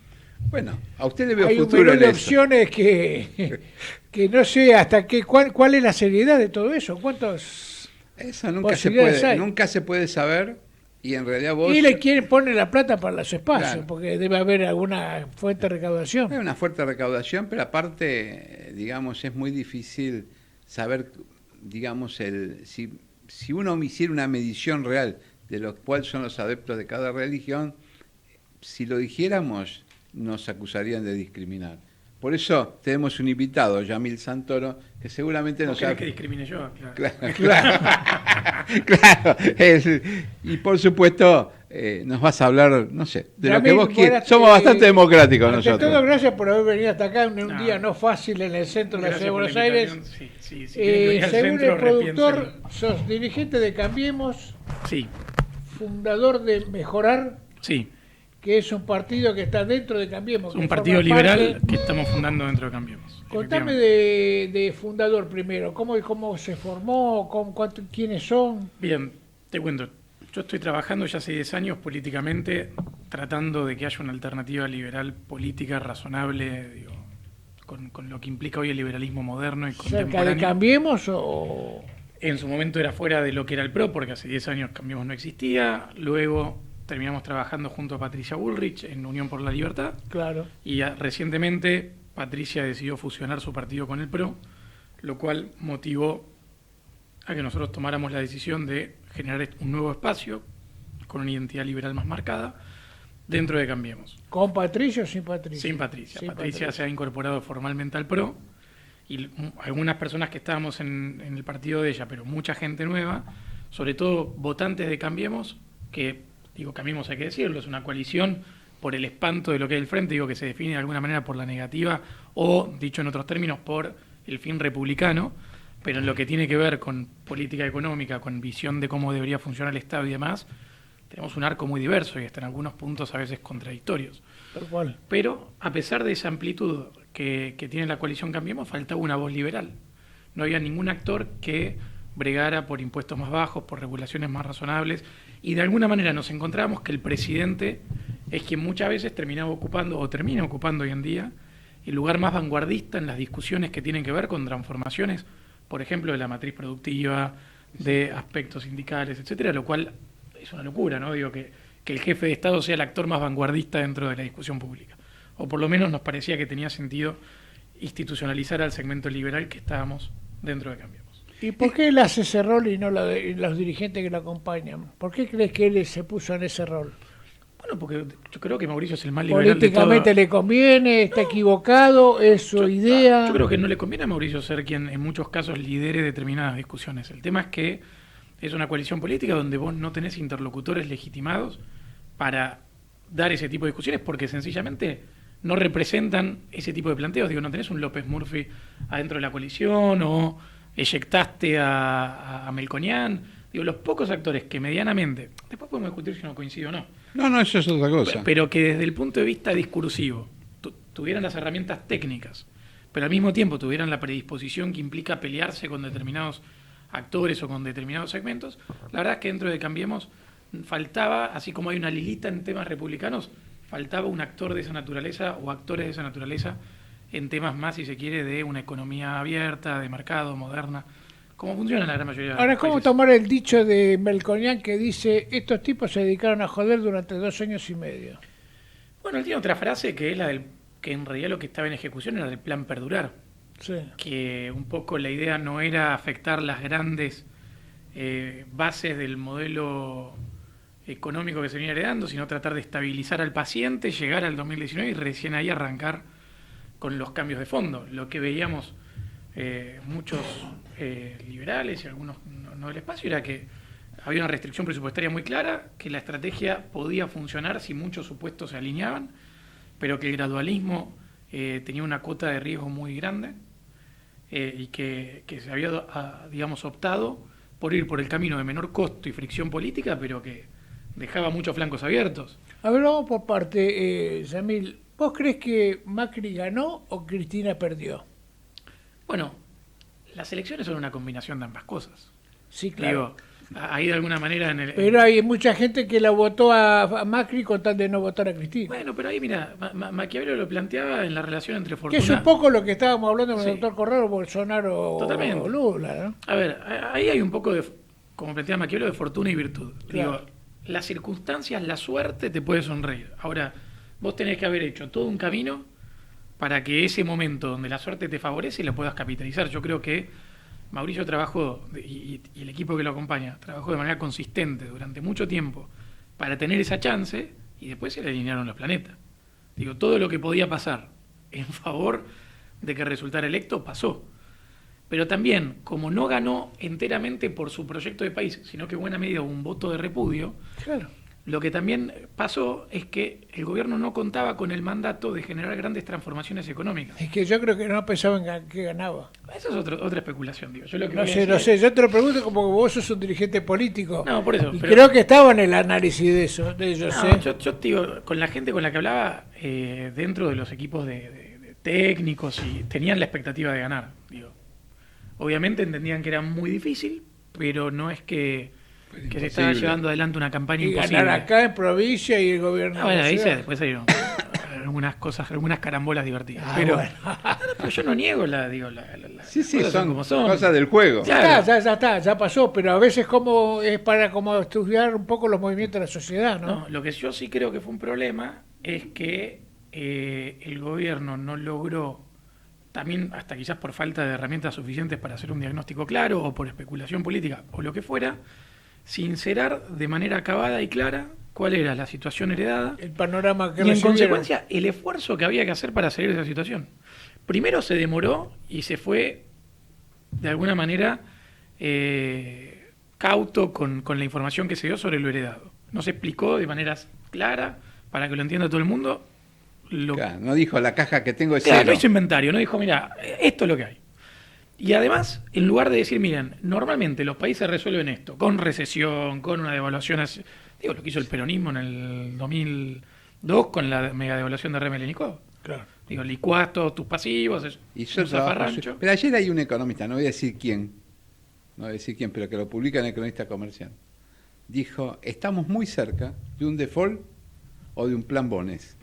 Speaker 2: Bueno, a usted le veo
Speaker 13: Hay
Speaker 2: futuro
Speaker 13: un menú
Speaker 2: en
Speaker 13: de
Speaker 2: eso.
Speaker 13: opciones que no sé hasta qué, cuál es la seriedad de todo eso, cuántos
Speaker 2: Eso
Speaker 13: posibilidades hay.
Speaker 2: nunca se puede saber, y en realidad vos...
Speaker 13: Y le quieren poner la plata para los espacios,
Speaker 2: Claro.
Speaker 13: porque debe haber alguna fuente de recaudación.
Speaker 2: Hay una fuerte recaudación, pero aparte, digamos, es muy difícil saber, digamos, si uno hiciera una medición real de los cuáles son los adeptos de cada religión, si lo dijéramos, nos acusarían de discriminar. Por eso tenemos un invitado, Yamil Santoro, que seguramente nos
Speaker 16: ¿No querés que discrimine yo? Claro.
Speaker 2: Claro. Y por supuesto, nos vas a hablar, no sé, de lo que
Speaker 13: Yamil,
Speaker 2: vos quieras.
Speaker 13: buenas-
Speaker 2: Somos bastante democráticos
Speaker 13: Ante
Speaker 2: nosotros.
Speaker 13: todo, gracias por haber venido hasta acá en un día no fácil en el centro de la ciudad de Buenos Aires.
Speaker 16: Sí, si quieren venir al
Speaker 13: Según
Speaker 16: centro,
Speaker 13: el productor,
Speaker 16: repiénsenlo.
Speaker 13: sos dirigente de Cambiemos,
Speaker 16: Sí,
Speaker 13: fundador de Mejorar,
Speaker 16: sí.
Speaker 13: que es un partido que está dentro de Cambiemos.
Speaker 16: Es un
Speaker 13: que
Speaker 16: partido
Speaker 13: forma
Speaker 16: liberal
Speaker 13: parte.
Speaker 16: que estamos fundando dentro de Cambiemos.
Speaker 13: Contame de fundador primero, cómo se formó, quiénes son.
Speaker 16: Bien, te cuento. Yo estoy trabajando ya hace 10 años políticamente, tratando de que haya una alternativa liberal política razonable, digo, con lo que implica hoy el liberalismo moderno y
Speaker 13: ¿Cerca de
Speaker 16: contemporáneo.
Speaker 13: Cambiemos o...?
Speaker 16: En su momento era fuera de lo que era el PRO, porque hace 10 años Cambiemos no existía. Luego terminamos trabajando junto a Patricia Bullrich en Unión por la Libertad.
Speaker 13: Claro.
Speaker 16: Y recientemente Patricia decidió fusionar su partido con el PRO, lo cual motivó a que nosotros tomáramos la decisión de generar un nuevo espacio con una identidad liberal más marcada dentro de Cambiemos.
Speaker 13: ¿Con Patricia o sin Patricia?
Speaker 16: Sin Patricia.
Speaker 13: Sin
Speaker 16: Patricia se ha incorporado formalmente al PRO y algunas personas que estábamos en el partido de ella, pero mucha gente nueva, sobre todo votantes de Cambiemos, que, digo, Cambiemos hay que decirlo, es una coalición por el espanto de lo que es el frente, digo que se define de alguna manera por la negativa o, dicho en otros términos, por el fin republicano, pero en lo que tiene que ver con política económica, con visión de cómo debería funcionar el Estado y demás, tenemos un arco muy diverso y hasta en algunos puntos a veces contradictorios.
Speaker 13: Tal cual.
Speaker 16: Pero a pesar de esa amplitud que tiene la coalición Cambiemos, faltaba una voz liberal. No había ningún actor que bregara por impuestos más bajos, por regulaciones más razonables, y de alguna manera nos encontrábamos que el presidente es quien muchas veces termina ocupando hoy en día el lugar más vanguardista en las discusiones que tienen que ver con transformaciones, por ejemplo, de la matriz productiva, de aspectos sindicales, etcétera, lo cual es una locura, ¿no? Digo que el jefe de Estado sea el actor más vanguardista dentro de la discusión pública. O por lo menos nos parecía que tenía sentido institucionalizar al segmento liberal que estábamos dentro de Cambiemos.
Speaker 13: ¿Y por qué él hace ese rol y no los dirigentes que lo acompañan? ¿Por qué crees que él se puso en ese rol?
Speaker 16: Bueno, porque yo creo que Mauricio es el más liberal de
Speaker 13: Políticamente
Speaker 16: todo.
Speaker 13: le conviene, está equivocado, es su idea.
Speaker 16: Yo creo que no le conviene a Mauricio ser quien en muchos casos lidere determinadas discusiones. El tema es que es una coalición política donde vos no tenés interlocutores legitimados para dar ese tipo de discusiones porque sencillamente no representan ese tipo de planteos. Digo, no tenés un López Murphy adentro de la coalición o eyectaste a Melconian. Digo, los pocos actores que medianamente, después podemos discutir si no coincido o no.
Speaker 2: No, eso es otra cosa.
Speaker 16: Pero que desde el punto de vista discursivo tuvieran las herramientas técnicas, pero al mismo tiempo tuvieran la predisposición que implica pelearse con determinados actores o con determinados segmentos, la verdad es que dentro de Cambiemos faltaba, así como hay una Lilita en temas republicanos, faltaba un actor de esa naturaleza o actores de esa naturaleza en temas más, si se quiere, de una economía abierta, de mercado, moderna, como funciona la gran mayoría de
Speaker 13: Ahora,
Speaker 16: los
Speaker 13: ¿cómo
Speaker 16: países.
Speaker 13: tomar el dicho de Melconian que dice estos tipos se dedicaron a joder durante 2 años y medio?
Speaker 16: Bueno, él tiene otra frase que es la del que en realidad lo que estaba en ejecución era el plan perdurar.
Speaker 13: Sí.
Speaker 16: Que un poco la idea no era afectar las grandes bases del modelo económico que se venía heredando, sino tratar de estabilizar al paciente, llegar al 2019 y recién ahí arrancar con los cambios de fondo. Lo que veíamos muchos liberales y algunos no del espacio era que había una restricción presupuestaria muy clara, que la estrategia podía funcionar si muchos supuestos se alineaban, pero que el gradualismo tenía una cuota de riesgo muy grande y que se había, digamos, optado por ir por el camino de menor costo y fricción política, pero que dejaba muchos flancos abiertos.
Speaker 13: A ver, vamos por parte, Yamil. ¿Vos crees que Macri ganó o Cristina perdió?
Speaker 16: Bueno, las elecciones son una combinación de ambas cosas.
Speaker 13: Sí, claro.
Speaker 16: Digo, ahí de alguna manera en el...
Speaker 13: Pero hay mucha gente que la votó a Macri con tal de no votar a Cristina.
Speaker 16: Bueno, pero ahí mira, Maquiavelo lo planteaba en la relación entre Fortuna...
Speaker 13: Que es un poco lo que estábamos hablando con
Speaker 16: Sí.
Speaker 13: el doctor Corrado, Bolsonaro
Speaker 16: Totalmente.
Speaker 13: o Lula, ¿no?
Speaker 16: A ver, ahí hay un poco de, como planteaba Maquiavelo, de fortuna y virtud.
Speaker 13: Claro.
Speaker 16: Digo, las circunstancias, la suerte te puede sonreír. Ahora, vos tenés que haber hecho todo un camino para que ese momento donde la suerte te favorece la puedas capitalizar. Yo creo que Mauricio trabajó, y el equipo que lo acompaña, trabajó de manera consistente durante mucho tiempo para tener esa chance y después se le alinearon los planetas. Digo, todo lo que podía pasar en favor de que resultara electo pasó. Pero también, como no ganó enteramente por su proyecto de país, sino que en buena medida hubo un voto de repudio,
Speaker 13: Claro.
Speaker 16: lo que también pasó es que el gobierno no contaba con el mandato de generar grandes transformaciones económicas.
Speaker 13: Es que yo creo que no pensaban que ganaba.
Speaker 16: Esa es otra especulación, digo. Yo lo que
Speaker 13: No
Speaker 16: voy a
Speaker 13: sé,
Speaker 16: decir
Speaker 13: no
Speaker 16: es-
Speaker 13: sé. Yo te lo pregunto como que vos sos un dirigente político.
Speaker 16: No, por eso.
Speaker 13: Y
Speaker 16: pero-
Speaker 13: creo que estaba en el análisis de eso, de ellos,
Speaker 16: No,
Speaker 13: ¿eh?
Speaker 16: yo te digo, con la gente con la que hablaba dentro de los equipos de técnicos y tenían la expectativa de ganar. Digo, obviamente entendían que era muy difícil, pero no es que se estaba llevando adelante una campaña
Speaker 13: Y
Speaker 16: imposible.
Speaker 13: ganar acá en provincia y el gobierno.
Speaker 16: Ah, bueno, ahí
Speaker 13: nacional.
Speaker 16: después salieron algunas cosas, algunas carambolas divertidas.
Speaker 2: Ah,
Speaker 16: pero,
Speaker 2: bueno.
Speaker 16: pero yo no niego las
Speaker 2: Sí,
Speaker 16: cosas
Speaker 2: son
Speaker 16: como son.
Speaker 2: cosas del juego.
Speaker 16: Claro.
Speaker 13: Ya está, ya pasó, pero a veces como es para como estudiar un poco los movimientos de la sociedad, ¿no?
Speaker 16: No, lo que yo sí creo que fue un problema es que el gobierno no logró, también hasta quizás por falta de herramientas suficientes para hacer un diagnóstico claro o por especulación política o lo que fuera, sincerar de manera acabada y clara cuál era la situación heredada
Speaker 13: El panorama que
Speaker 16: y en
Speaker 13: recibieron.
Speaker 16: consecuencia el esfuerzo que había que hacer para salir de esa situación. Primero se demoró y se fue de alguna manera cauto con la información que se dio sobre lo heredado. No se explicó de manera clara para que lo entienda todo el mundo.
Speaker 2: Claro, no dijo la caja que tengo es
Speaker 16: Claro,
Speaker 2: cero.
Speaker 16: no hizo inventario, no dijo, mira, esto es lo que hay. Y además, en lugar de decir, miren, normalmente los países resuelven esto, con recesión, con una devaluación, digo, lo que hizo el peronismo en el 2002 con la mega devaluación de Remelenikov.
Speaker 13: Claro.
Speaker 16: Digo, licuás todos tus pasivos,
Speaker 2: Hizo
Speaker 16: un
Speaker 2: el trabajo
Speaker 16: zafarrancho.
Speaker 2: suyo. Pero ayer hay un economista, no voy a decir quién, pero que lo publica en el Cronista Comercial. Dijo, estamos muy cerca de un default o de un plan Bones.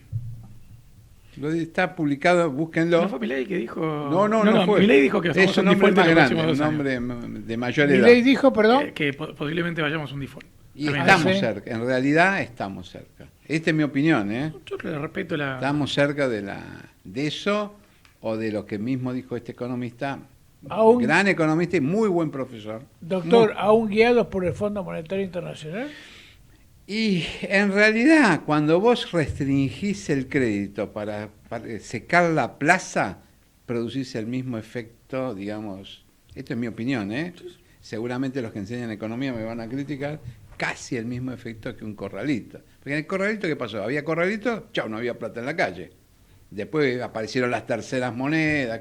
Speaker 2: Está publicado, búsquenlo.
Speaker 16: ¿No fue Milei que dijo...?
Speaker 2: No fue.
Speaker 16: Milei dijo que
Speaker 2: es
Speaker 16: vamos a
Speaker 2: un
Speaker 16: un
Speaker 2: hombre
Speaker 16: default
Speaker 2: más
Speaker 16: en los
Speaker 2: grande,
Speaker 16: próximos
Speaker 2: un
Speaker 16: 2
Speaker 2: hombre
Speaker 16: años.
Speaker 2: de mayor edad.
Speaker 13: Milei dijo, perdón.
Speaker 16: Que posiblemente vayamos a un default.
Speaker 2: Y
Speaker 16: También.
Speaker 2: estamos
Speaker 16: Sí.
Speaker 2: cerca, en realidad estamos cerca. Esta es mi opinión, ¿eh?
Speaker 16: Yo le respeto la...
Speaker 2: Estamos cerca de eso o de lo que mismo dijo este economista,
Speaker 13: Aún-
Speaker 2: gran economista y muy buen profesor.
Speaker 13: Doctor,
Speaker 2: Muy-
Speaker 13: ¿aún guiados por el Fondo Monetario Internacional?
Speaker 2: Y en realidad, cuando vos restringís el crédito para secar la plaza, producís el mismo efecto, digamos, esto es mi opinión, ¿eh? Seguramente los que enseñan economía me van a criticar, casi el mismo efecto que un corralito. Porque en el corralito, ¿qué pasó? Había corralito, chao, no había plata en la calle. Después aparecieron las terceras monedas,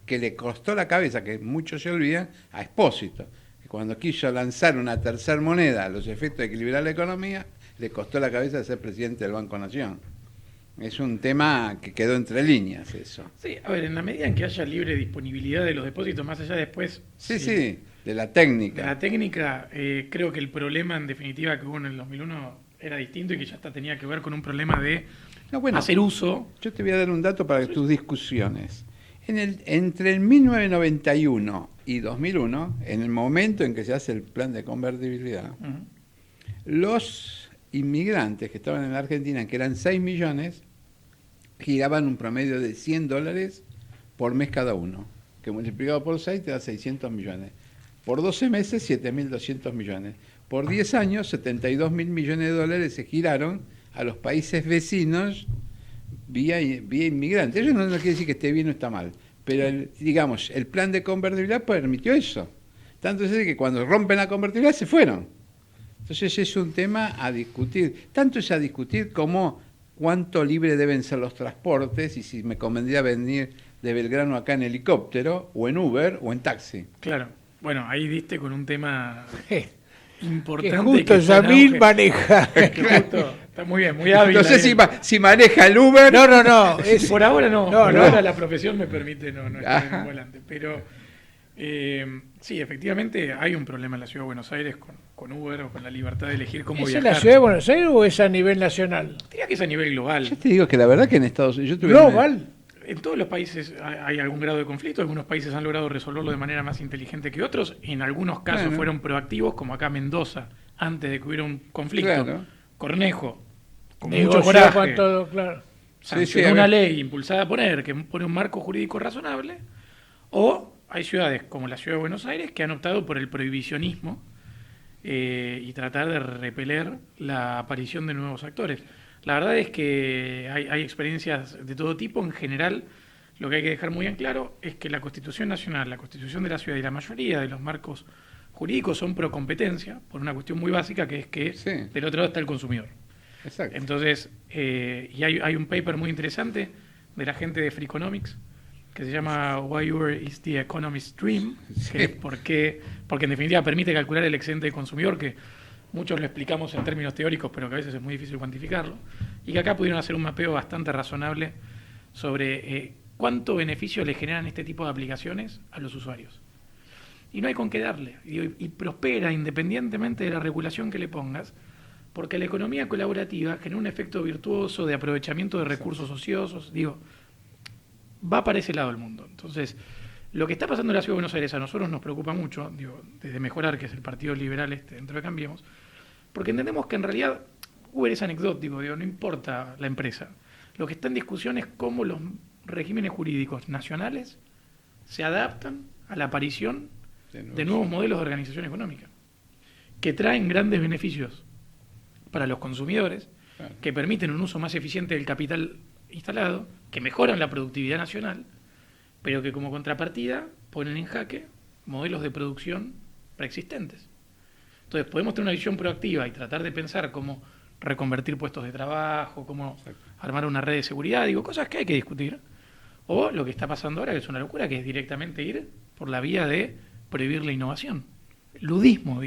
Speaker 2: que le costó la cabeza, que muchos se olvidan, a Expósito. Que cuando quiso lanzar una tercera moneda a los efectos de equilibrar la economía, le costó la cabeza ser presidente del Banco Nación. Es un tema que quedó entre líneas eso.
Speaker 16: Sí, a ver, en la medida en que haya libre disponibilidad de los depósitos, más allá después...
Speaker 2: Sí, de la técnica.
Speaker 16: De la técnica, creo que el problema en definitiva que hubo en el 2001 era distinto y que ya hasta tenía que ver con un problema de hacer uso.
Speaker 2: Yo te voy a dar un dato para tus discusiones. Entre el 1991 y 2001, en el momento en que se hace el plan de convertibilidad, los inmigrantes que estaban en la Argentina, que eran 6 millones, giraban un promedio de $100 por mes cada uno, que multiplicado por 6 te da 600 millones. Por 12 meses, 7.200 millones. Por 10 años, 72.000 millones de dólares se giraron a los países vecinos vía inmigrantes. Eso no quiere decir que esté bien o está mal, pero digamos, el plan de convertibilidad permitió eso. Tanto es que cuando rompen la convertibilidad se fueron. Entonces es un tema a discutir. Tanto es a discutir como cuánto libre deben ser los transportes y si me convendría venir de Belgrano acá en helicóptero o en Uber o en taxi.
Speaker 16: Claro. Bueno, ahí diste con un tema importante.
Speaker 13: Que justo
Speaker 16: está en
Speaker 13: Yamil
Speaker 16: auge.
Speaker 13: maneja.
Speaker 16: Que justo, está muy bien, muy hábil.
Speaker 2: No sé
Speaker 16: ahí.
Speaker 2: si maneja el Uber.
Speaker 13: No.
Speaker 16: Por ahora no.
Speaker 13: No,
Speaker 16: Por
Speaker 13: no.
Speaker 16: ahora la profesión me permite no estar en el volante. Pero Sí, efectivamente hay un problema en la Ciudad de Buenos Aires con Uber o con la libertad de elegir cómo
Speaker 13: ¿Es
Speaker 16: viajar.
Speaker 13: en la Ciudad de Buenos Aires o es a nivel nacional?
Speaker 16: Diría que es a nivel global.
Speaker 2: Yo te digo que la verdad que en Estados Unidos...
Speaker 13: ¿Global?
Speaker 16: En todos los países hay algún grado de conflicto, algunos países han logrado resolverlo de manera más inteligente que otros, y en algunos casos
Speaker 2: Claro.
Speaker 16: fueron proactivos, como acá Mendoza, antes de que hubiera un conflicto.
Speaker 2: Claro.
Speaker 16: Cornejo, con
Speaker 13: Negoció
Speaker 16: mucho coraje,
Speaker 13: con todo, claro.
Speaker 16: sancionó una ley impulsada por él, que pone un marco jurídico razonable, o hay ciudades como la Ciudad de Buenos Aires que han optado por el prohibicionismo y tratar de repeler la aparición de nuevos actores. La verdad es que hay experiencias de todo tipo. En general, lo que hay que dejar muy en claro es que la Constitución Nacional, la Constitución de la Ciudad y la mayoría de los marcos jurídicos son pro competencia, por una cuestión muy básica, que es que del otro lado está el consumidor.
Speaker 2: Exacto.
Speaker 16: Entonces, y hay un paper muy interesante de la gente de Freakonomics que se llama Why Uber is the Economist Dream, que es porque en definitiva permite calcular el excedente del consumidor, que muchos lo explicamos en términos teóricos, pero que a veces es muy difícil cuantificarlo, y que acá pudieron hacer un mapeo bastante razonable sobre cuánto beneficio le generan este tipo de aplicaciones a los usuarios. Y no hay con qué darle, y prospera independientemente de la regulación que le pongas, porque la economía colaborativa genera un efecto virtuoso de aprovechamiento de recursos ociosos, va para ese lado el mundo. Entonces, lo que está pasando en la Ciudad de Buenos Aires a nosotros nos preocupa mucho, desde Mejorar, que es el partido liberal dentro de Cambiemos, porque entendemos que en realidad Uber es anecdótico, no importa la empresa. Lo que está en discusión es cómo los regímenes jurídicos nacionales se adaptan a la aparición de nuevos modelos de organización económica, que traen grandes beneficios para los consumidores, que permiten un uso más eficiente del capital instalado, que mejoran la productividad nacional, pero que como contrapartida ponen en jaque modelos de producción preexistentes. Entonces podemos tener una visión proactiva y tratar de pensar cómo reconvertir puestos de trabajo, cómo armar una red de seguridad, cosas que hay que discutir. O lo que está pasando ahora, que es una locura, que es directamente ir por la vía de prohibir la innovación. Ludismo,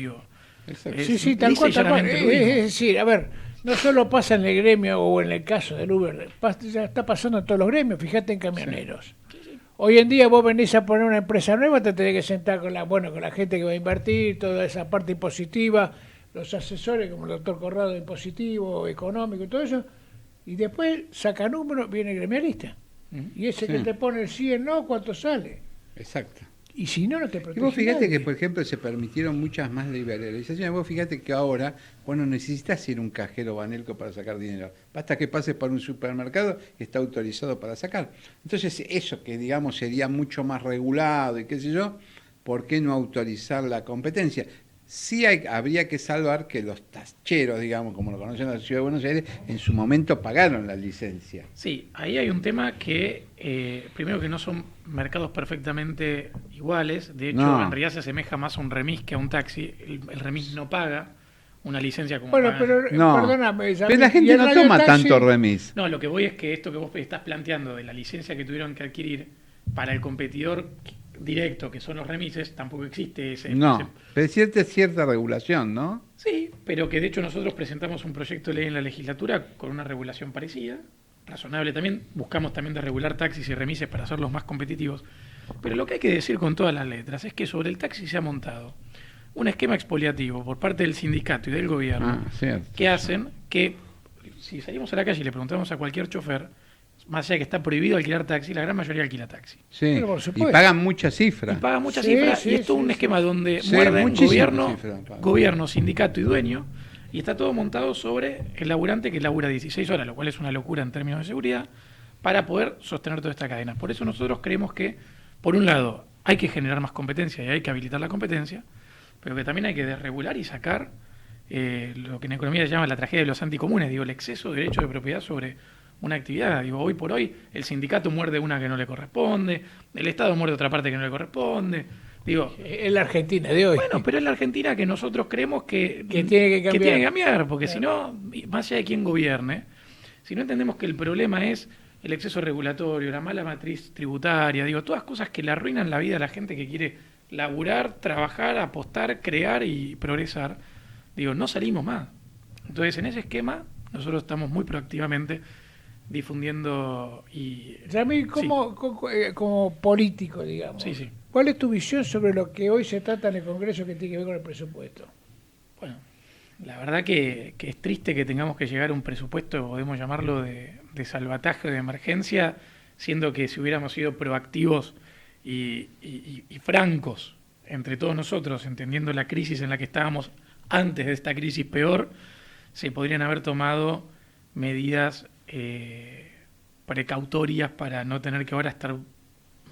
Speaker 13: Sí, tal cual. Es decir, a ver, no solo pasa en el gremio o en el caso del Uber, ya está pasando en todos los gremios, fíjate en camioneros. Sí. Hoy en día vos venís a poner una empresa nueva, te tenés que sentar con la gente que va a invertir, toda esa parte impositiva, los asesores como el doctor Corrado de impositivo, económico y todo eso, y después saca números, viene el gremialista. Y ese que te pone el 100, ¿no? ¿Cuánto sale?
Speaker 2: Exacto.
Speaker 13: Y si no, no te protege.
Speaker 2: Y vos fíjate
Speaker 13: nadie.
Speaker 2: que, por ejemplo, se permitieron muchas más liberalizaciones. Vos fíjate que ahora vos no necesitas ir a un cajero Banelco para sacar dinero. Basta que pases por un supermercado y está autorizado para sacar. Entonces, eso que, digamos, sería mucho más regulado y qué sé yo, ¿por qué no autorizar la competencia? Sí habría que salvar que los tacheros, digamos, como lo conocen en la Ciudad de Buenos Aires, en su momento pagaron la licencia.
Speaker 16: Sí, ahí hay un tema que, primero que no son mercados perfectamente iguales, de hecho en realidad se asemeja más a un remis que a un taxi, el remis no paga una licencia como
Speaker 13: pero perdóname,
Speaker 2: pero la gente no toma tanto remis.
Speaker 16: No, lo que voy es que esto que vos estás planteando de la licencia que tuvieron que adquirir para el competidor directo, que son los remises, tampoco existe ese...
Speaker 2: pero es cierta regulación, ¿no?
Speaker 16: Sí, pero que de hecho nosotros presentamos un proyecto de ley en la legislatura con una regulación parecida, razonable también, buscamos también de regular taxis y remises para hacerlos más competitivos, pero lo que hay que decir con todas las letras es que sobre el taxi se ha montado un esquema expoliativo por parte del sindicato y del gobierno que hacen que, si salimos a la calle y le preguntamos a cualquier chofer, más allá de que está prohibido alquilar taxi, la gran mayoría alquila taxi.
Speaker 2: Sí, y pagan muchas cifras.
Speaker 16: Y esto es un esquema donde muerden gobierno, sindicato y dueño, y está todo montado sobre el laburante que labura 16 horas, lo cual es una locura en términos de seguridad, para poder sostener toda esta cadena. Por eso nosotros creemos que, por un lado, hay que generar más competencia y hay que habilitar la competencia, pero que también hay que desregular y sacar lo que en economía se llama la tragedia de los anticomunes, el exceso de derecho de propiedad sobre una actividad. Hoy por hoy el sindicato muerde una que no le corresponde, el Estado muerde otra parte que no le corresponde.
Speaker 13: Es la Argentina de hoy.
Speaker 16: Bueno, pero es la Argentina que nosotros creemos que
Speaker 13: tiene que
Speaker 16: cambiar, porque si no, más allá de quién gobierne, si no entendemos que el problema es el exceso regulatorio, la mala matriz tributaria, todas cosas que le arruinan la vida a la gente que quiere laburar, trabajar, apostar, crear y progresar, no salimos más. Entonces, en ese esquema, nosotros estamos muy proactivamente difundiendo y...
Speaker 13: Ramírez, como político, digamos.
Speaker 16: Sí.
Speaker 13: ¿Cuál es tu visión sobre lo que hoy se trata en el Congreso que tiene que ver con el presupuesto?
Speaker 16: Bueno, la verdad que es triste que tengamos que llegar a un presupuesto, podemos llamarlo de salvataje o de emergencia, siendo que si hubiéramos sido proactivos y francos entre todos nosotros, entendiendo la crisis en la que estábamos antes de esta crisis peor, se podrían haber tomado medidas precautorias para no tener que ahora estar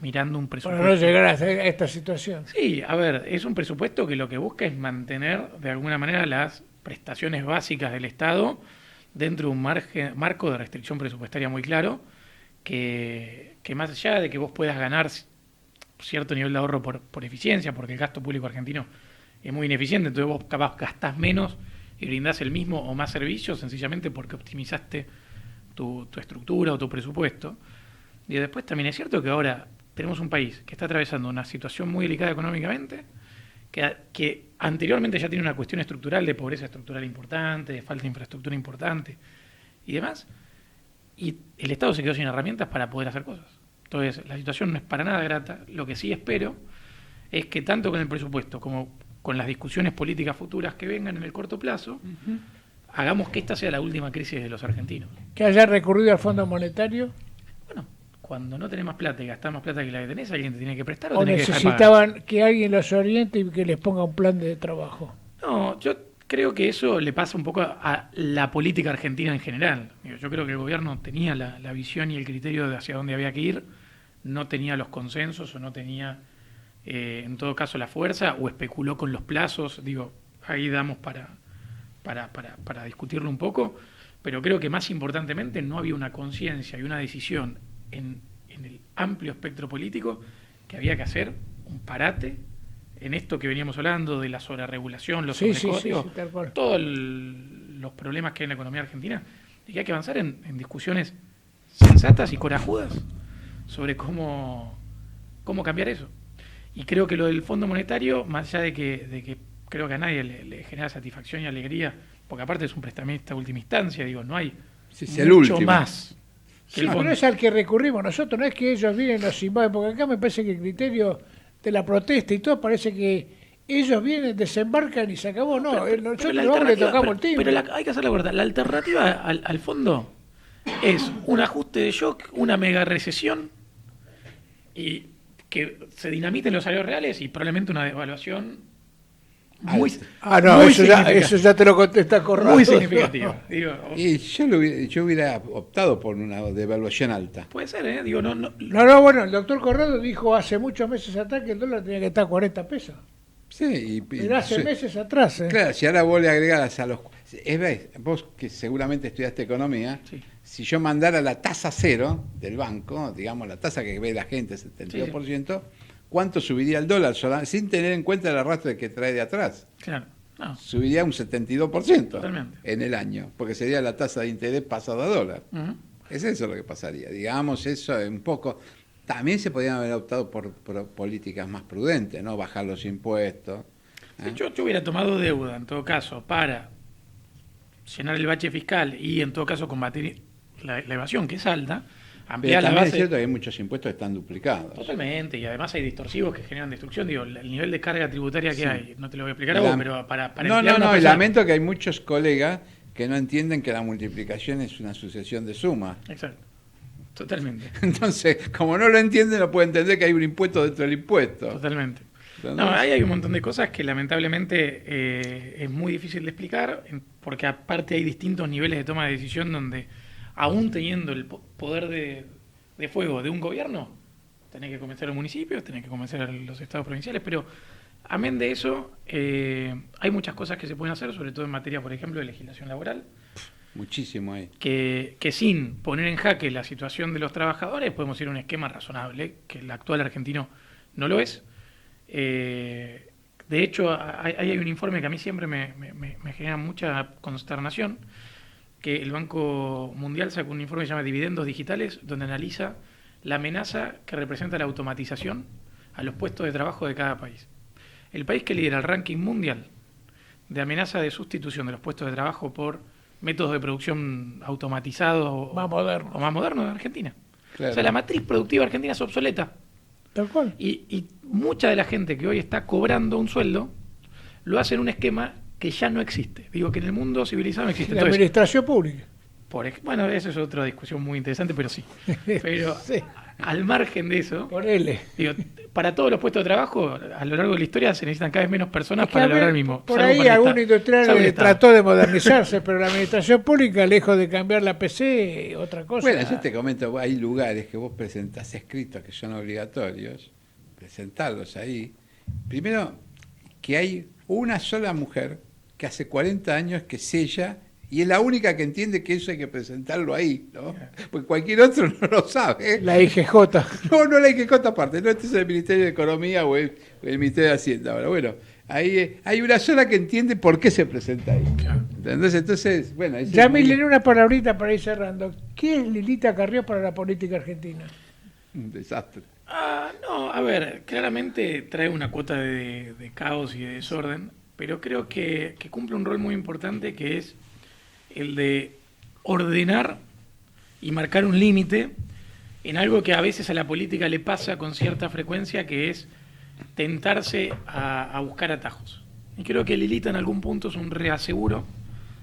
Speaker 16: mirando un presupuesto.
Speaker 13: Para no llegar a esta situación.
Speaker 16: Sí, a ver, es un presupuesto que lo que busca es mantener de alguna manera las prestaciones básicas del Estado dentro de un marco de restricción presupuestaria muy claro, que más allá de que vos puedas ganar cierto nivel de ahorro por eficiencia, porque el gasto público argentino es muy ineficiente, entonces vos capaz gastás menos y brindás el mismo o más servicios sencillamente porque optimizaste tu estructura o tu presupuesto. Y después también es cierto que ahora tenemos un país que está atravesando una situación muy delicada económicamente, que anteriormente ya tiene una cuestión estructural de pobreza estructural importante, de falta de infraestructura importante y demás, y el Estado se quedó sin herramientas para poder hacer cosas. Entonces, la situación no es para nada grata. Lo que sí espero es que tanto con el presupuesto como con las discusiones políticas futuras que vengan en el corto plazo, hagamos que esta sea la última crisis de los argentinos.
Speaker 13: Que haya recurrido al Fondo Monetario.
Speaker 16: Cuando no tenés más plata y gastás más plata que la que tenés, alguien te tiene que prestar o
Speaker 13: ¿O
Speaker 16: tenés que dejar
Speaker 13: necesitaban que alguien los oriente y que les ponga un plan de trabajo?
Speaker 16: No, yo creo que eso le pasa un poco a la política argentina en general. Yo creo que el gobierno tenía la visión y el criterio de hacia dónde había que ir, no tenía los consensos o no tenía, en todo caso, la fuerza, o especuló con los plazos. Digo, ahí damos para discutirlo un poco, pero creo que más importantemente no había una conciencia y una decisión en el amplio espectro político que había que hacer un parate en esto que veníamos hablando de la sobreregulación, los sobrecostos, todos los problemas que hay en la economía argentina, y que hay que avanzar en discusiones sensatas y corajudas sobre cómo cambiar eso. Y creo que lo del Fondo Monetario, más allá de que creo que a nadie le genera satisfacción y alegría, porque aparte es un prestamista de última instancia, digo, no hay mucho más.
Speaker 13: Pero es al que recurrimos nosotros, no es que ellos vienen y nos invaden, porque acá me parece que el criterio de la protesta y todo parece que ellos vienen, desembarcan y se acabó. No, nosotros le tocamos el timbre.
Speaker 16: Pero hay que hacer la verdad. La alternativa al fondo es un ajuste de shock, una mega recesión y que se dinamiten los salarios reales y probablemente una devaluación muy
Speaker 13: eso ya te lo contesta Corrado.
Speaker 16: Muy significativa.
Speaker 2: Y yo hubiera optado por una devaluación alta.
Speaker 16: Puede ser, Digo, no,
Speaker 13: bueno, el doctor Corrado dijo hace muchos meses atrás que el dólar tenía que estar a 40 pesos.
Speaker 2: Sí,
Speaker 13: Pero hace meses atrás.
Speaker 2: Claro, si ahora vos le agregás a los... vos que seguramente estudiaste economía,
Speaker 16: sí.
Speaker 2: Si yo mandara la tasa cero del banco, digamos la tasa que ve la gente, 72%, ¿cuánto subiría el dólar sin tener en cuenta el arrastre que trae de atrás?
Speaker 16: Claro. No.
Speaker 2: Subiría un 72%
Speaker 16: Totalmente.
Speaker 2: En el año, porque sería la tasa de interés pasada a dólar.
Speaker 16: Uh-huh.
Speaker 2: Es eso lo que pasaría. Digamos, eso un poco... También se podrían haber optado por políticas más prudentes, ¿no? Bajar los impuestos.
Speaker 16: Yo hubiera tomado deuda, en todo caso, para llenar el bache fiscal y, en todo caso, combatir la evasión, que es alta, ampliar la base.
Speaker 2: Es cierto que hay muchos impuestos que están duplicados.
Speaker 16: Totalmente, y además hay distorsivos que generan destrucción. Digo, el nivel de carga tributaria que hay, no te lo voy a explicar a vos, pero para
Speaker 2: y lamento que hay muchos colegas que no entienden que la multiplicación es una sucesión de sumas.
Speaker 16: Exacto. Totalmente.
Speaker 2: Entonces, como no lo entienden, no puede entender que hay un impuesto dentro del impuesto.
Speaker 16: Totalmente. Entonces, no, ahí hay un montón de cosas que lamentablemente es muy difícil de explicar, porque aparte hay distintos niveles de toma de decisión donde, aún teniendo el poder de fuego de un gobierno, tenés que convencer a los municipios, tenés que convencer a los estados provinciales, pero amén de eso, hay muchas cosas que se pueden hacer, sobre todo en materia, por ejemplo, de legislación laboral.
Speaker 2: Muchísimo ahí.
Speaker 16: Que sin poner en jaque la situación de los trabajadores podemos ir a un esquema razonable, que el actual argentino no lo es. De hecho, hay un informe que a mí siempre me genera mucha consternación, que el Banco Mundial sacó un informe que se llama Dividendos Digitales, donde analiza la amenaza que representa la automatización a los puestos de trabajo de cada país. El país que lidera el ranking mundial de amenaza de sustitución de los puestos de trabajo por métodos de producción automatizados o más modernos de Argentina. Claro. O sea, la matriz productiva argentina es obsoleta.
Speaker 13: Tal cual.
Speaker 16: Y mucha de la gente que hoy está cobrando un sueldo lo hace en un esquema que ya no existe. Digo que en el mundo civilizado no existe.
Speaker 13: La administración pública.
Speaker 16: Bueno, eso es otra discusión muy interesante, pero sí. Pero sí. Al margen de eso, digo, para todos los puestos de trabajo, a lo largo de la historia se necesitan cada vez menos personas para lograr el mismo.
Speaker 13: Por ahí algún industrial trató de modernizarse, pero la administración pública, lejos de cambiar la PC, otra cosa.
Speaker 2: Bueno, yo te comento, hay lugares que vos presentás escritos que son obligatorios, presentarlos ahí. Primero, que hay una sola mujer que hace 40 años que sella y es la única que entiende que eso hay que presentarlo ahí, ¿no? Porque cualquier otro no lo sabe.
Speaker 13: La IGJ.
Speaker 2: No la IGJ aparte, no, este es el Ministerio de Economía o el Ministerio de Hacienda. Ahora, bueno, ahí hay una sola que entiende por qué se presenta ahí. Entonces, bueno.
Speaker 13: Ya me leí una palabrita para ir cerrando. ¿Qué es Lilita Carrió para la política argentina?
Speaker 2: Un desastre.
Speaker 16: No, a ver, claramente trae una cuota de caos y de desorden, pero creo que cumple un rol muy importante que es el de ordenar y marcar un límite en algo que a veces a la política le pasa con cierta frecuencia, que es tentarse a buscar atajos. Y creo que Lilita en algún punto es un reaseguro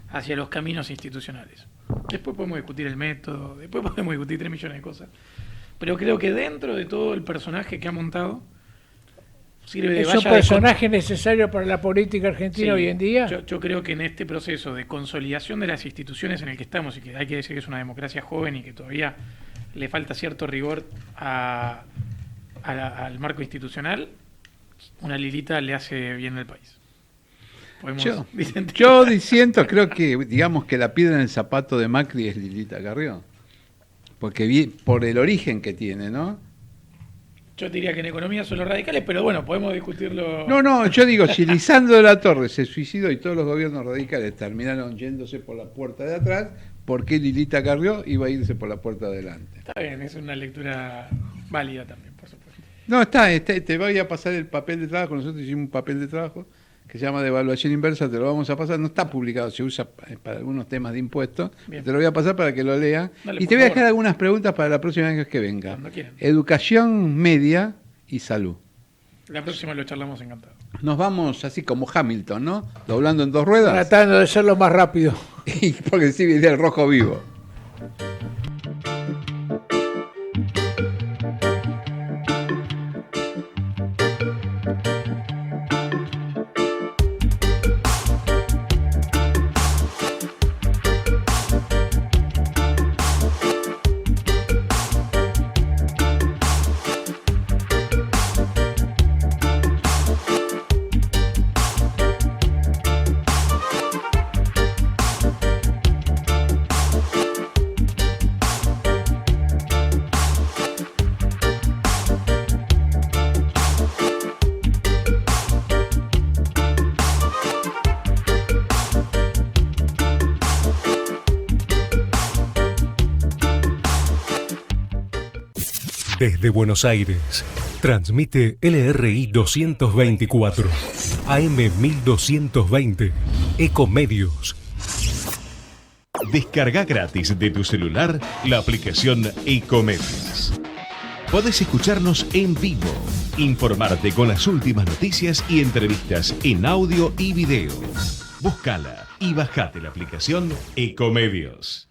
Speaker 16: hacia los caminos institucionales. Después podemos discutir el método, después podemos discutir 3 millones de cosas. Pero creo que dentro de todo el personaje que ha montado, sirve de
Speaker 13: ¿Es un personaje necesario para la política argentina hoy en día?
Speaker 16: Yo creo que en este proceso de consolidación de las instituciones en el que estamos, y que hay que decir que es una democracia joven y que todavía le falta cierto rigor al marco institucional, una Lilita le hace bien al país.
Speaker 2: Yo diciendo, creo que digamos que la piedra en el zapato de Macri es Lilita Carrió, porque por el origen que tiene, ¿no?
Speaker 16: Yo diría que en economía son los radicales, pero bueno, podemos discutirlo.
Speaker 2: No, yo digo, si Lisandro de la Torre se suicidó y todos los gobiernos radicales terminaron yéndose por la puerta de atrás, ¿por qué Lilita Carrió iba a irse por la puerta de adelante?
Speaker 16: Está bien, es una lectura válida también, por supuesto.
Speaker 2: No, te voy a pasar el papel de trabajo. Nosotros hicimos un papel de trabajo que se llama de evaluación inversa, te lo vamos a pasar, no está publicado, se usa para algunos temas de impuestos, te lo voy a pasar para que lo leas. Y te voy a dejar algunas preguntas para la próxima vez que venga. Educación media y salud.
Speaker 16: La próxima lo charlamos encantado.
Speaker 2: Nos vamos así como Hamilton, ¿no? Doblando en 2 ruedas.
Speaker 13: Tratando de ser lo más rápido.
Speaker 2: Porque sí, viene el rojo vivo.
Speaker 11: Desde Buenos Aires, transmite LRI 224, AM 1220, Ecomedios.
Speaker 1: Descarga gratis de tu celular la aplicación Ecomedios. Podés escucharnos en vivo, informarte con las últimas noticias y entrevistas en audio y video. Búscala y bajate la aplicación Ecomedios.